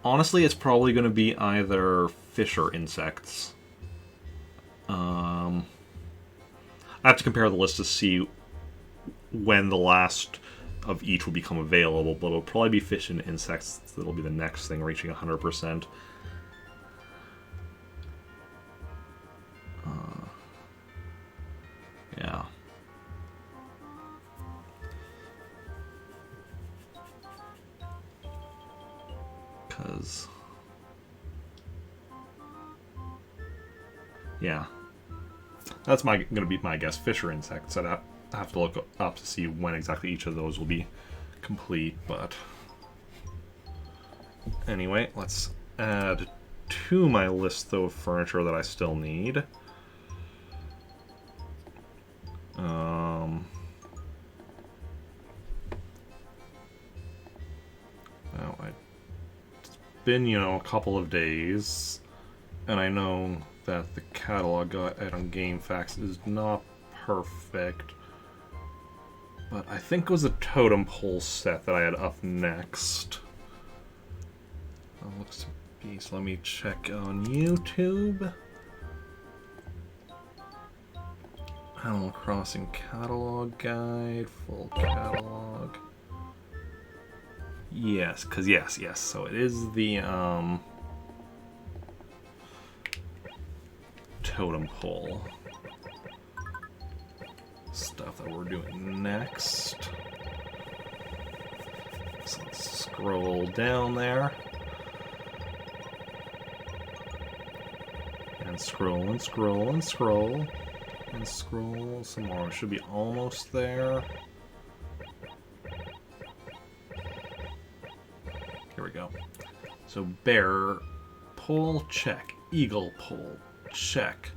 Honestly, it's probably going to be either fish or insects. I have to compare the list to see when the last of each will become available, but it'll probably be fish and insects that'll be the next thing reaching 100%. Yeah. Because... yeah. That's gonna be my guess. Fish or insects. I'd have to look up to see when exactly each of those will be complete, but... anyway, let's add to my list, though, of furniture that I still need. Well, it's been, you know, a couple of days, and I know that the catalog item game facts is not perfect, but I think it was the totem pole set that I had up next. Looks to be, so let me check on YouTube. Animal Crossing catalog guide, full catalog. Yes, because yes, so it is the totem pole stuff that we're doing next. So let's scroll down there. And scroll and scroll and scroll. And scroll some more. We should be almost there. Here we go. So bear pole, check. Eagle pole, check.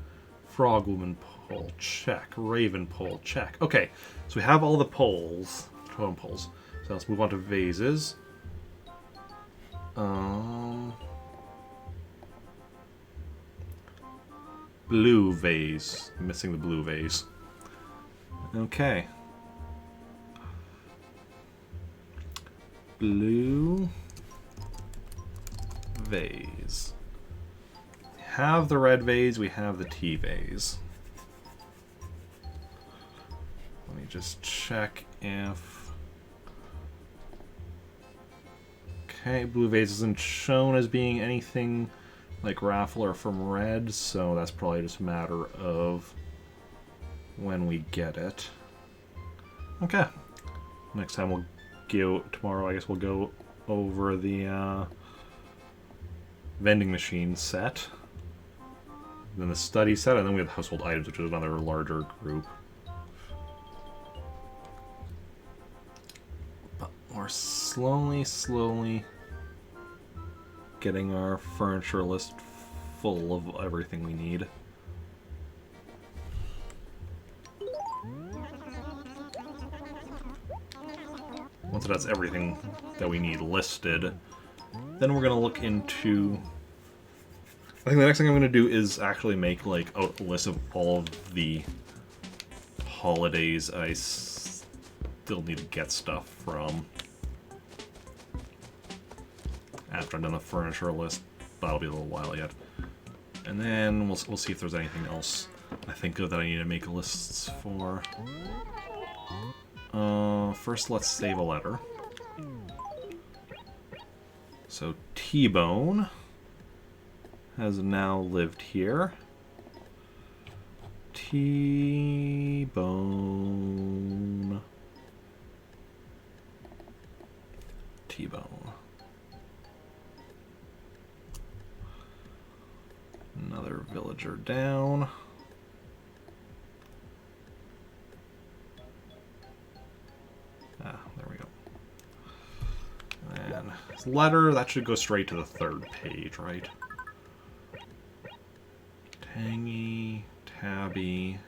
Frog woman pole, check. Raven pole, check. Okay, so we have all the poles, totem poles. So let's move on to vases. Blue vase. I'm missing the blue vase. Okay. Blue vase. We have the red vase, we have the tea vase. Let me just check if... okay, blue vase isn't shown as being anything like raffle or from red, so that's probably just a matter of when we get it. Okay. Next time we'll go, tomorrow I guess we'll go over the vending machine set. Then the study set, and then we have household items, which is another larger group. But we're slowly getting our furniture list full of everything we need. Once that's everything that we need listed, then we're going to look into... I think the next thing I'm going to do is actually make like a list of all of the holidays I still need to get stuff from. After I've done the furniture list that'll be a little while yet. And then we'll see if there's anything else I think of that I need to make lists for. First, let's save a letter. So T-Bone has now lived here. T-Bone. T-Bone. Another villager down. Ah, there we go. And his letter, that should go straight to the 3rd page, right? Tangy, Tabby,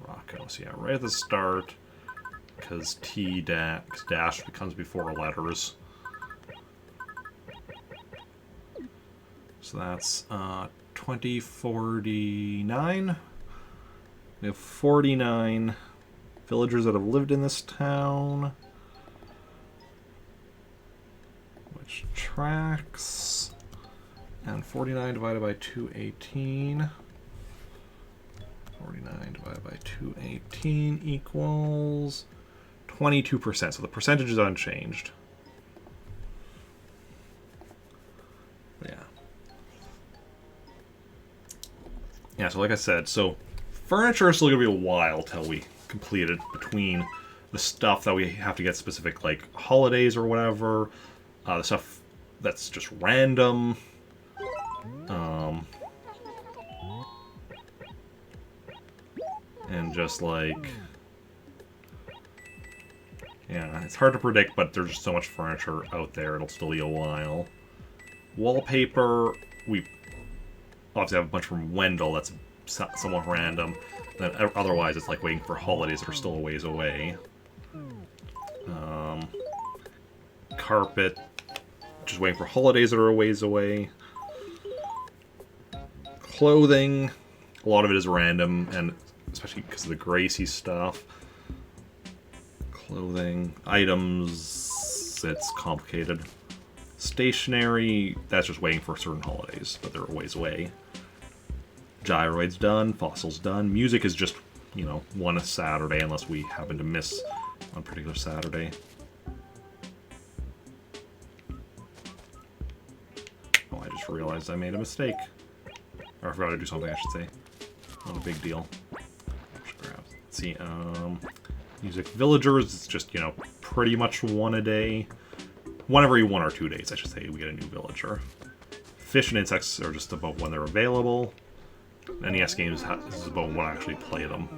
Rocco. So yeah, right at the start, because dash becomes before letters. So that's 2049. We have 49 villagers that have lived in this town. Which tracks. And 49 divided by 218. 49 divided by 218 equals 22%. So the percentage is unchanged. Yeah. Yeah, so like I said, so furniture is still going to be a while till we complete it, between the stuff that we have to get specific, like holidays or whatever, the stuff that's just random, and just like, yeah, it's hard to predict, but there's just so much furniture out there, it'll still be a while. Wallpaper, we obviously have a bunch from Wendell that's somewhat random. Then otherwise, it's like waiting for holidays that are still a ways away. Carpet, just waiting for holidays that are a ways away. Clothing, a lot of it is random, and especially because of the Gracie stuff. Clothing, items, it's complicated. Stationery, that's just waiting for certain holidays, but they're a ways away. Gyroid's done, Fossil's done. Music is just, you know, one a Saturday, unless we happen to miss on a particular Saturday. Oh, I just realized I made a mistake. Or I forgot to do something, I should say. Not a big deal. Let's see, music villagers, it's just, you know, pretty much one a day. One every 1 or 2 days, I should say, we get a new villager. Fish and insects are just about when they're available. NES games, this is about when I actually play them.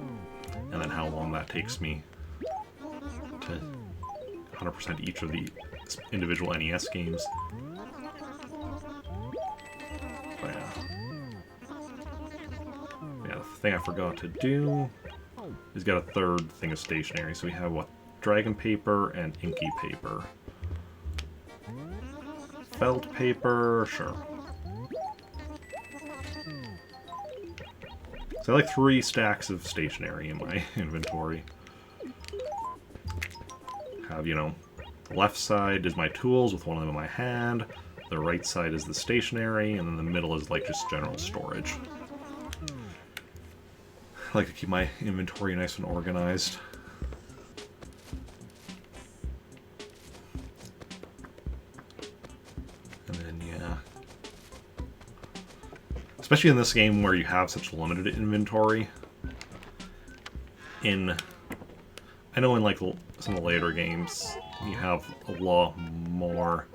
And then how long that takes me to 100% each of the individual NES games. But yeah. Yeah, the thing I forgot to do is get a 3rd thing of stationery. So we have, what, dragon paper and inky paper. Felt paper, sure. So I like 3 stacks of stationery in my inventory. Have, you know, the left side is my tools with one of them in my hand, the right side is the stationery, and then the middle is like just general storage. I like to keep my inventory nice and organized. And then, yeah. Especially in this game where you have such limited inventory. I know in like some of the later games, you have a lot more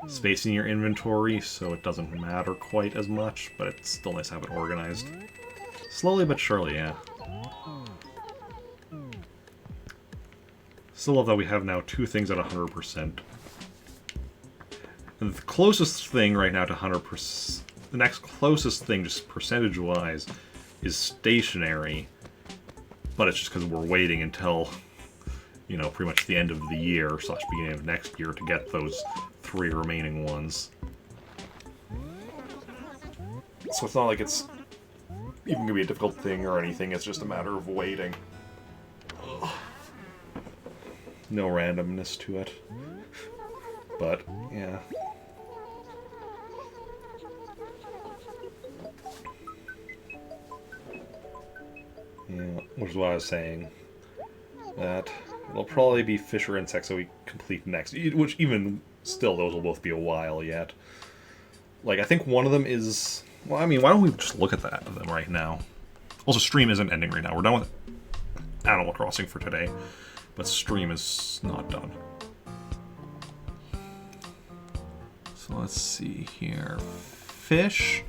space in your inventory, so it doesn't matter quite as much, but it's still nice to have it organized. Slowly but surely, yeah. Still love that we have now 2 things at 100%. And the closest thing right now to 100%, the next closest thing, just percentage-wise, is stationary. But it's just because we're waiting until, you know, pretty much the end of the year / beginning of next year to get those 3 remaining ones. So it's not like it's even going to be a difficult thing or anything, it's just a matter of waiting. Ugh. No randomness to it. But, yeah. which is what I was saying. That it'll probably be fish or insects that we complete next. Which even still, those will both be a while yet. Like, I think one of them is... Well, I mean, why don't we just look at them right now? Also, stream isn't ending right now. We're done with Animal Crossing for today. But stream is not done. So let's see here. Fish.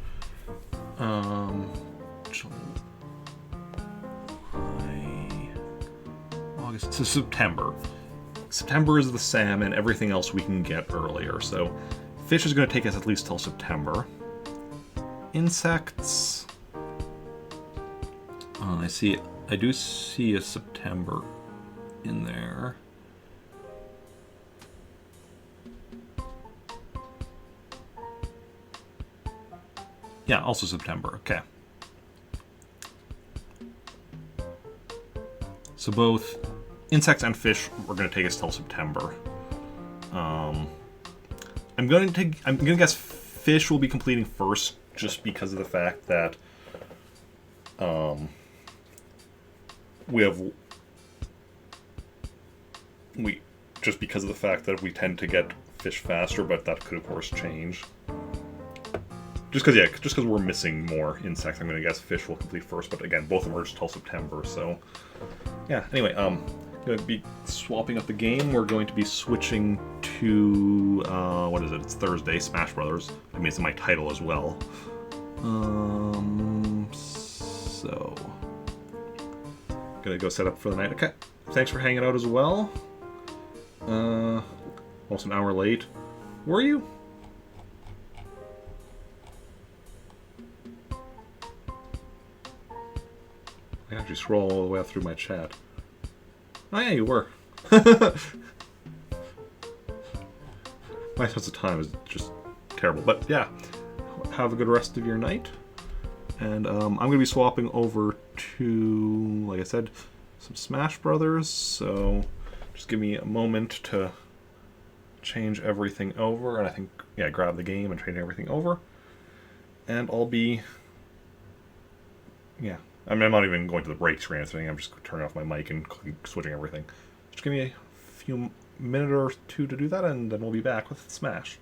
August to September. September is the salmon. Everything else we can get earlier. So fish is going to take us at least till September. Insects. I do see a September in there. Yeah, also September. Okay. So both insects and fish are going to take us till September. I'm going to guess fish will be completing first, just because of the fact that just because of the fact that we tend to get fish faster, but that could of course change. Just because we're missing more insects, I'm going to guess fish will complete first. But again, both of them are just till September, so yeah. Anyway, I'm going to be swapping up the game. We're going to be switching to what is it? It's Thursday. Smash Brothers. I mean, it's in my title as well. So gonna go set up for the night. Okay. Thanks for hanging out as well. Almost an hour late. Were you? I actually scroll all the way up through my chat. Oh yeah, you were. My sense of time is just terrible. But yeah, have a good rest of your night. And I'm going to be swapping over to, like I said, some Smash Brothers. So just give me a moment to change everything over. And I think, yeah, grab the game and change everything over. And I'll be, yeah. I mean, I'm not even going to the break screen or anything. I'm just turning off my mic and switching everything. Just give me a few minute or two to do that, and then we'll be back with Smash.